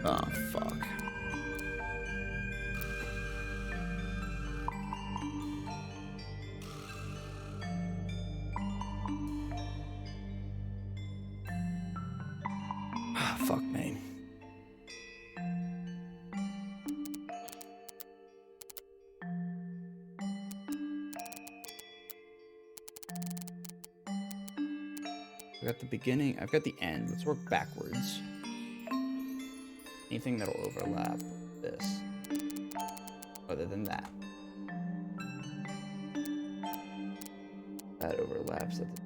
Speaker 1: Oh, fuck. Fuck me. I've got the beginning, I've got the end. Let's work backwards. Anything that'll overlap this. Other than that. That overlaps at the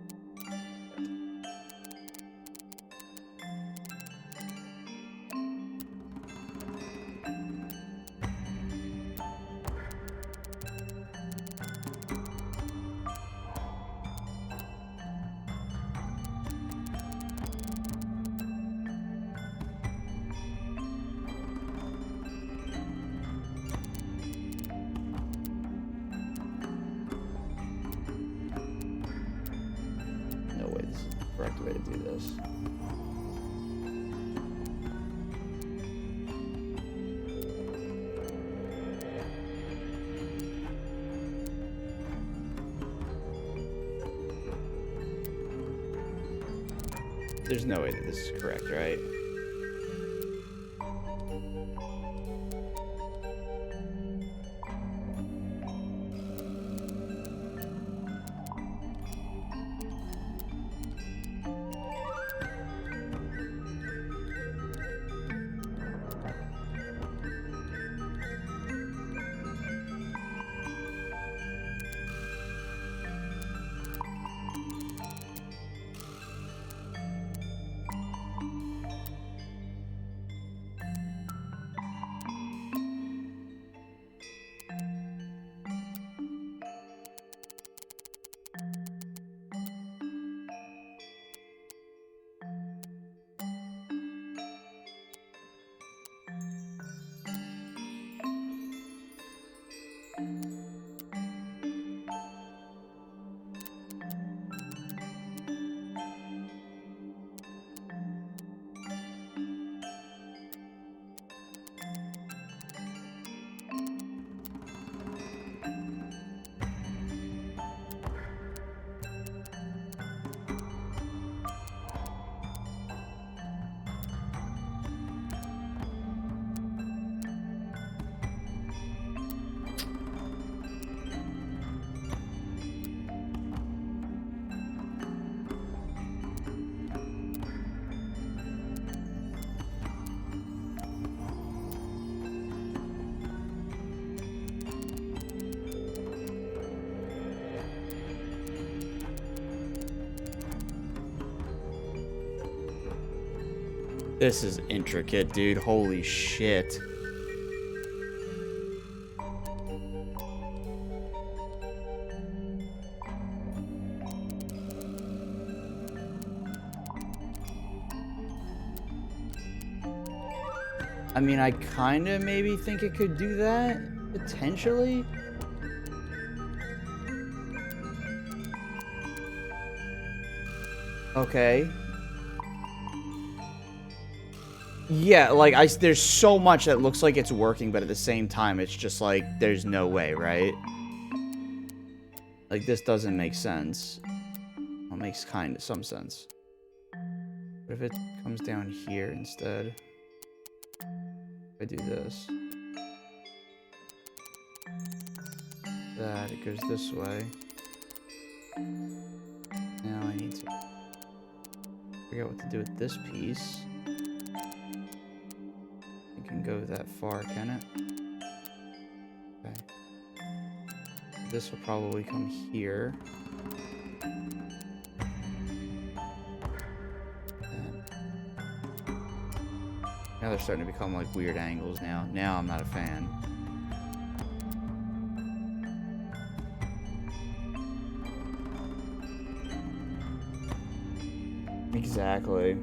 Speaker 1: correct way to do this. There's no way that this is correct, right? This is intricate, dude. Holy shit. I mean, I kind of maybe think it could do that, potentially. Okay. Yeah, like, there's so much that looks like it's working, but at the same time, it's just like, there's no way, right? Like, this doesn't make sense. Well, it makes kind of some sense. What if it comes down here instead? If I do this. That, it goes this way. Now I need to figure out what to do with this piece. It can go that far, can it? Okay. This will probably come here. Now they're starting to become like weird angles now. Now I'm not a fan. Exactly.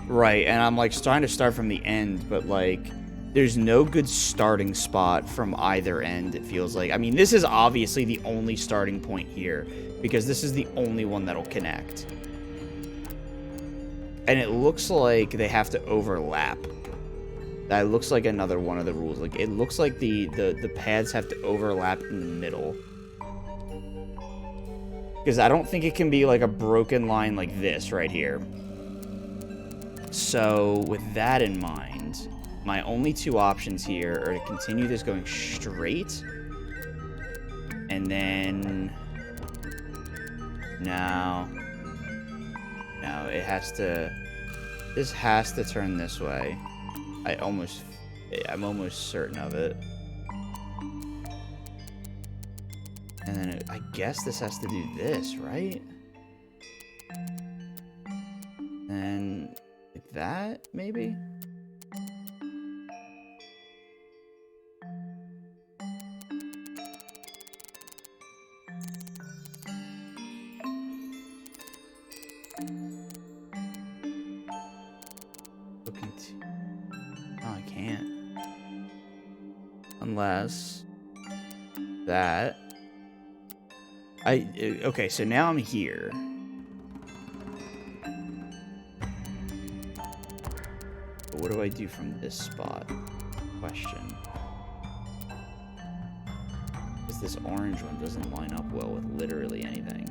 Speaker 1: Right, and I'm like trying to start from the end, but like there's no good starting spot from either end, it feels like. I mean, this is obviously the only starting point here, because this is the only one that'll connect. And it looks like they have to overlap. That looks like another one of the rules. Like, it looks like the paths have to overlap in the middle. Because I don't think it can be like a broken line like this right here. So, with that in mind, my only two options here are to continue this going straight. And then... No, it has to... This has to turn this way. I'm almost certain of it. And then I guess this has to do this, right? And like that, maybe? Oh, I can't. Unless that. Okay, so now I'm here. But what do I do from this spot? Question. Because this orange one doesn't line up well with literally anything.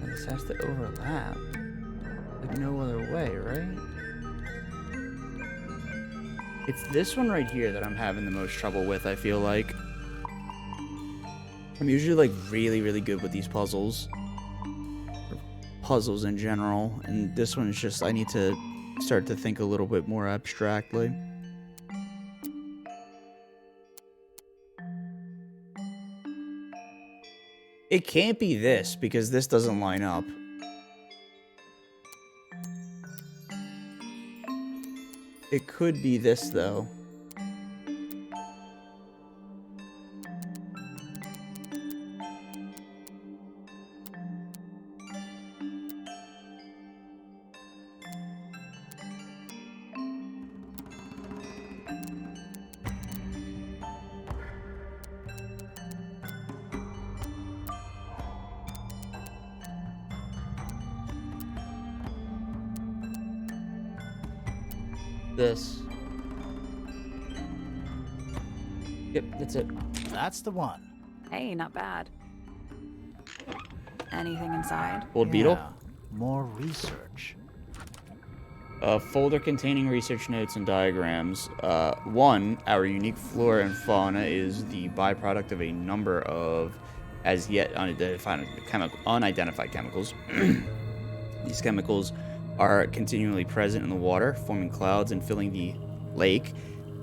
Speaker 1: This has to overlap. Like no other way, right? It's this one right here that I'm having the most trouble with, I feel like. I'm usually like really, really good with these puzzles. Or puzzles in general. And this one's just, I need to start to think a little bit more abstractly. It can't be this, because this doesn't line up. It could be this, though. This. Yep, that's it.
Speaker 3: That's the one.
Speaker 2: Hey, not bad. Anything inside?
Speaker 1: Old beetle?
Speaker 3: More research.
Speaker 1: A folder containing research notes and diagrams. One, our unique flora and fauna is the byproduct of a number of as yet unidentified chemicals. These chemicals are continually present in the water, forming clouds and filling the lake.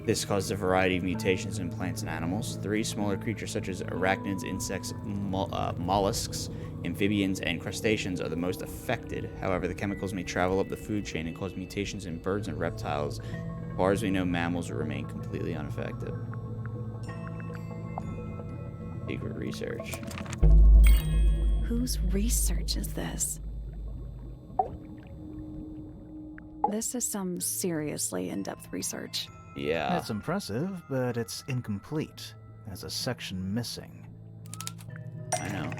Speaker 1: This causes a variety of mutations in plants and animals. 3 smaller creatures such as arachnids, insects, mollusks, amphibians, and crustaceans are the most affected. However, the chemicals may travel up the food chain and cause mutations in birds and reptiles. As far as we know, mammals will remain completely unaffected. Secret research.
Speaker 2: Whose research is this? This is some seriously in-depth research.
Speaker 1: Yeah.
Speaker 3: That's impressive, but it's incomplete. There's a section missing.
Speaker 1: I know.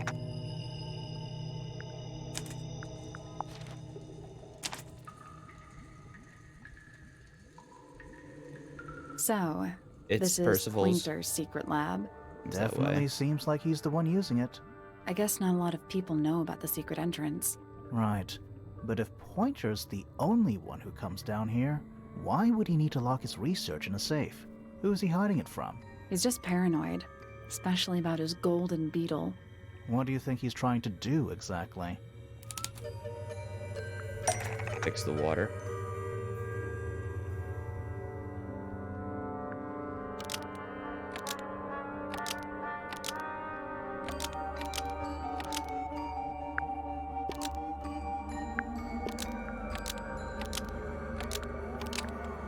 Speaker 2: So,
Speaker 1: It's
Speaker 2: this is
Speaker 1: Percival's.
Speaker 2: Pointer's secret lab.
Speaker 1: That
Speaker 3: Definitely
Speaker 1: way.
Speaker 3: seems like he's the one using it.
Speaker 2: I guess not a lot of people know about the secret entrance.
Speaker 3: Right. But if Pointer's the only one who comes down here, why would he need to lock his research in a safe? Who's he hiding it from?
Speaker 2: He's just paranoid, especially about his golden beetle.
Speaker 3: What do you think he's trying to do exactly?
Speaker 1: Fix the water.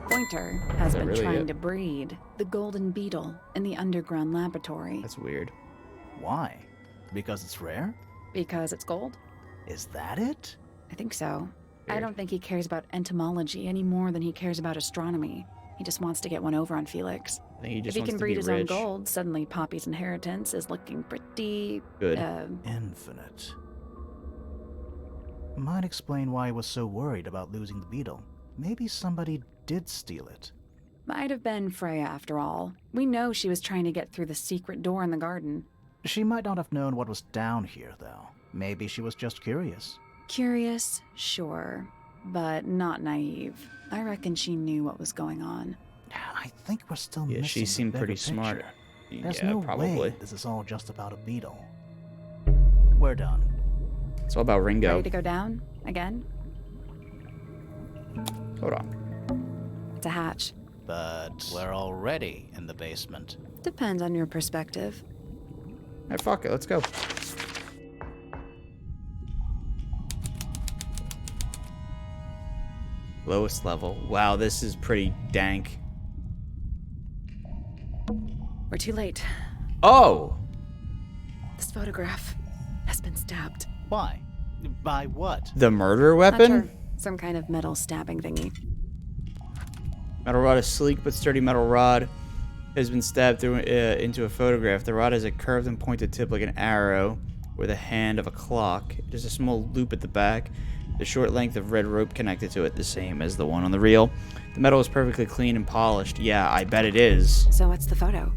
Speaker 2: Pointer has
Speaker 1: that
Speaker 2: been
Speaker 1: really
Speaker 2: trying
Speaker 1: it?
Speaker 2: to breed the golden beetle in the underground laboratory.
Speaker 1: That's weird.
Speaker 3: Why? Because it's rare?
Speaker 2: Because it's gold?
Speaker 3: Is that it?
Speaker 2: I think so. I
Speaker 1: Weird.
Speaker 2: don't think he cares about entomology any more than he cares about astronomy. He just wants to get one over on Felix.
Speaker 1: I think he
Speaker 2: If
Speaker 1: just
Speaker 2: he
Speaker 1: wants
Speaker 2: can
Speaker 1: to
Speaker 2: breed
Speaker 1: be
Speaker 2: his
Speaker 1: rich.
Speaker 2: own gold, suddenly Poppy's inheritance is looking pretty...
Speaker 1: Good.
Speaker 3: Infinite. Might explain why he was so worried about losing the beetle. Maybe somebody did steal it.
Speaker 2: Might have been Freya after all. We know she was trying to get through the secret door in the garden.
Speaker 3: She might not have known what was down here, though. Maybe she was just curious.
Speaker 2: Curious, sure, but not naive. I reckon she knew what was going on.
Speaker 3: I think we're still
Speaker 1: Yeah,
Speaker 3: missing
Speaker 1: she
Speaker 3: the
Speaker 1: seemed
Speaker 3: bigger
Speaker 1: pretty smart.
Speaker 3: picture. There's
Speaker 1: Yeah,
Speaker 3: no
Speaker 1: probably.
Speaker 3: way this is all just about a beetle. We're done.
Speaker 1: It's all about Ringo.
Speaker 2: Ready to go down? Again?
Speaker 1: Hold on.
Speaker 2: It's a hatch.
Speaker 3: But we're already in the basement.
Speaker 2: Depends on your perspective.
Speaker 1: Alright, fuck it. Let's go. Lowest level. Wow, this is pretty dank.
Speaker 2: We're too late.
Speaker 1: Oh!
Speaker 2: This photograph has been stabbed.
Speaker 3: Why? By what?
Speaker 1: The murder
Speaker 2: Not
Speaker 1: weapon?
Speaker 2: sure. Some kind of metal stabbing thingy.
Speaker 1: Metal rod, a sleek but sturdy metal rod, has been stabbed through into a photograph. The rod has a curved and pointed tip like an arrow with a hand of a clock. There's a small loop at the back. The short length of red rope connected to it, the same as the one on the reel. The metal is perfectly clean and polished. Yeah, I bet it is.
Speaker 2: So what's the photo?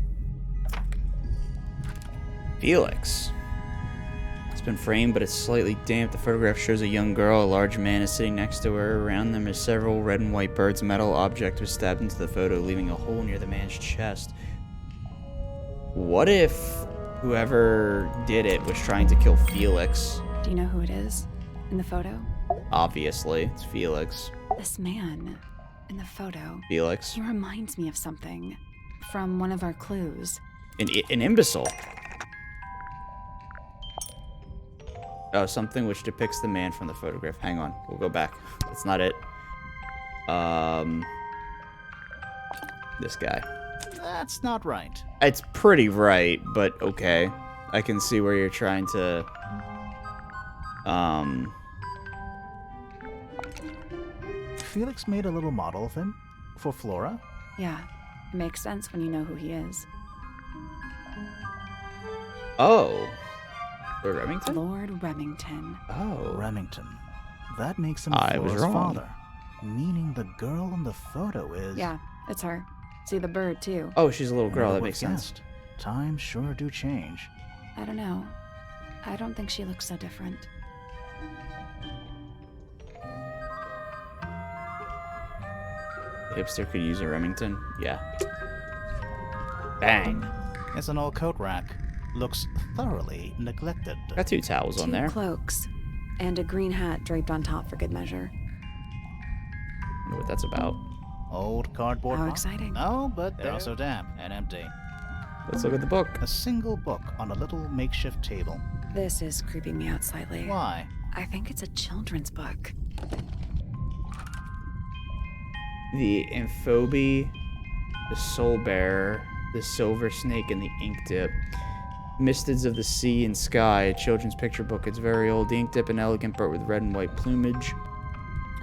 Speaker 1: Felix. It's been framed, but it's slightly damp. The photograph shows a young girl. A large man is sitting next to her. Around them are several red and white birds. A metal object was stabbed into the photo, leaving a hole near the man's chest. What if whoever did it was trying to kill Felix?
Speaker 2: Do you know who it is in the photo?
Speaker 1: Obviously, it's Felix.
Speaker 2: This man in the photo.
Speaker 1: Felix.
Speaker 2: He reminds me of something from one of our clues.
Speaker 1: An imbecile. Oh, something which depicts the man from the photograph. Hang on, we'll go back. That's not it. This guy.
Speaker 3: That's not right.
Speaker 1: It's pretty right, but okay. I can see where you're trying to...
Speaker 3: Felix made a little model of him for Flora.
Speaker 2: Yeah, it makes sense when you know who he is.
Speaker 1: Oh. Lord Remington?
Speaker 2: Lord Remington.
Speaker 1: Oh.
Speaker 3: Remington. That makes him
Speaker 1: I was
Speaker 3: Flora's
Speaker 1: wrong.
Speaker 3: father. Meaning the girl in the photo is...
Speaker 2: Yeah, it's her. See the bird, too.
Speaker 1: Oh, she's a little girl.
Speaker 3: Never
Speaker 1: That
Speaker 3: would've
Speaker 1: makes sense.
Speaker 3: guessed. Times sure do change.
Speaker 2: I don't know. I don't think she looks so different.
Speaker 1: Hipster could use a Remington? Yeah. Bang.
Speaker 3: It's an old coat rack. Looks thoroughly neglected.
Speaker 1: Got 2 towels on
Speaker 2: Two
Speaker 1: there.
Speaker 2: cloaks. And a green hat draped on top for good measure.
Speaker 1: I wonder what that's about.
Speaker 3: Old cardboard
Speaker 2: How
Speaker 3: box?
Speaker 2: exciting.
Speaker 3: No, but they're also damp and empty.
Speaker 1: Let's look at the book.
Speaker 3: A single book on a little makeshift table.
Speaker 2: This is creeping me out slightly.
Speaker 3: Why?
Speaker 2: I think it's a children's book.
Speaker 1: The Amphobe, the Soul Bearer, the Silver Snake, and the Ink Dip. Mistids of the Sea and Sky, a children's picture book. It's very old. The Ink Dip, an elegant bird with red and white plumage.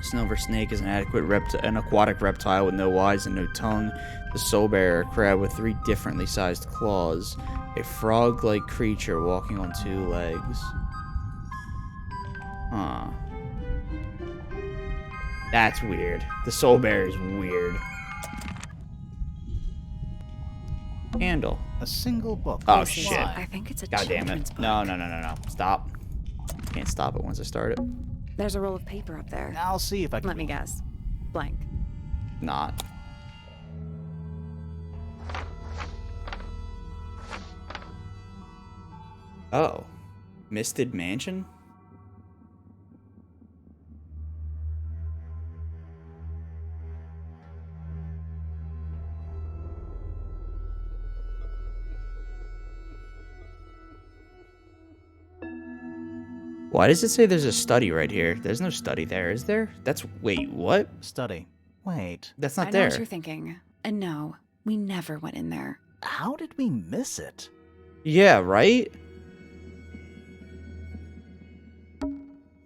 Speaker 1: Silver Snake is an aquatic reptile with no eyes and no tongue. The Soul Bearer, a crab with 3 differently sized claws. A frog-like creature walking on 2 legs. Huh. That's weird. The Soul Bearer is weird. Handle.
Speaker 3: A single book.
Speaker 1: Oh,
Speaker 2: This is-
Speaker 1: shit.
Speaker 2: I think it's a
Speaker 1: God damn
Speaker 2: children's
Speaker 1: it.
Speaker 2: book.
Speaker 1: No. Stop. Can't stop it once I start it.
Speaker 2: There's a roll of paper up there.
Speaker 3: I'll see if I can.
Speaker 2: Let me guess. Blank.
Speaker 1: Not. Oh. Misted Mansion? Why does it say there's a study right here? There's no study there, is there? Wait, what?
Speaker 3: Study. Wait.
Speaker 1: That's
Speaker 2: I
Speaker 1: not
Speaker 2: know
Speaker 1: there.
Speaker 2: what you're thinking. And no, we never went in there.
Speaker 3: How did we miss it?
Speaker 1: Yeah, right?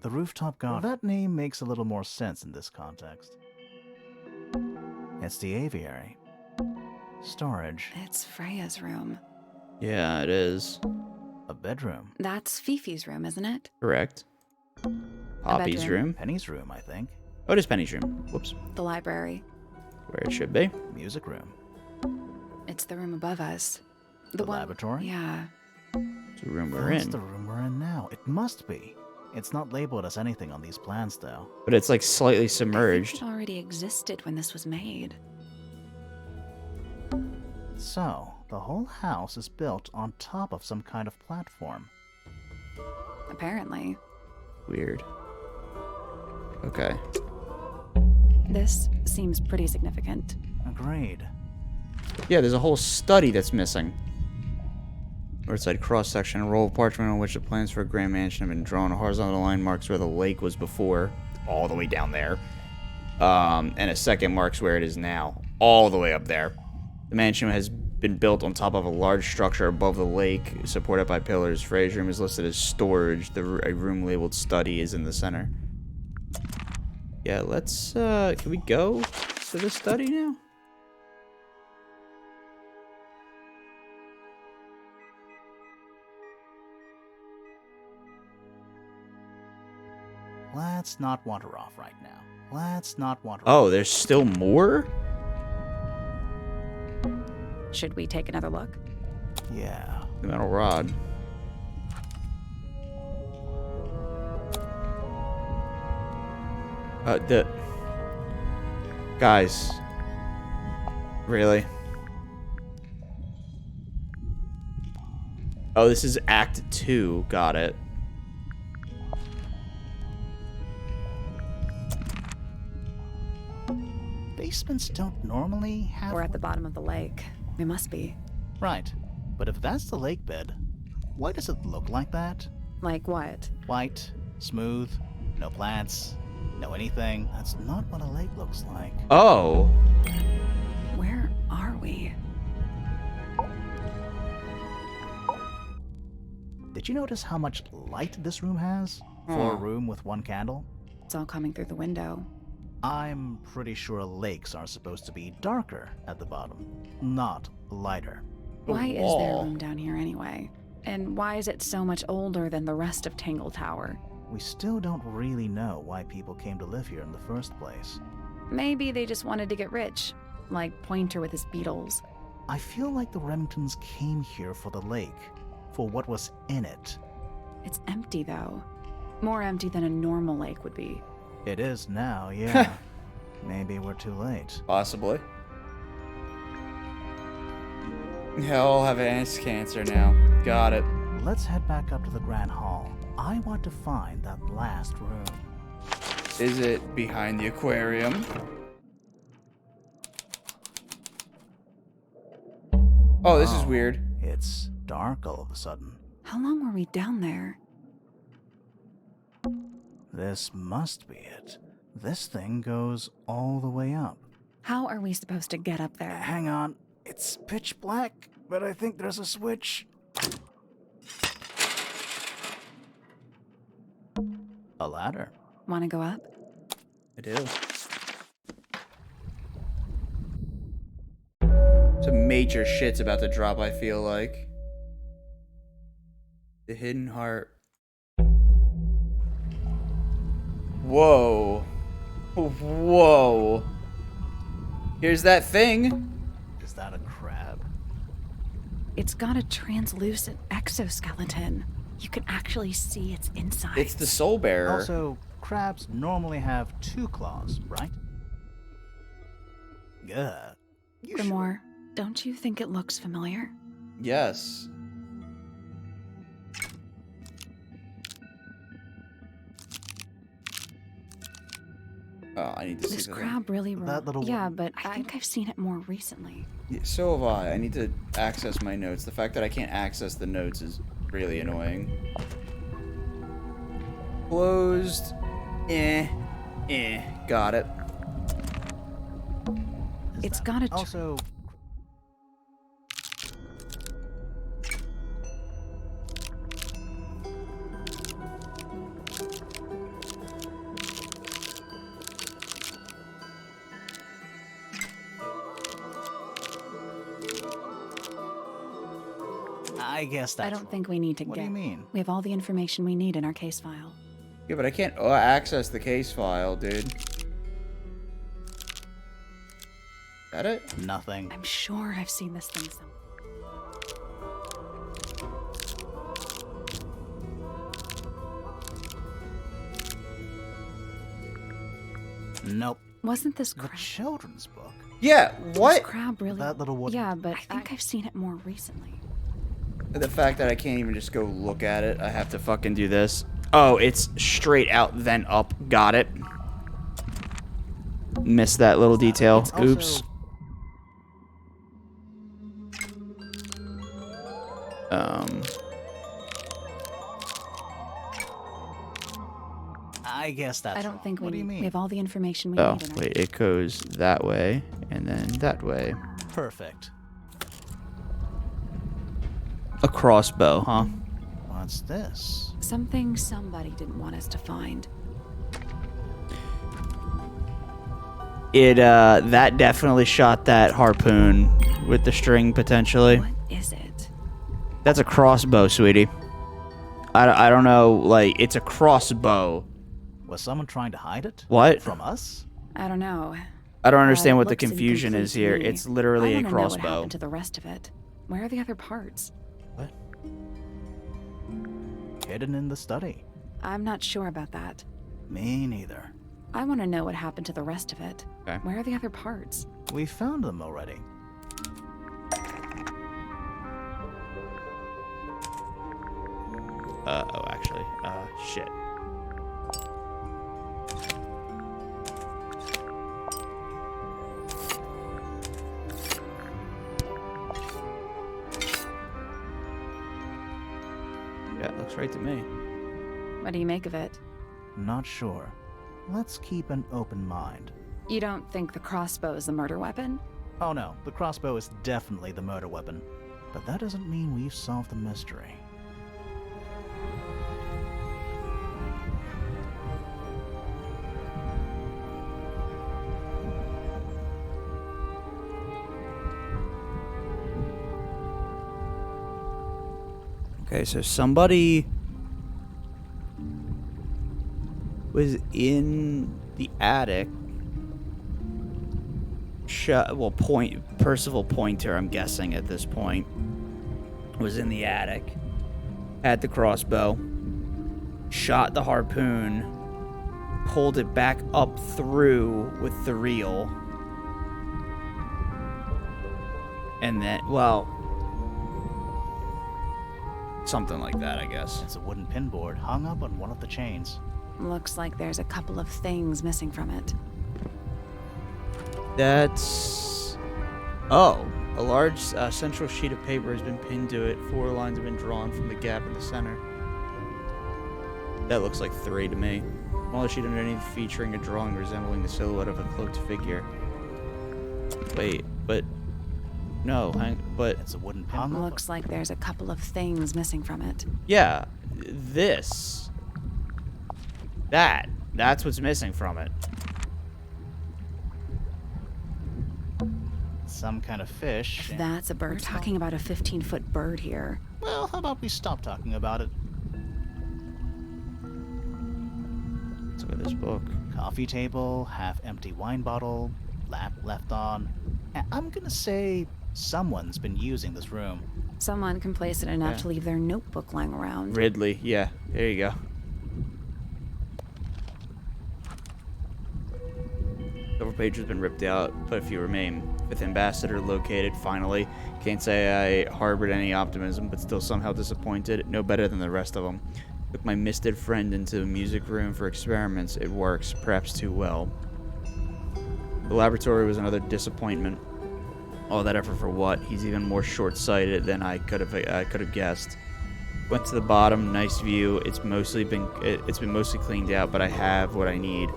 Speaker 3: The rooftop garden. That name makes a little more sense in this context. It's the aviary. Storage.
Speaker 2: It's Freya's room.
Speaker 1: Yeah, it is.
Speaker 3: A bedroom.
Speaker 2: That's Fifi's room, isn't it?
Speaker 1: Correct. Poppy's
Speaker 2: bedroom.
Speaker 1: room.
Speaker 3: Penny's room, I think.
Speaker 1: Oh, it is Penny's room. Whoops.
Speaker 2: The library.
Speaker 1: Where it should be.
Speaker 3: Music room.
Speaker 2: It's the room above us.
Speaker 3: The
Speaker 2: one-
Speaker 3: laboratory?
Speaker 2: Yeah.
Speaker 1: It's the room we're
Speaker 3: That's
Speaker 1: in.
Speaker 3: the room we're in now. It must be. It's not labeled as anything on these plans, though.
Speaker 1: But it's like slightly
Speaker 2: I think
Speaker 1: submerged.
Speaker 2: it already existed when this was made.
Speaker 3: So, the whole house is built on top of some kind of platform.
Speaker 2: Apparently.
Speaker 1: Weird. Okay.
Speaker 2: This seems pretty significant.
Speaker 3: Agreed.
Speaker 1: Yeah, there's a whole study that's missing. North side cross section, a roll of parchment on which the plans for a grand mansion have been drawn. A horizontal line marks where the lake was before, all the way down there. And a second marks where it is now, all the way up there. The mansion has been built on top of a large structure above the lake, supported by pillars. Freya's room is listed as storage. A room labeled study is in the center. Yeah, let's, can we go to the study now?
Speaker 3: Let's not wander off right now. Let's not wander off.
Speaker 1: Oh, there's still more?
Speaker 2: Should we take another look?
Speaker 3: Yeah.
Speaker 1: The metal rod. Guys. Really? Oh, this is Act 2. Got it.
Speaker 3: Basements don't normally have...
Speaker 2: We're at the bottom of the lake. We must be.
Speaker 3: Right. But if that's the lake bed, why does it look like that?
Speaker 2: Like what?
Speaker 3: White, smooth, no plants, no anything. That's not what a lake looks like.
Speaker 1: Oh.
Speaker 2: Where are we?
Speaker 3: Did you notice how much light this room has? For a room with one candle?
Speaker 2: It's all coming through the window.
Speaker 3: I'm pretty sure lakes are supposed to be darker at the bottom, not lighter.
Speaker 2: Why is there a
Speaker 1: wall.
Speaker 2: room down here anyway? And why is it so much older than the rest of Tangle Tower?
Speaker 3: We still don't really know why people came to live here in the first place.
Speaker 2: Maybe they just wanted to get rich, like Pointer with his beetles.
Speaker 3: I feel like the Remingtons came here for the lake, for what was in it.
Speaker 2: It's empty though. More empty than a normal lake would be.
Speaker 3: It is now, yeah. Maybe we're too late.
Speaker 1: Possibly. Yeah, I'll have ass cancer now. Got it.
Speaker 3: Let's head back up to the Grand Hall. I want to find that last room.
Speaker 1: Is it behind the aquarium? Oh, this is weird.
Speaker 3: It's dark all of a sudden.
Speaker 2: How long were we down there?
Speaker 3: This must be it. This thing goes all the way up.
Speaker 2: How are we supposed to get up there?
Speaker 3: Hang on. It's pitch black, but I think there's a switch. A ladder.
Speaker 2: Want to go up?
Speaker 1: I do. Some major shit's about to drop, I feel like. The hidden heart. Whoa. Whoa. Here's that thing.
Speaker 3: Is that a crab?
Speaker 2: It's got a translucent exoskeleton. You can actually see its insides.
Speaker 1: It's the soul bearer.
Speaker 3: Also, crabs normally have 2 claws, right? Yeah.
Speaker 2: Grimoire, don't you think it looks familiar?
Speaker 1: Yes. Oh, I need to
Speaker 2: This
Speaker 1: see the
Speaker 2: crab really
Speaker 3: That little
Speaker 2: Yeah,
Speaker 3: one.
Speaker 2: but I think I've seen it more recently.
Speaker 1: Yeah, so have I. I need to access my notes. The fact that I can't access the notes is really annoying. Closed. Got it.
Speaker 2: It's got a
Speaker 3: Also, I guess that's
Speaker 2: I don't think we need to
Speaker 3: What
Speaker 2: get.
Speaker 3: do you mean?
Speaker 2: We have all the information we need in our case file.
Speaker 1: Yeah, but I can't access the case file, dude. Got it?
Speaker 3: Nothing.
Speaker 2: I'm sure I've seen this thing somewhere.
Speaker 3: Nope.
Speaker 2: Wasn't this
Speaker 3: The
Speaker 2: crab?
Speaker 3: children's book.
Speaker 1: Yeah, what?
Speaker 2: This crab really?
Speaker 3: That little wooden...
Speaker 2: Yeah, but I think I've seen it more recently.
Speaker 1: The fact that I can't even just go look at it, I have to fucking do this. Oh, it's straight out, then up. Got it. Missed that little detail.
Speaker 3: It's
Speaker 1: Oops.
Speaker 3: I guess that's
Speaker 2: I don't think we
Speaker 3: What do you
Speaker 2: need.
Speaker 3: mean?
Speaker 2: We have all the information we
Speaker 1: Oh,
Speaker 2: need in our
Speaker 1: wait, it goes that way, and then that way.
Speaker 3: Perfect.
Speaker 1: A crossbow, huh?
Speaker 3: What's this?
Speaker 2: Something somebody didn't want us to find.
Speaker 1: It, that definitely shot that harpoon with the string, potentially.
Speaker 2: What is it?
Speaker 1: That's a crossbow, sweetie. I don't know, like, it's a crossbow.
Speaker 3: Was someone trying to hide it?
Speaker 1: What?
Speaker 3: From us?
Speaker 2: I don't know.
Speaker 1: I don't understand
Speaker 2: It
Speaker 1: what the
Speaker 2: looks
Speaker 1: confusion
Speaker 2: incomplete
Speaker 1: is
Speaker 2: to
Speaker 1: here.
Speaker 2: me.
Speaker 1: It's literally
Speaker 2: I
Speaker 1: a
Speaker 2: wanna know what
Speaker 1: crossbow.
Speaker 2: happened to the rest of it. Where are the other parts?
Speaker 3: What? Hidden in the study.
Speaker 2: I'm not sure about that.
Speaker 3: Me neither.
Speaker 2: I want to know what happened to the rest of it.
Speaker 1: Okay.
Speaker 2: Where are the other parts?
Speaker 3: We found them already.
Speaker 1: Oh, actually. Shit. Yeah, it looks right to me.
Speaker 2: What do you make of it?
Speaker 3: Not sure. Let's keep an open mind.
Speaker 2: You don't think the crossbow is the murder weapon?
Speaker 3: Oh no, the crossbow is definitely the murder weapon. But that doesn't mean we've solved the mystery.
Speaker 1: Okay, so somebody was in the attic. Percival Pointer, I'm guessing at this point, was in the attic, had the crossbow, shot the harpoon, pulled it back up through with the reel, and then, well, something like that, I guess.
Speaker 3: It's a wooden pinboard hung up on one of the chains.
Speaker 2: Looks like there's a couple of things missing from it.
Speaker 1: That's... Oh, a large central sheet of paper has been pinned to it. 4 lines have been drawn from the gap in the center. That looks like 3 to me. Smaller sheet underneath featuring a drawing resembling the silhouette of a cloaked figure. Wait, but... No, but...
Speaker 3: It's a wooden pinboard.
Speaker 2: Looks like there's a couple of things missing from it.
Speaker 1: Yeah, this. That's what's missing from it.
Speaker 3: Some kind of fish.
Speaker 2: That's a bird. We're talking about a 15-foot bird here.
Speaker 3: Well, how about we stop talking about it?
Speaker 1: Let's look at this book.
Speaker 3: Coffee table, half-empty wine bottle, lamp left on. I'm gonna say someone's been using this room.
Speaker 2: Someone complacent enough to leave their notebook lying around.
Speaker 1: Ridley, yeah, there you go. Cover page has been ripped out, but a few remain. 5th Ambassador located, finally. Can't say I harbored any optimism, but still somehow disappointed. No better than the rest of them. Took my misted friend into the music room for experiments. It works, perhaps too well. The laboratory was another disappointment. All that effort for what? He's even more short-sighted than I could have guessed. Went to the bottom, nice view. It's been mostly cleaned out, but I have what I need.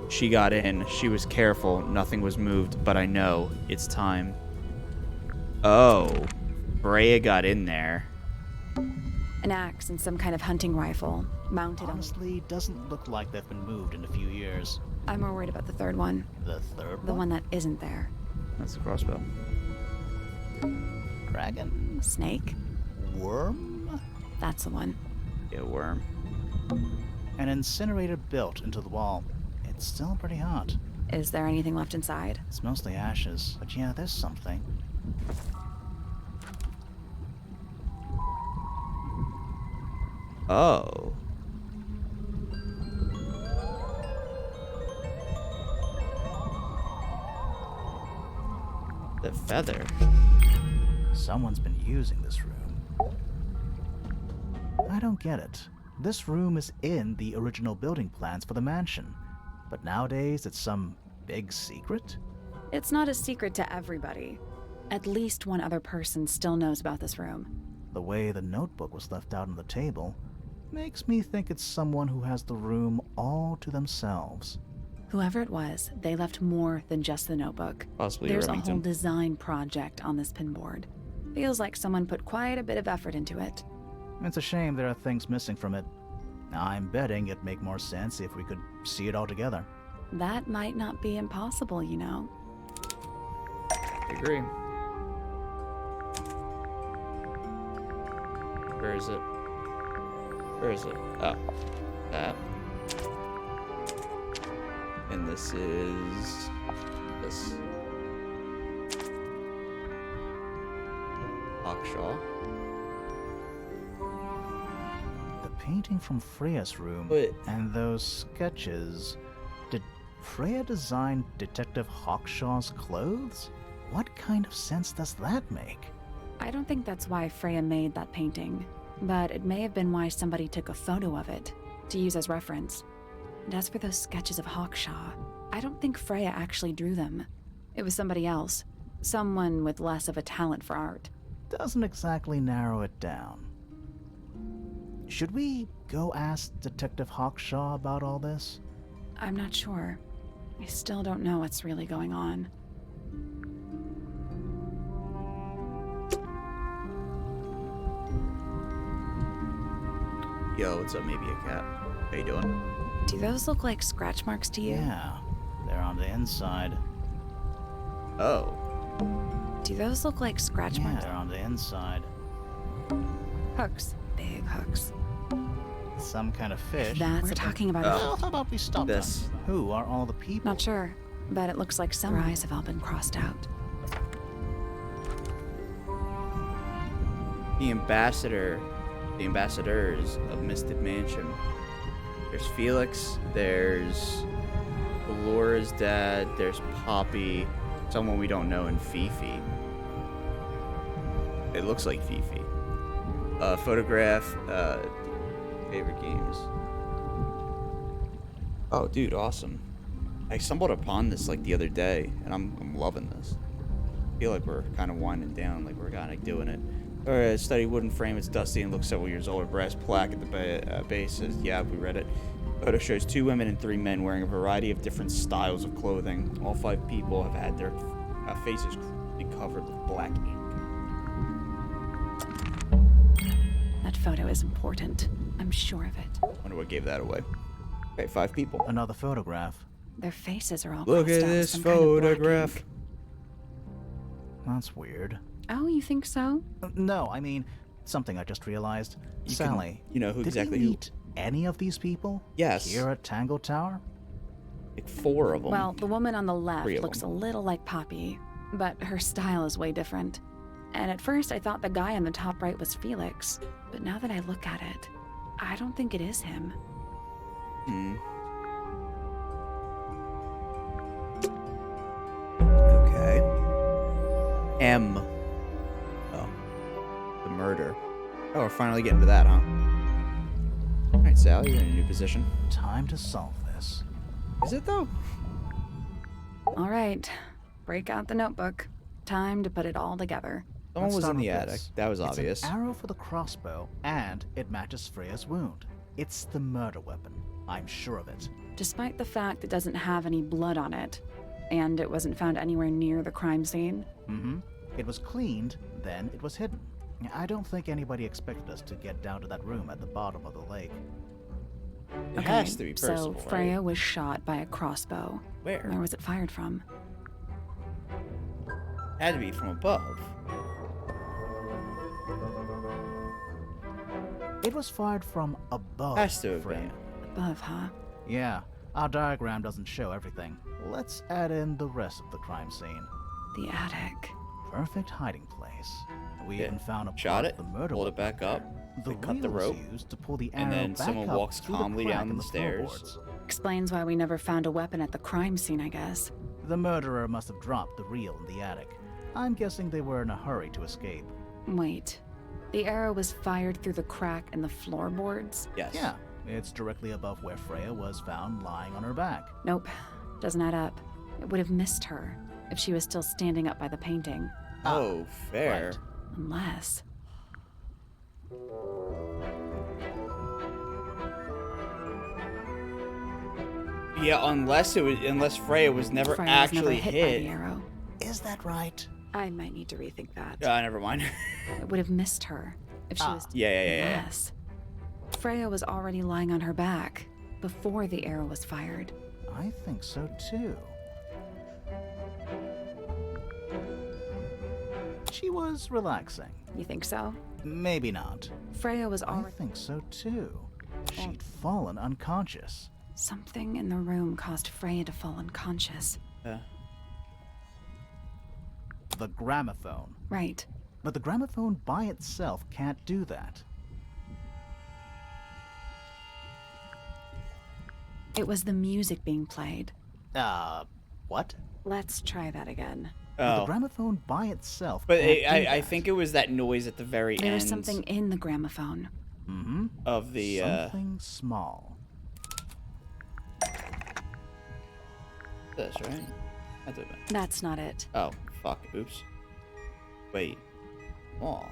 Speaker 1: She got in. She was careful. Nothing was moved, but I know it's time. Oh, Freya got in there.
Speaker 2: An axe and some kind of hunting rifle mounted.
Speaker 3: Honestly, doesn't look like they've been moved in a few years.
Speaker 2: I'm more worried about the third one.
Speaker 3: The third one?
Speaker 2: The one that isn't there.
Speaker 1: That's the crossbow.
Speaker 3: Dragon?
Speaker 2: Snake?
Speaker 3: Worm?
Speaker 2: That's the one.
Speaker 1: Yeah, worm.
Speaker 3: An incinerator built into the wall. It's still pretty hot.
Speaker 2: Is there anything left inside?
Speaker 3: It's mostly ashes, but yeah, there's something.
Speaker 1: Oh. The feather.
Speaker 3: Someone's been using this room. I don't get it. This room is in the original building plans for the mansion, but nowadays it's some big secret?
Speaker 2: It's not a secret to everybody. At least one other person still knows about this room.
Speaker 3: The way the notebook was left out on the table makes me think it's someone who has the room all to themselves.
Speaker 2: Whoever it was, they left more than just the notebook.
Speaker 1: Possibly
Speaker 2: There's
Speaker 1: Remington.
Speaker 2: a whole design project on this pinboard. Feels like someone put quite a bit of effort into it.
Speaker 3: It's a shame there are things missing from it. I'm betting it'd make more sense if we could see it all together.
Speaker 2: That might not be impossible, you know.
Speaker 1: I agree. Where is it? Where is it? Oh. That. And this is... this. Hawkshaw.
Speaker 3: The painting from Freya's room
Speaker 1: But...
Speaker 3: and those sketches. Did Freya design Detective Hawkshaw's clothes? What kind of sense does that make?
Speaker 2: I don't think that's why Freya made that painting, but it may have been why somebody took a photo of it to use as reference. And as for those sketches of Hawkshaw, I don't think Freya actually drew them. It was somebody else, someone with less of a talent for art.
Speaker 3: Doesn't exactly narrow it down. Should we go ask Detective Hawkshaw about all this?
Speaker 2: I'm not sure. I still don't know what's really going on.
Speaker 1: Yo, what's up, maybe a cat? How you doing?
Speaker 2: Do those look like scratch marks to you?
Speaker 3: Yeah, they're on the inside.
Speaker 1: Oh.
Speaker 2: Do those look like scratch
Speaker 3: Yeah,
Speaker 2: marks?
Speaker 3: they're on the inside.
Speaker 2: Hooks. Big hooks.
Speaker 3: Some kind of fish.
Speaker 2: We're talking about
Speaker 3: Well, how about we stop
Speaker 1: this?
Speaker 3: them? Who are all the people?
Speaker 2: Not sure, but it looks like some eyes have all been crossed out.
Speaker 1: The ambassadors of Misted Mansion. There's Felix, there's Laura's dad, there's Poppy, someone we don't know, and Fifi. It looks like Fifi. Photograph, favorite games. Oh, dude, awesome. I stumbled upon this like the other day, and I'm loving this. I feel like we're kind of winding down, like we're kind of doing it. Alright, study wooden frame. It's dusty and looks several years old. A brass plaque at the base says, yeah, we read it. Photo shows 2 women and 3 men wearing a variety of different styles of clothing. All 5 people have had their faces be covered with black ink.
Speaker 2: That photo is important. I'm sure of it.
Speaker 1: Wonder what gave that away. Okay, 5 people.
Speaker 3: Another photograph.
Speaker 2: Their faces are all
Speaker 1: Look
Speaker 2: crossed
Speaker 1: at
Speaker 2: out with
Speaker 1: this
Speaker 2: some kind of black
Speaker 1: photograph.
Speaker 2: ink.
Speaker 3: That's weird.
Speaker 2: Oh, you think so?
Speaker 3: No, I mean, something I just realized.
Speaker 1: You
Speaker 3: Sally,
Speaker 1: you know who
Speaker 3: did
Speaker 1: exactly
Speaker 3: you
Speaker 1: who?
Speaker 3: meet any of these people?
Speaker 1: Yes.
Speaker 3: Here at Tangle Tower?
Speaker 1: Like 4 of them.
Speaker 2: Well, the woman on the left
Speaker 1: 3 of
Speaker 2: looks a
Speaker 1: them.
Speaker 2: little like Poppy, but her style is way different. And at first I thought the guy on the top right was Felix, but now that I look at it, I don't think it is him.
Speaker 1: Hmm. Okay. M. Oh. The murder. Oh, we're finally getting to that, huh? Alright, Sal, you're in a new position.
Speaker 3: Time to solve this.
Speaker 1: Is it, though?
Speaker 2: All right, break out the notebook. Time to put it all together.
Speaker 1: Someone
Speaker 3: Let's
Speaker 1: was
Speaker 3: start
Speaker 1: in the
Speaker 3: with
Speaker 1: attic.
Speaker 3: this.
Speaker 1: That was
Speaker 3: It's
Speaker 1: obvious.
Speaker 3: an arrow for the crossbow, and it matches Freya's wound. It's the murder weapon. I'm sure of it.
Speaker 2: Despite the fact it doesn't have any blood on it, and it wasn't found anywhere near the crime scene.
Speaker 3: Mm-hmm. It was cleaned, then it was hidden. I don't think anybody expected us to get down to that room at the bottom of the lake.
Speaker 1: It has to be
Speaker 2: so
Speaker 1: personal,
Speaker 2: Freya
Speaker 1: right?
Speaker 2: was shot by a crossbow.
Speaker 1: Where?
Speaker 2: Where was it fired from?
Speaker 1: Had to be from above.
Speaker 3: It was fired from above.
Speaker 1: Has to have
Speaker 3: Freya.
Speaker 1: been.
Speaker 2: Above, huh?
Speaker 3: Yeah, our diagram doesn't show everything. Let's add in the rest of the crime scene.
Speaker 2: The attic.
Speaker 3: Perfect hiding place. We
Speaker 1: Yeah.
Speaker 3: even found a
Speaker 1: Shot
Speaker 3: part
Speaker 1: it,
Speaker 3: of the murder
Speaker 1: pulled it
Speaker 3: weapon
Speaker 1: back up,
Speaker 3: there.
Speaker 1: they cut
Speaker 3: reel
Speaker 1: the
Speaker 3: was
Speaker 1: rope,
Speaker 3: used to pull the
Speaker 1: and
Speaker 3: arrow
Speaker 1: then
Speaker 3: back
Speaker 1: someone
Speaker 3: up
Speaker 1: walks
Speaker 3: through the
Speaker 1: calmly
Speaker 3: crack
Speaker 1: down
Speaker 3: in
Speaker 1: the stairs.
Speaker 3: floorboards.
Speaker 2: Explains why we never found a weapon at the crime scene, I guess.
Speaker 3: The murderer must have dropped the reel in the attic. I'm guessing they were in a hurry to escape.
Speaker 2: Wait. The arrow was fired through the crack in the floorboards?
Speaker 1: Yes.
Speaker 3: Yeah, it's directly above where Freya was found lying on her back.
Speaker 2: Nope. Doesn't add up. It would have missed her if she was still standing up by the painting.
Speaker 1: Oh, fair.
Speaker 3: right.
Speaker 2: Unless...
Speaker 1: Yeah, unless Freya was never
Speaker 2: Freya
Speaker 1: actually
Speaker 2: was never hit by
Speaker 1: hit.
Speaker 2: the arrow.
Speaker 3: Is that right?
Speaker 2: I might need to rethink that.
Speaker 1: Never mind.
Speaker 2: It would have missed her if she was...
Speaker 1: Yeah.
Speaker 2: Unless... Freya was already lying on her back before the arrow was fired.
Speaker 3: I think so too. She was relaxing.
Speaker 2: You think so?
Speaker 3: Maybe not.
Speaker 2: Freya was
Speaker 3: I
Speaker 2: already...
Speaker 3: think so too. She'd fallen unconscious.
Speaker 2: Something in the room caused Freya to fall unconscious.
Speaker 3: The gramophone.
Speaker 2: Right.
Speaker 3: But the gramophone by itself can't do that.
Speaker 2: It was the music being played.
Speaker 3: What?
Speaker 2: Let's try that again.
Speaker 3: The
Speaker 1: Oh.
Speaker 3: gramophone by itself
Speaker 1: But
Speaker 3: can't do
Speaker 1: I
Speaker 3: that.
Speaker 1: think it was that noise at the very
Speaker 2: There
Speaker 1: end
Speaker 2: was something in the gramophone.
Speaker 3: Mm-hmm.
Speaker 1: of the
Speaker 3: Something small.
Speaker 1: this, right? That's it.
Speaker 2: That's not it.
Speaker 1: Oh, fuck. Oops. Wait. Oh.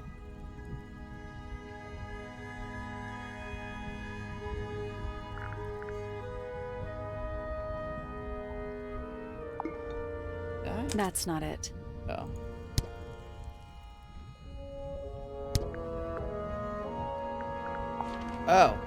Speaker 1: That?
Speaker 2: That's not it.
Speaker 1: Oh. Oh.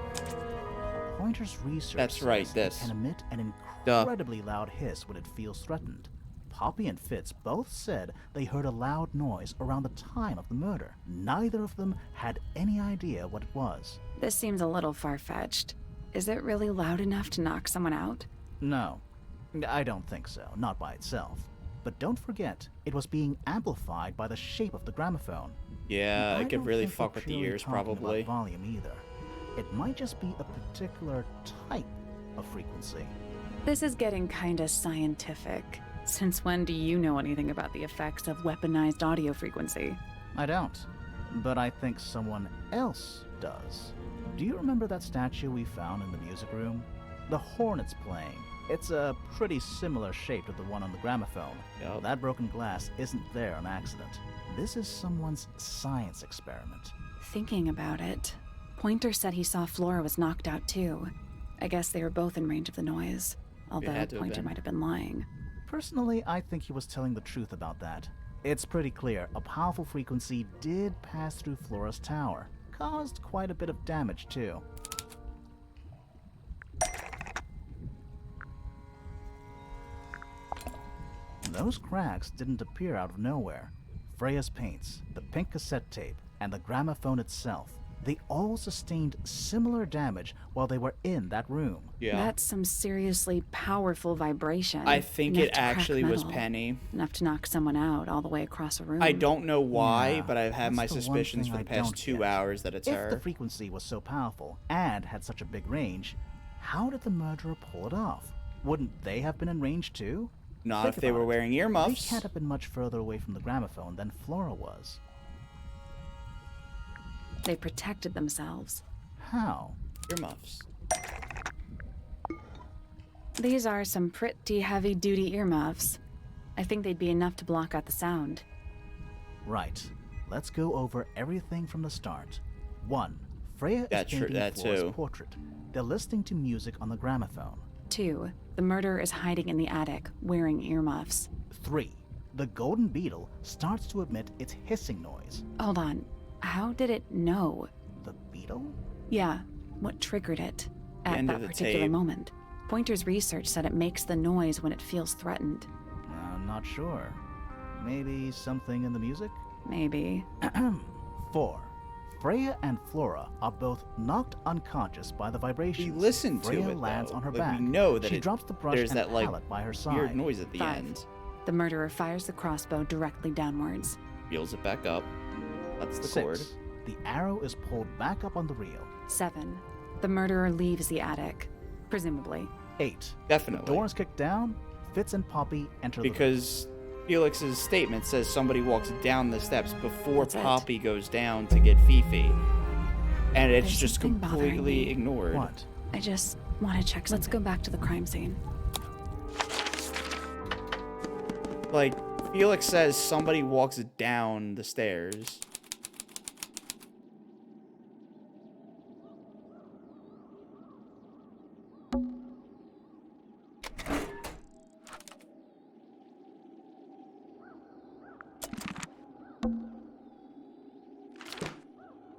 Speaker 3: Pointer's research
Speaker 1: That's right,
Speaker 3: says
Speaker 1: this.
Speaker 3: it can emit an
Speaker 1: Duh.
Speaker 3: incredibly loud hiss when it feels threatened. Poppy and Fitz both said they heard a loud noise around the time of the murder. Neither of them had any idea what it was.
Speaker 2: This seems a little far-fetched. Is it really loud enough to knock someone out?
Speaker 3: No, I don't think so, not by itself. But don't forget, it was being amplified by the shape of the gramophone.
Speaker 1: Yeah,
Speaker 3: I
Speaker 1: it could
Speaker 3: don't
Speaker 1: really
Speaker 3: think we're
Speaker 1: fuck with the
Speaker 3: purely
Speaker 1: ears,
Speaker 3: talking
Speaker 1: probably.
Speaker 3: about volume either. It might just be a particular type of frequency.
Speaker 2: This is getting kinda scientific. Since when do you know anything about the effects of weaponized audio frequency?
Speaker 3: I don't. but I think someone else does. Do you remember that statue we found in the music room? The horn it's playing. It's a pretty similar shape to the one on the gramophone.
Speaker 1: Yup.
Speaker 3: That broken glass isn't there on accident. This is someone's science experiment.
Speaker 2: Thinking about it, Pointer said he saw Flora was knocked out too. I guess they were both in range of the noise, although
Speaker 1: had to have
Speaker 2: Pointer
Speaker 1: been.
Speaker 2: might have been lying.
Speaker 3: Personally, I think he was telling the truth about that. It's pretty clear a powerful frequency did pass through Flora's tower. Caused quite a bit of damage too. Those cracks didn't appear out of nowhere. Freya's paints, the pink cassette tape, and the gramophone itself, they all sustained similar damage while they were in that room.
Speaker 1: Yeah.
Speaker 2: That's some seriously powerful vibration.
Speaker 1: I think
Speaker 2: Enough
Speaker 1: it
Speaker 2: to crack
Speaker 1: actually was
Speaker 2: metal.
Speaker 1: Penny.
Speaker 2: Enough to knock someone out all the way across a room.
Speaker 1: I don't know why,
Speaker 3: Yeah,
Speaker 1: but I've had
Speaker 3: that's
Speaker 1: my
Speaker 3: the one
Speaker 1: suspicions
Speaker 3: thing
Speaker 1: for the
Speaker 3: I
Speaker 1: past
Speaker 3: don't
Speaker 1: 2
Speaker 3: get.
Speaker 1: hours that it's
Speaker 3: If
Speaker 1: her.
Speaker 3: the frequency was so powerful and had such a big range, how did the murderer pull it off? Wouldn't they have been in range too?
Speaker 1: Not
Speaker 3: Think
Speaker 1: if they
Speaker 3: about
Speaker 1: were
Speaker 3: it.
Speaker 1: wearing
Speaker 3: They
Speaker 1: earmuffs.
Speaker 3: can't have been much further away from the gramophone than Flora was.
Speaker 2: They protected themselves.
Speaker 3: How?
Speaker 1: Earmuffs.
Speaker 2: These are some pretty heavy-duty earmuffs. I think they'd be enough to block out the sound.
Speaker 3: Right. Let's go over everything from the start. 1. Freya
Speaker 1: That
Speaker 3: is painting
Speaker 1: that
Speaker 3: Flora's
Speaker 1: too.
Speaker 3: portrait. They're listening to music on the gramophone.
Speaker 2: 2. The murderer is hiding in the attic, wearing earmuffs.
Speaker 3: 3. The golden beetle starts to emit its hissing noise.
Speaker 2: Hold on. How did it know?
Speaker 3: The beetle?
Speaker 2: Yeah, what triggered it at
Speaker 1: end
Speaker 2: that
Speaker 1: of the
Speaker 2: particular
Speaker 1: tape.
Speaker 2: moment? Pointer's research said it makes the noise when it feels threatened.
Speaker 3: I'm not sure. Maybe something in the music?
Speaker 2: Maybe.
Speaker 3: 4. Freya and Flora are both knocked unconscious by the vibrations.
Speaker 1: We listen to
Speaker 3: Freya
Speaker 1: it,
Speaker 3: lands
Speaker 1: though.
Speaker 3: on her
Speaker 1: Like,
Speaker 3: back.
Speaker 1: we know that
Speaker 3: she drops the brush
Speaker 1: there's
Speaker 3: and
Speaker 1: that, like,
Speaker 3: palette by her side.
Speaker 1: weird noise at the
Speaker 2: 5.
Speaker 1: end.
Speaker 2: The murderer fires the crossbow directly downwards.
Speaker 1: Reels it back up. That's the
Speaker 3: 6.
Speaker 1: cord.
Speaker 3: The arrow is pulled back up on the reel.
Speaker 2: 7. The murderer leaves the attic. Presumably.
Speaker 3: 8.
Speaker 1: Definitely.
Speaker 3: The door is kicked down. Fitz and Poppy enter
Speaker 1: Because Felix's statement says somebody walks down the steps before
Speaker 2: That's it.
Speaker 1: Poppy goes down to get Fifi. And it's
Speaker 2: There's
Speaker 1: just
Speaker 2: something bothering
Speaker 1: completely
Speaker 2: me.
Speaker 1: ignored.
Speaker 3: What?
Speaker 2: I just want to check. Let's go back to the crime scene.
Speaker 1: Like, Felix says somebody walks down the stairs.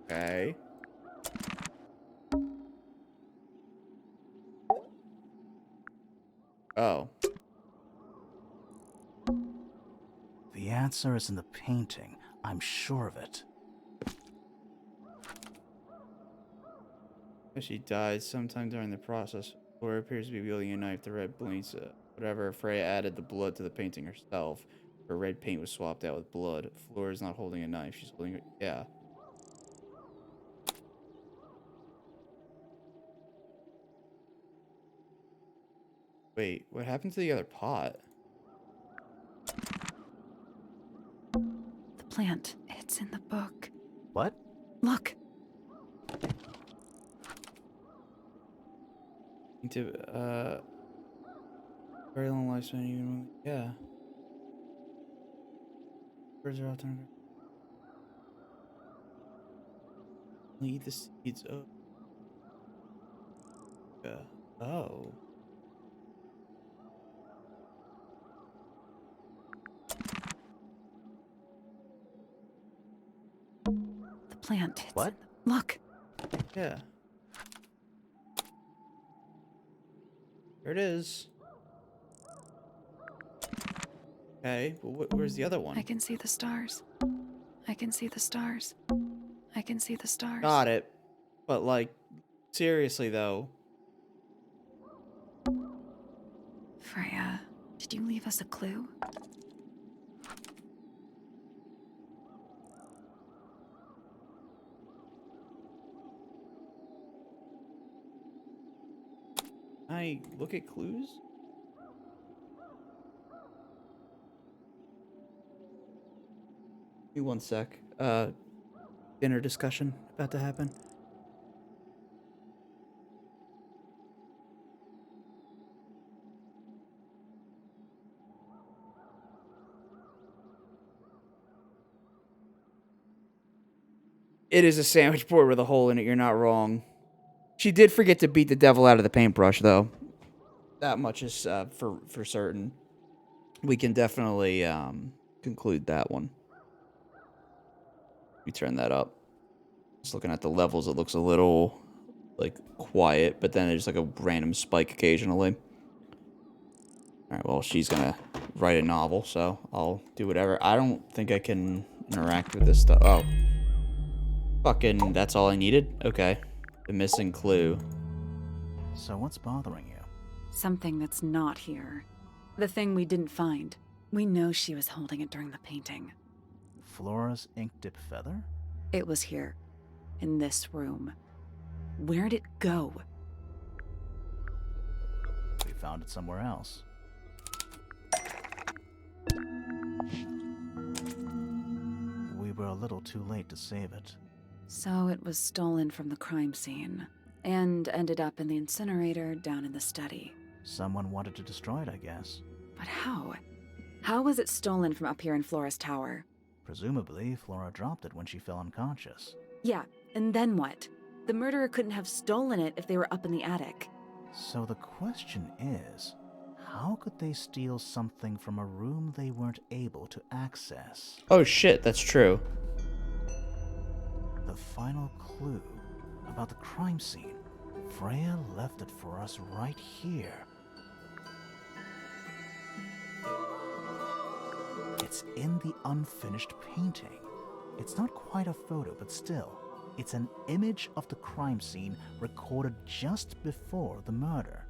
Speaker 1: Okay. Oh.
Speaker 3: The answer is in the painting. I'm sure of it.
Speaker 1: She died sometime during the process. Flora appears to be wielding a knife. The red blinks. Whatever. Freya added the blood to the painting herself. Her red paint was swapped out with blood. Flora's not holding a knife. She's holding it. Yeah. Wait, what happened to the other pot?
Speaker 2: The plant. It's in the book.
Speaker 3: What?
Speaker 2: Look.
Speaker 1: Very long lifespan, even yeah. Birds are often only eat the seeds. Oh. Oh.
Speaker 2: The plant. It's
Speaker 3: What?
Speaker 2: Look.
Speaker 1: Yeah. There it is. Okay, but where's the other one?
Speaker 2: I can see the stars. I can see the stars. I can see the stars.
Speaker 1: Got it. But, like, seriously, though.
Speaker 2: Freya, did you leave us a clue?
Speaker 1: Can I look at clues? Give me one sec. dinner discussion about to happen. It is a sandwich board with a hole in it. You're not wrong. She did forget to beat the devil out of the paintbrush, though. That much is for certain. We can definitely conclude that one. We turn that up. Just looking at the levels, it looks a little like quiet, but then there's like a random spike occasionally. All right, well, she's gonna write a novel, so I'll do whatever. I don't think I can interact with this stuff. Oh. Fucking, that's all I needed? Okay. The missing clue.
Speaker 3: So what's bothering you?
Speaker 2: Something that's not here. The thing we didn't find. We know she was holding it during the painting.
Speaker 3: Flora's ink dip feather?
Speaker 2: It was here. In this room. Where'd it go?
Speaker 3: We found it somewhere else. We were a little too late to save it.
Speaker 2: So it was stolen from the crime scene. And ended up in the incinerator down in the study.
Speaker 3: Someone wanted to destroy it, I guess.
Speaker 2: But how? How was it stolen from up here in Flora's tower?
Speaker 3: Presumably, Flora dropped it when she fell unconscious.
Speaker 2: Yeah, and then what? The murderer couldn't have stolen it if they were up in the attic.
Speaker 3: So the question is, how could they steal something from a room they weren't able to access?
Speaker 1: Oh shit, that's true.
Speaker 3: The final clue about the crime scene. Freya left it for us right here. It's in the unfinished painting. It's not quite a photo, but still, it's an image of the crime scene recorded just before the murder.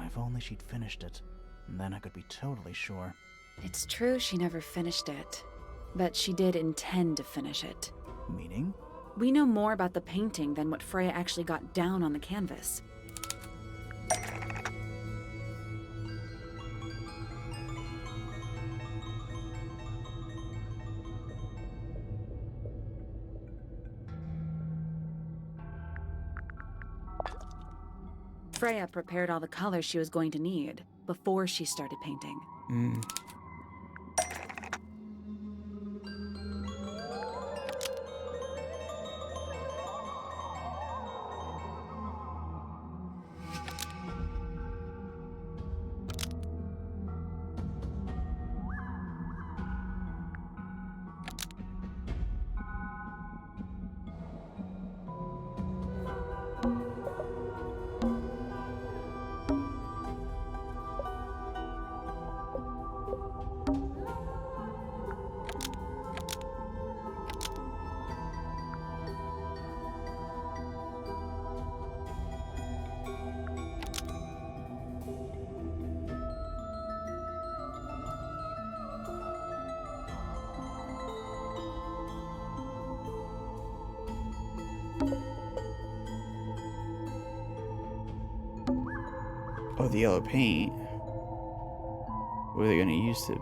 Speaker 3: If only she'd finished it, then I could be totally sure.
Speaker 2: It's true she never finished it, but she did intend to finish it.
Speaker 3: Meaning?
Speaker 2: We know more about the painting than what Freya actually got down on the canvas. Freya prepared all the colors she was going to need before she started painting.
Speaker 1: Oh, the yellow paint. What are they gonna use to...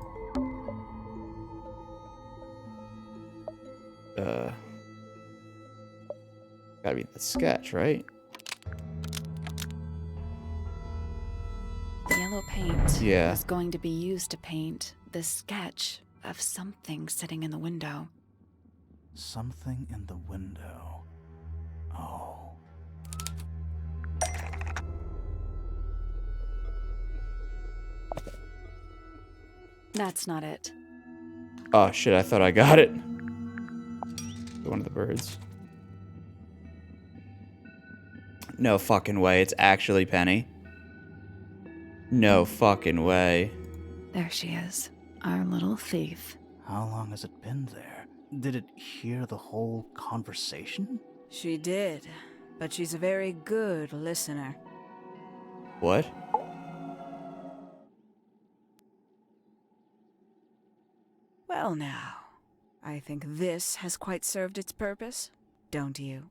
Speaker 1: Gotta be the sketch, right?
Speaker 2: The yellow paint
Speaker 1: Yeah.
Speaker 2: is going to be used to paint the sketch of something sitting in the window.
Speaker 3: Something in the window. Oh.
Speaker 2: That's not it.
Speaker 1: Oh shit, I thought I got it. One of the birds. No fucking way, it's actually Penny. No fucking way.
Speaker 2: There she is, our little thief.
Speaker 3: How long has it been there? Did it hear the whole conversation?
Speaker 8: She did, but she's a very good listener.
Speaker 1: What?
Speaker 8: Well now, I think this has quite served its purpose, don't you?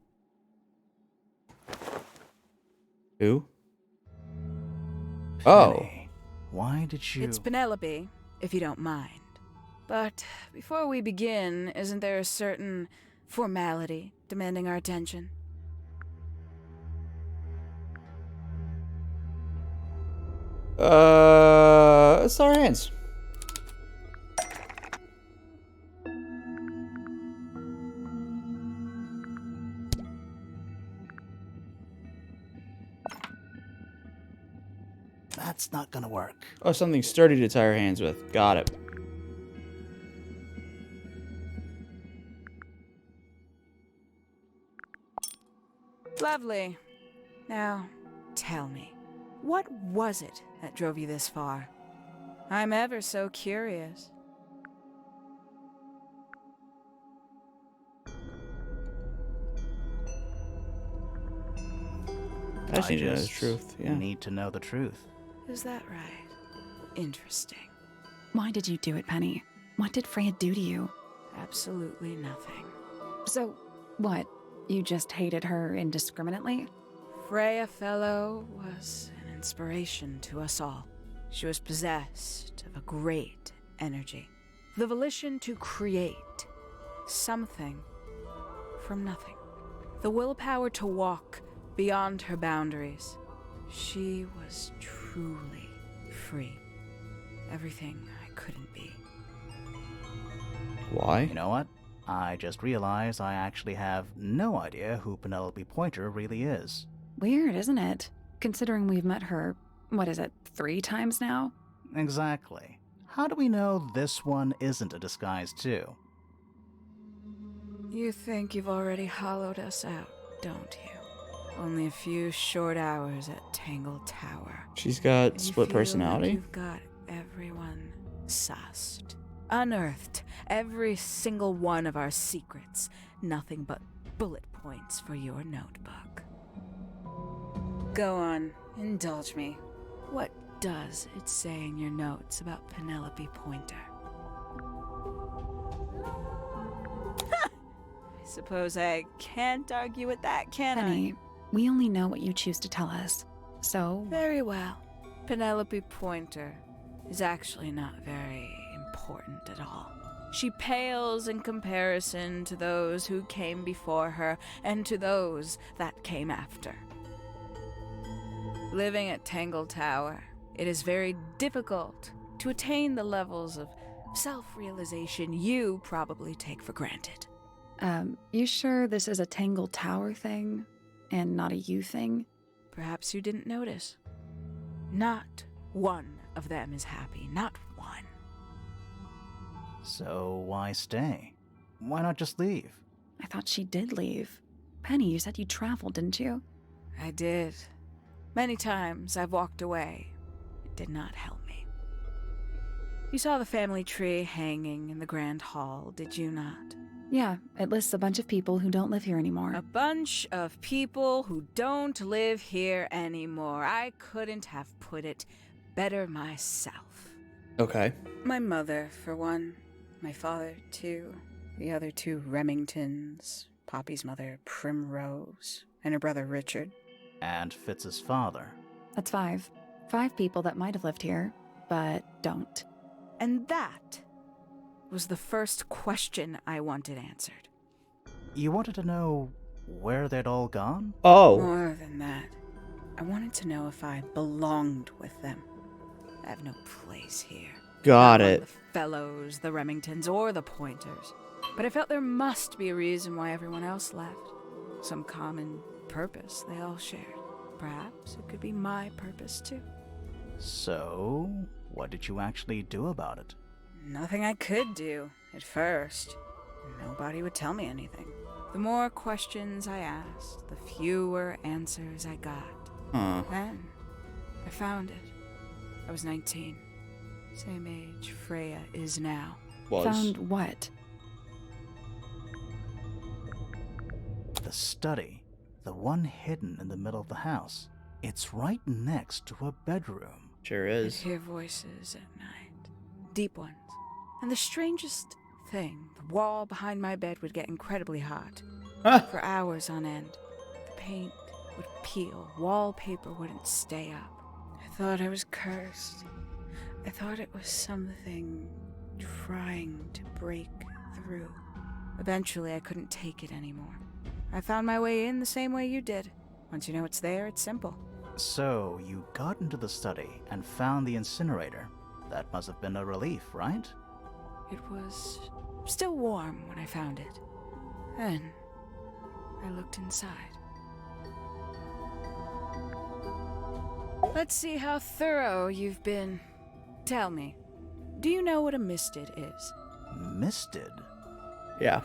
Speaker 1: Who? Oh.
Speaker 3: Penny, why did you...
Speaker 8: It's Penelope, if you don't mind. But before we begin, isn't there a certain formality demanding our attention.
Speaker 1: It's our hands.
Speaker 3: That's not gonna work.
Speaker 1: Oh, something sturdy to tie our hands with. Got it.
Speaker 8: Lovely. Now, tell me, what was it that drove you this far? I'm ever so curious.
Speaker 1: I just need to know the
Speaker 3: just
Speaker 1: truth. Yeah.
Speaker 3: need to know the truth.
Speaker 8: Is that right? Interesting.
Speaker 2: Why did you do it, Penny? What did Freya do to you?
Speaker 8: Absolutely nothing.
Speaker 2: So, what? You just hated her indiscriminately?
Speaker 8: Freya Fellow was an inspiration to us all. She was possessed of a great energy, the volition to create something from nothing, the willpower to walk beyond her boundaries. She was truly free. Everything I couldn't be.
Speaker 1: Why?
Speaker 3: You know what? I just realized I actually have no idea who Penelope Pointer really is.
Speaker 2: Weird, isn't it? Considering we've met her, 3 times now?
Speaker 3: Exactly. How do we know this one isn't a disguise too?
Speaker 8: You think you've already hollowed us out, don't you? Only a few short hours at Tangle Tower.
Speaker 1: She's got
Speaker 8: And you
Speaker 1: split
Speaker 8: feel like
Speaker 1: personality?
Speaker 8: you've got everyone sussed. Unearthed every single one of our secrets. Nothing but bullet points for your notebook. Go on, indulge me. What does it say in your notes about Penelope Pointer? I suppose I can't argue with that, can
Speaker 2: Penny, we only know what you choose to tell us. So,
Speaker 8: Very well. Penelope Pointer is actually not very important at all. She pales in comparison to those who came before her and to those that came after. Living at Tangle Tower, it is very difficult to attain the levels of self-realization you probably take for granted.
Speaker 2: you sure this is a Tangle Tower thing and not a you thing?
Speaker 8: Perhaps you didn't notice. Not one of them is happy, not one.
Speaker 3: So why stay? Why not just leave?
Speaker 2: I thought she did leave. Penny, you said you traveled, didn't you?
Speaker 8: I did. Many times I've walked away. It did not help me. You saw the family tree hanging in the grand hall, did you not?
Speaker 2: Yeah, it lists a bunch of people who don't live here anymore.
Speaker 8: A bunch of people who don't live here anymore. I couldn't have put it better myself.
Speaker 1: Okay.
Speaker 8: My mother, for one. My father, too. The other 2 Remingtons. Poppy's mother, Primrose. And her brother, Richard.
Speaker 3: And Fitz's father.
Speaker 2: That's 5. 5 people that might have lived here, but don't.
Speaker 8: And that was the first question I wanted answered.
Speaker 3: You wanted to know where they'd all gone?
Speaker 1: Oh.
Speaker 8: More than that, I wanted to know if I belonged with them. I have no place here.
Speaker 1: Got
Speaker 8: Not among
Speaker 1: it.
Speaker 8: The Fellows, the Remingtons, or the Pointers. But I felt there must be a reason why everyone else left. Some common purpose they all shared. Perhaps it could be my purpose too.
Speaker 3: So, what did you actually do about it?
Speaker 8: Nothing I could do, at first. Nobody would tell me anything. The more questions I asked, the fewer answers I got.
Speaker 1: Huh.
Speaker 8: Then, I found it. I was 19. Same age Freya is now.
Speaker 1: Was.
Speaker 2: Found what?
Speaker 3: The study. The one hidden in the middle of the house. It's right next to a bedroom.
Speaker 1: Sure
Speaker 8: I'd
Speaker 1: is.
Speaker 8: hear voices at night. Deep ones. And the strangest thing, the wall behind my bed would get incredibly hot.
Speaker 1: Huh.
Speaker 8: For hours on end. The paint would peel. Wallpaper wouldn't stay up. I thought I was cursed. I thought it was something trying to break through. Eventually, I couldn't take it anymore. I found my way in the same way you did. Once you know it's there, it's simple.
Speaker 3: So, you got into the study and found the incinerator. That must have been a relief, right?
Speaker 8: It was still warm when I found it. Then, I looked inside. Let's see how thorough you've been. Tell me, do you know what a mistid is?
Speaker 3: Misted?
Speaker 1: Yeah.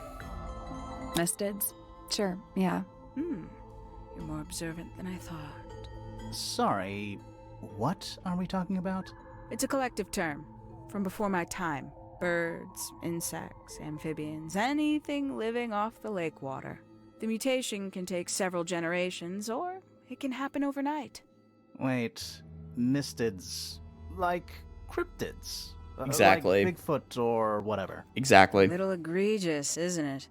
Speaker 2: Mistids? Sure, yeah.
Speaker 8: You're more observant than I thought.
Speaker 3: Sorry, what are we talking about?
Speaker 8: It's a collective term from before my time. Birds, insects, amphibians, anything living off the lake water. The mutation can take several generations, or it can happen overnight.
Speaker 3: Wait, mistids. Like cryptids?
Speaker 1: Exactly.
Speaker 3: Like Bigfoot or whatever.
Speaker 1: Exactly.
Speaker 8: A little egregious, isn't it?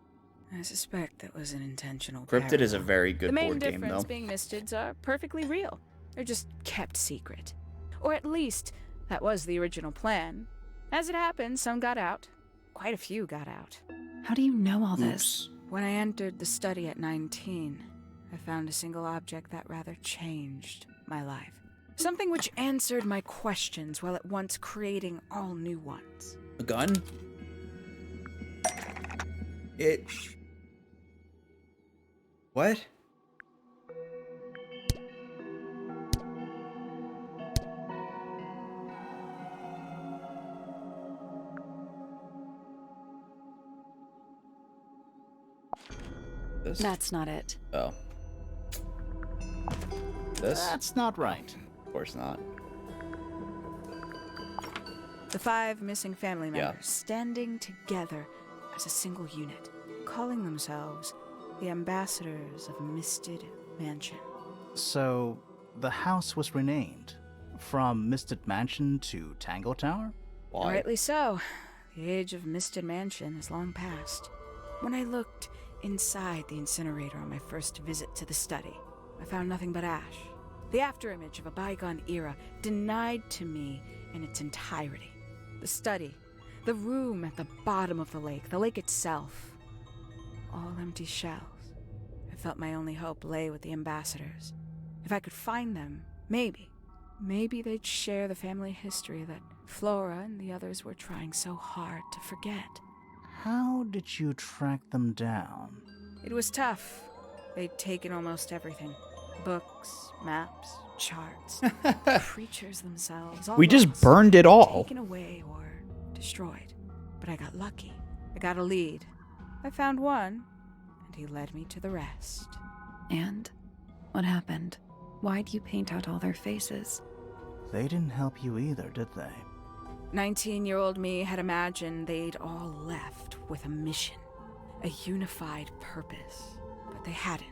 Speaker 8: I suspect that was an intentional
Speaker 1: Cryptid is a
Speaker 8: parallel.
Speaker 1: very good
Speaker 8: The main
Speaker 1: board game,
Speaker 8: difference
Speaker 1: though.
Speaker 8: being mistids are perfectly real. They're just kept secret. Or at least, that was the original plan. As it happened, some got out. Quite a few got out.
Speaker 2: How do you know all this?
Speaker 8: When I entered the study at 19, I found a single object that rather changed my life. Something which answered my questions while at once creating all new ones.
Speaker 1: A gun? It... What? This?
Speaker 2: That's not it.
Speaker 1: Oh. This?
Speaker 3: That's not right.
Speaker 1: Of course not.
Speaker 8: The 5 missing family
Speaker 1: Yeah.
Speaker 8: members standing together as a single unit, calling themselves the ambassadors of Misted Mansion.
Speaker 3: So, the house was renamed from Misted Mansion to Tangle Tower?
Speaker 1: Why?
Speaker 8: Rightly so. The age of Misted Mansion is long past. When I looked inside the incinerator on my first visit to the study, I found nothing but ash. The afterimage of a bygone era denied to me in its entirety. The study, the room at the bottom of the lake itself, all empty shells. I felt my only hope lay with the ambassadors. If I could find them, maybe they'd share the family history that Flora and the others were trying so hard to forget.
Speaker 3: How did you track them down?
Speaker 8: It was tough. They'd taken almost everything. Books, maps, charts, creatures themselves. All
Speaker 1: We just
Speaker 8: lost,
Speaker 1: burned it all.
Speaker 8: taken away or destroyed. But I got lucky. I got a lead. I found one, and he led me to the rest.
Speaker 2: And? What happened? Why'd you paint out all their faces?
Speaker 3: They didn't help you either, did they?
Speaker 8: 19-year-old me had imagined they'd all left with a mission, a unified purpose. But they hadn't.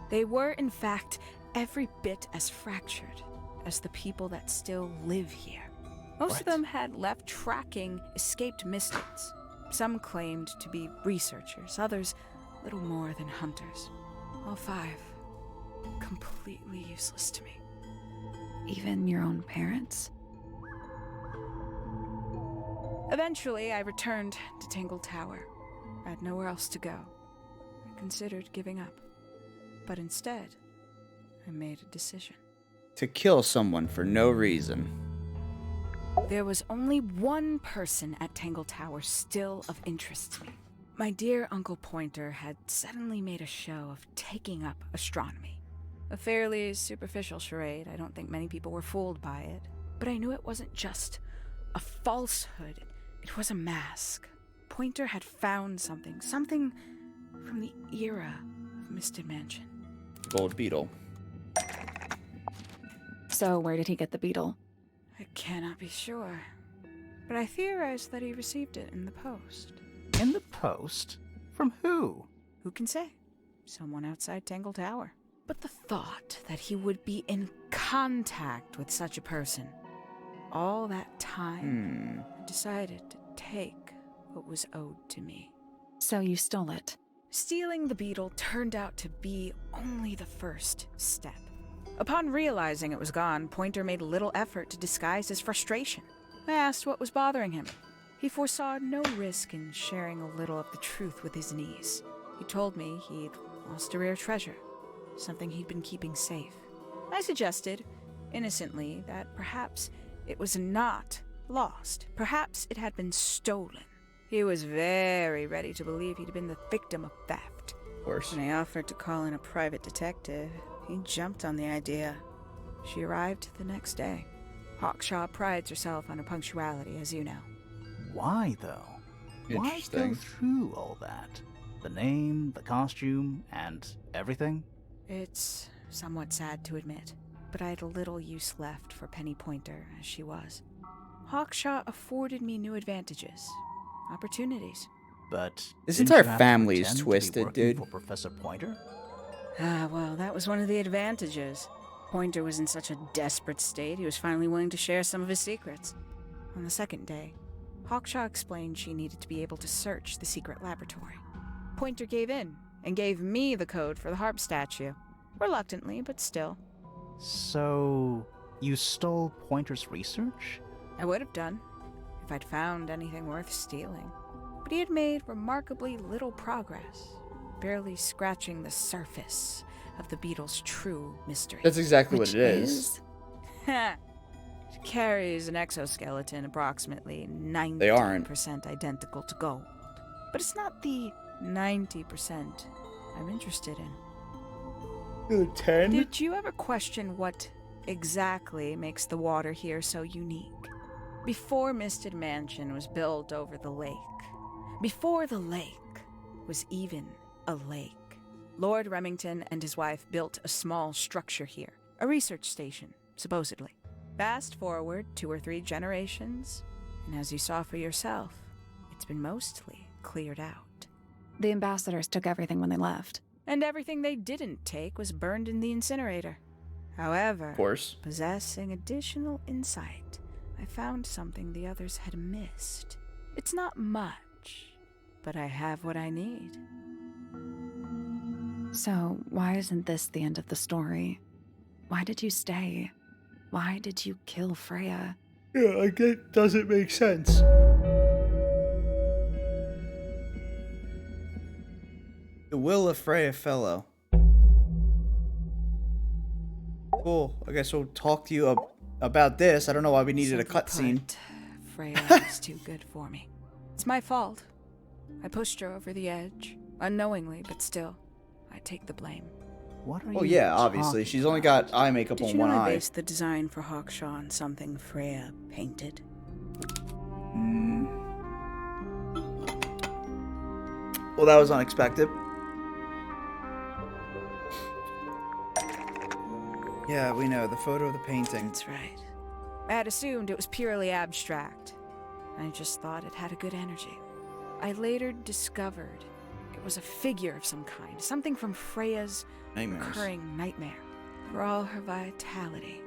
Speaker 8: They were, in fact, every bit as fractured as the people that still live here. Most of them had left tracking escaped mystics. Some claimed to be researchers, others little more than hunters. All 5 completely useless to me.
Speaker 2: Even your own parents?
Speaker 8: Eventually, I returned to Tangle Tower. I had nowhere else to go. I considered giving up. But instead, I made a decision.
Speaker 1: To kill someone for no reason.
Speaker 8: There was only one person at Tangle Tower still of interest to me. My dear Uncle Pointer had suddenly made a show of taking up astronomy. A fairly superficial charade. I don't think many people were fooled by it. But I knew it wasn't just a falsehood. It was a mask. Pointer had found something from the era of Misted Mansion.
Speaker 1: Gold beetle.
Speaker 2: So, where did he get the beetle?
Speaker 8: I cannot be sure, but I theorized that he received it in the post.
Speaker 3: In the post? From who?
Speaker 8: Who can say? Someone outside Tangle Tower. But the thought that he would be in contact with such a person, all that time, I decided to take what was owed to me.
Speaker 2: So you stole it.
Speaker 8: Stealing the beetle turned out to be only the first step. Upon realizing it was gone, Pointer made little effort to disguise his frustration. I asked what was bothering him. He foresaw no risk in sharing a little of the truth with his niece. He told me he'd lost a rare treasure, something he'd been keeping safe. I suggested, innocently, that perhaps it was not lost. Perhaps it had been stolen. He was very ready to believe he'd been the victim of theft.
Speaker 1: Of course.
Speaker 8: When I offered to call in a private detective, he jumped on the idea. She arrived the next day. Hawkshaw prides herself on her punctuality, as you know.
Speaker 3: Why, though? Why go
Speaker 1: Interesting.
Speaker 3: through all that? The name, the costume, and everything?
Speaker 8: It's somewhat sad to admit, but I had little use left for Penny Pointer as she was. Hawkshaw afforded me new advantages, opportunities.
Speaker 3: But
Speaker 1: This
Speaker 3: didn't
Speaker 1: entire
Speaker 3: you have to
Speaker 1: family is
Speaker 3: pretend to be
Speaker 1: twisted,
Speaker 3: working
Speaker 1: dude.
Speaker 3: For Professor Pointer?
Speaker 8: Well, that was one of the advantages. Pointer was in such a desperate state, he was finally willing to share some of his secrets. On the second day, Hawkshaw explained she needed to be able to search the secret laboratory. Pointer gave in and gave me the code for the harp statue. Reluctantly, but still.
Speaker 3: So, you stole Pointer's research?
Speaker 8: I would have done, if I'd found anything worth stealing. But he had made remarkably little progress, barely scratching the surface of the beetle's true mystery.
Speaker 1: That's exactly
Speaker 2: Which
Speaker 1: what it is.
Speaker 8: Ha! It carries an exoskeleton approximately 90%
Speaker 1: They aren't.
Speaker 8: identical to gold. But it's not the 90% I'm interested in.
Speaker 1: 10?
Speaker 8: Did you ever question what exactly makes the water here so unique? Before Misted Mansion was built over the lake, before the lake was even a lake, Lord Remington and his wife built a small structure here, a research station, supposedly. Fast forward 2 or 3 generations, and as you saw for yourself, it's been mostly cleared out.
Speaker 2: The ambassadors took everything when they left.
Speaker 8: And everything they didn't take was burned in the incinerator. However,
Speaker 1: Of course.
Speaker 8: possessing additional insight, I found something the others had missed. It's not much, but I have what I need.
Speaker 2: So, why isn't this the end of the story? Why did you stay? Why did you kill Freya?
Speaker 1: Yeah, I get doesn't make sense. The will of Freya Fellow. Cool. I guess we'll talk to you about this. I don't know why we needed a
Speaker 8: Simply
Speaker 1: cutscene.
Speaker 8: put, Freya is too good for me. It's my fault. I pushed her over the edge, unknowingly, but still, I take the blame.
Speaker 3: What are
Speaker 1: Oh
Speaker 3: you
Speaker 1: yeah, obviously.
Speaker 3: talking
Speaker 1: She's only
Speaker 3: about?
Speaker 1: got eye makeup
Speaker 8: Did
Speaker 1: on
Speaker 8: you know
Speaker 1: one
Speaker 8: I
Speaker 1: eye.
Speaker 8: based the design for Hawkshaw on something Freya painted?
Speaker 1: Well, that was unexpected. Yeah, we know. The photo of the painting.
Speaker 8: That's right. I had assumed it was purely abstract. I just thought it had a good energy. I later discovered it was a figure of some kind, something from Freya's
Speaker 1: Nightmares.
Speaker 8: recurring nightmare. For all her vitality,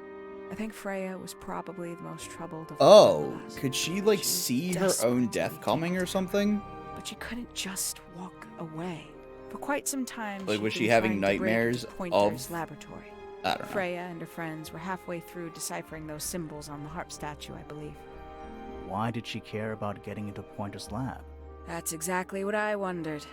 Speaker 8: I think Freya was probably the most troubled of all
Speaker 1: Oh,
Speaker 8: of us.
Speaker 1: could she, like,
Speaker 8: She was
Speaker 1: see her
Speaker 8: desperate
Speaker 1: own
Speaker 8: to
Speaker 1: death
Speaker 8: be
Speaker 1: coming or something?
Speaker 8: But she couldn't just walk away. For quite some time,
Speaker 1: Like,
Speaker 8: she'd
Speaker 1: was she
Speaker 8: been
Speaker 1: having
Speaker 8: trying to break
Speaker 1: nightmares
Speaker 8: into Pointer's
Speaker 1: of-
Speaker 8: laboratory.
Speaker 1: I don't know.
Speaker 8: Freya and her friends were halfway through deciphering those symbols on the harp statue, I believe.
Speaker 3: Why did she care about getting into Pointer's lab?
Speaker 8: That's exactly what I wondered.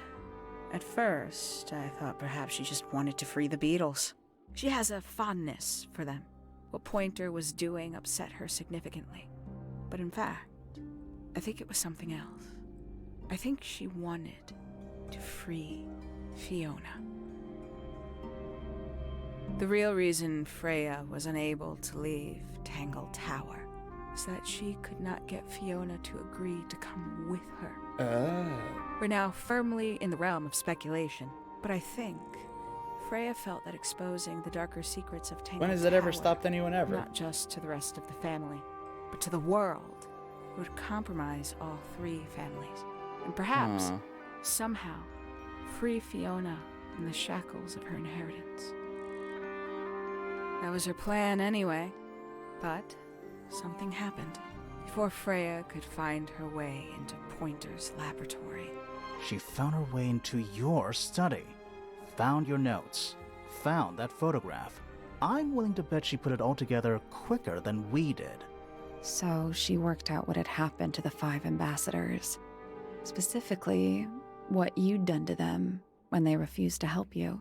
Speaker 8: At first, I thought perhaps she just wanted to free the beetles. She has a fondness for them. What Pointer was doing upset her significantly. But in fact, I think it was something else. I think she wanted to free Fiona. The real reason Freya was unable to leave Tangle Tower is that she could not get Fiona to agree to come with her.
Speaker 1: Oh.
Speaker 8: We're now firmly in the realm of speculation, but I think Freya felt that exposing the darker secrets of Tangle
Speaker 1: When has that ever
Speaker 8: Tower,
Speaker 1: stopped anyone ever?
Speaker 8: not just to the rest of the family, but to the world, would compromise all 3 families, and perhaps,
Speaker 1: Huh.
Speaker 8: somehow, free Fiona from the shackles of her inheritance. That was her plan anyway, but something happened. Before Freya could find her way into Pointer's laboratory,
Speaker 3: She found her way into your study, found your notes, found that photograph. I'm willing to bet she put it all together quicker than we did.
Speaker 2: So she worked out what had happened to the 5 ambassadors. Specifically, what you'd done to them when they refused to help you.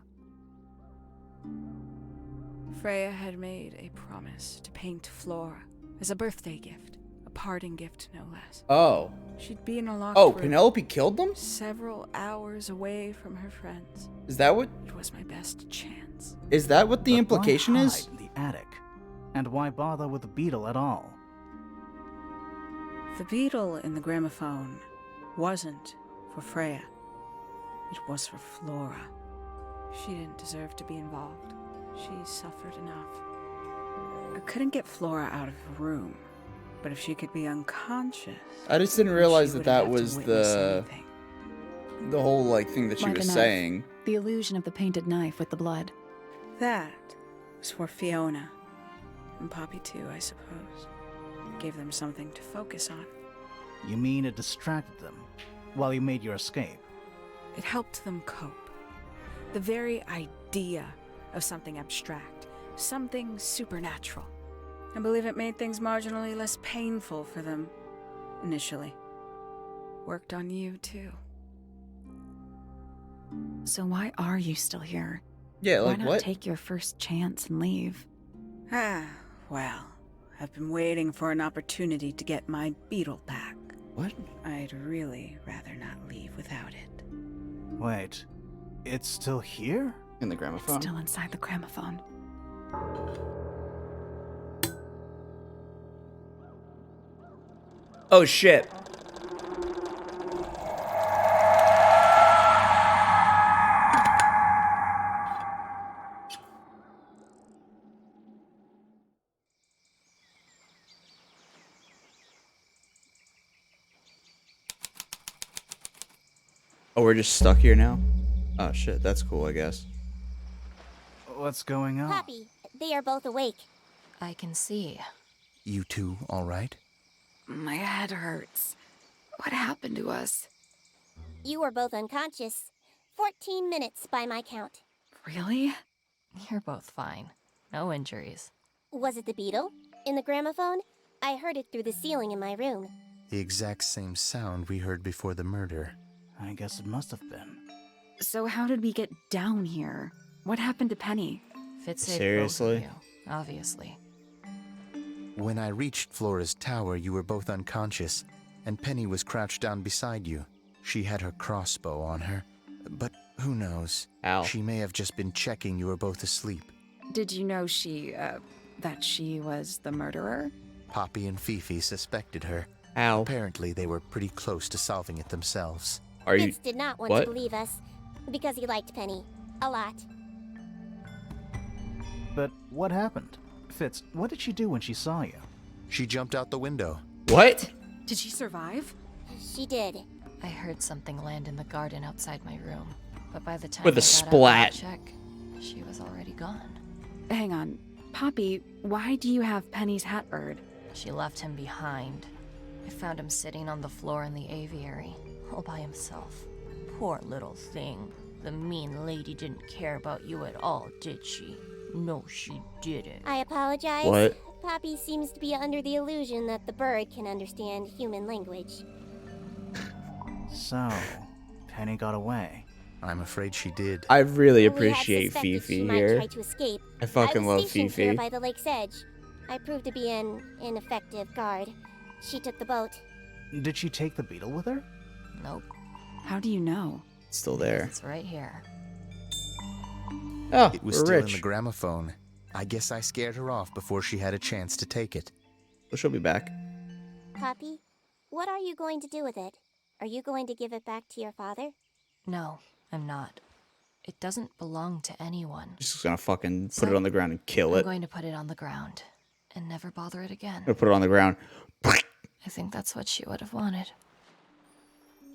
Speaker 8: Freya had made a promise to paint Flora as a birthday gift, a parting gift no less.
Speaker 1: Oh.
Speaker 8: She'd be in a locked
Speaker 1: Oh,
Speaker 8: room,
Speaker 1: Penelope killed them?
Speaker 8: several hours away from her friends.
Speaker 1: Is that what?
Speaker 8: It was my best chance.
Speaker 1: Is that what the
Speaker 3: But
Speaker 1: implication
Speaker 3: why
Speaker 1: is?
Speaker 3: hide in the attic? And why bother with the beetle at all?
Speaker 8: The beetle in the gramophone wasn't for Freya. It was for Flora. She didn't deserve to be involved. She suffered enough. I couldn't get Flora out of her room, but if she could be unconscious,
Speaker 1: I just didn't
Speaker 8: then
Speaker 1: realize
Speaker 8: she
Speaker 1: that that
Speaker 8: wouldn't have
Speaker 1: was
Speaker 8: to witness
Speaker 1: the
Speaker 8: anything.
Speaker 1: whole like thing that she
Speaker 2: Why
Speaker 1: was
Speaker 2: the knife?
Speaker 1: saying.
Speaker 2: The illusion of the painted knife with the blood.
Speaker 8: That was for Fiona. And Poppy too, I suppose. Gave them something to focus on.
Speaker 3: You mean it distracted them while you made your escape?
Speaker 8: It helped them cope. The very idea of something abstract, something supernatural. I believe it made things marginally less painful for them, initially. Worked on you, too.
Speaker 2: So why are you still here?
Speaker 1: Yeah,
Speaker 2: Why
Speaker 1: like
Speaker 2: not
Speaker 1: what?
Speaker 2: take your first chance and leave?
Speaker 8: Well, I've been waiting for an opportunity to get my beetle back.
Speaker 1: What?
Speaker 8: I'd really rather not leave without it.
Speaker 3: Wait, it's still here?
Speaker 1: In the gramophone.
Speaker 2: Still inside the gramophone.
Speaker 1: Oh shit. Oh, we're just stuck here now? Oh shit, that's cool, I guess.
Speaker 3: What's going on?
Speaker 10: Poppy, they are both awake.
Speaker 11: I can see.
Speaker 5: You two all right?
Speaker 2: My head hurts. What happened to us?
Speaker 10: You were both unconscious. 14 minutes by my count.
Speaker 2: Really?
Speaker 11: You're both fine. No injuries.
Speaker 10: Was it the beetle? In the gramophone? I heard it through the ceiling in my room.
Speaker 5: The exact same sound we heard before the murder.
Speaker 3: I guess it must have been.
Speaker 2: So how did we get down here? What happened to Penny?
Speaker 11: Fitz saved both
Speaker 1: Seriously?
Speaker 11: of you, obviously.
Speaker 5: When I reached Flora's tower, you were both unconscious, and Penny was crouched down beside you. She had her crossbow on her, but who knows?
Speaker 1: Ow.
Speaker 5: She may have just been checking you were both asleep.
Speaker 2: Did you know that she was the murderer?
Speaker 5: Poppy and Fifi suspected her.
Speaker 1: Ow.
Speaker 5: Apparently, they were pretty close to solving it themselves.
Speaker 1: Are you...
Speaker 10: Fitz did not want
Speaker 1: what?
Speaker 10: to believe us because he liked Penny a lot.
Speaker 3: But what happened? Fitz, what did she do when she saw you?
Speaker 5: She jumped out the window.
Speaker 1: What?
Speaker 2: Did she survive?
Speaker 10: She did.
Speaker 11: I heard something land in the garden outside my room, but by the time
Speaker 1: With a
Speaker 11: I got out
Speaker 1: splat.
Speaker 11: to check, she was already gone.
Speaker 2: Hang on. Poppy, why do you have Penny's hat bird?
Speaker 11: She left him behind. I found him sitting on the floor in the aviary, all by himself. Poor little thing. The mean lady didn't care about you at all, did she? No, she didn't.
Speaker 10: I apologize.
Speaker 1: What?
Speaker 10: Poppy seems to be under the illusion that the bird can understand human language.
Speaker 3: So, Penny got away.
Speaker 5: I'm afraid she did.
Speaker 1: I really
Speaker 10: We had
Speaker 1: appreciate
Speaker 10: suspected
Speaker 1: Fifi
Speaker 10: she might
Speaker 1: here.
Speaker 10: try to escape.
Speaker 1: I fucking
Speaker 10: was
Speaker 1: love
Speaker 10: stationed here
Speaker 1: Fifi.
Speaker 10: by the lake's edge. I proved to be an ineffective guard. She took the boat.
Speaker 3: Did she take the beetle with her?
Speaker 11: Nope.
Speaker 2: How do you know?
Speaker 1: It's still there.
Speaker 11: It's right here.
Speaker 1: Oh,
Speaker 5: It was
Speaker 1: we're
Speaker 5: still in
Speaker 1: rich.
Speaker 5: the gramophone. I guess I scared her off before she had a chance to take it.
Speaker 1: Well, she'll be back.
Speaker 10: Poppy, what are you going to do with it? Are you going to give it back to your father?
Speaker 11: No, I'm not. It doesn't belong to anyone.
Speaker 1: Just gonna fucking
Speaker 11: So,
Speaker 1: put it on the ground and kill
Speaker 11: I'm
Speaker 1: it.
Speaker 11: going to put it on the ground and never bother it again.
Speaker 1: Gonna put it on the ground.
Speaker 11: I think that's what she would have wanted.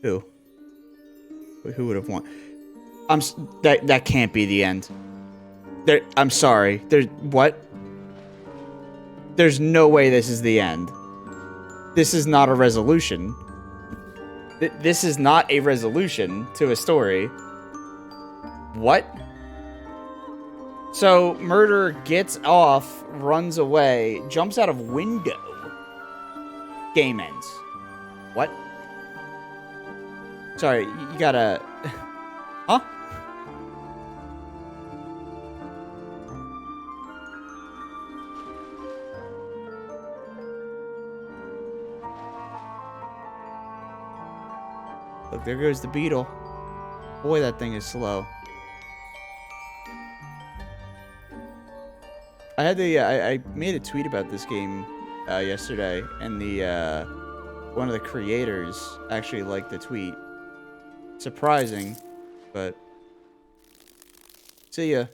Speaker 1: Who? Who would have won? That can't be the end. I'm sorry. What? There's no way this is the end. This is not a resolution. This is not a resolution to a story. What? So, murderer gets off, runs away, jumps out of window. Game ends. What? Sorry, you gotta... Huh? Look, there goes the beetle. Boy, that thing is slow. I had the I made a tweet about this game yesterday, and the one of the creators actually liked the tweet. Surprising, but see ya.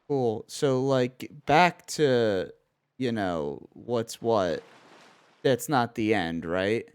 Speaker 1: Cool. So like back to, you know, what's what. That's not the end, right?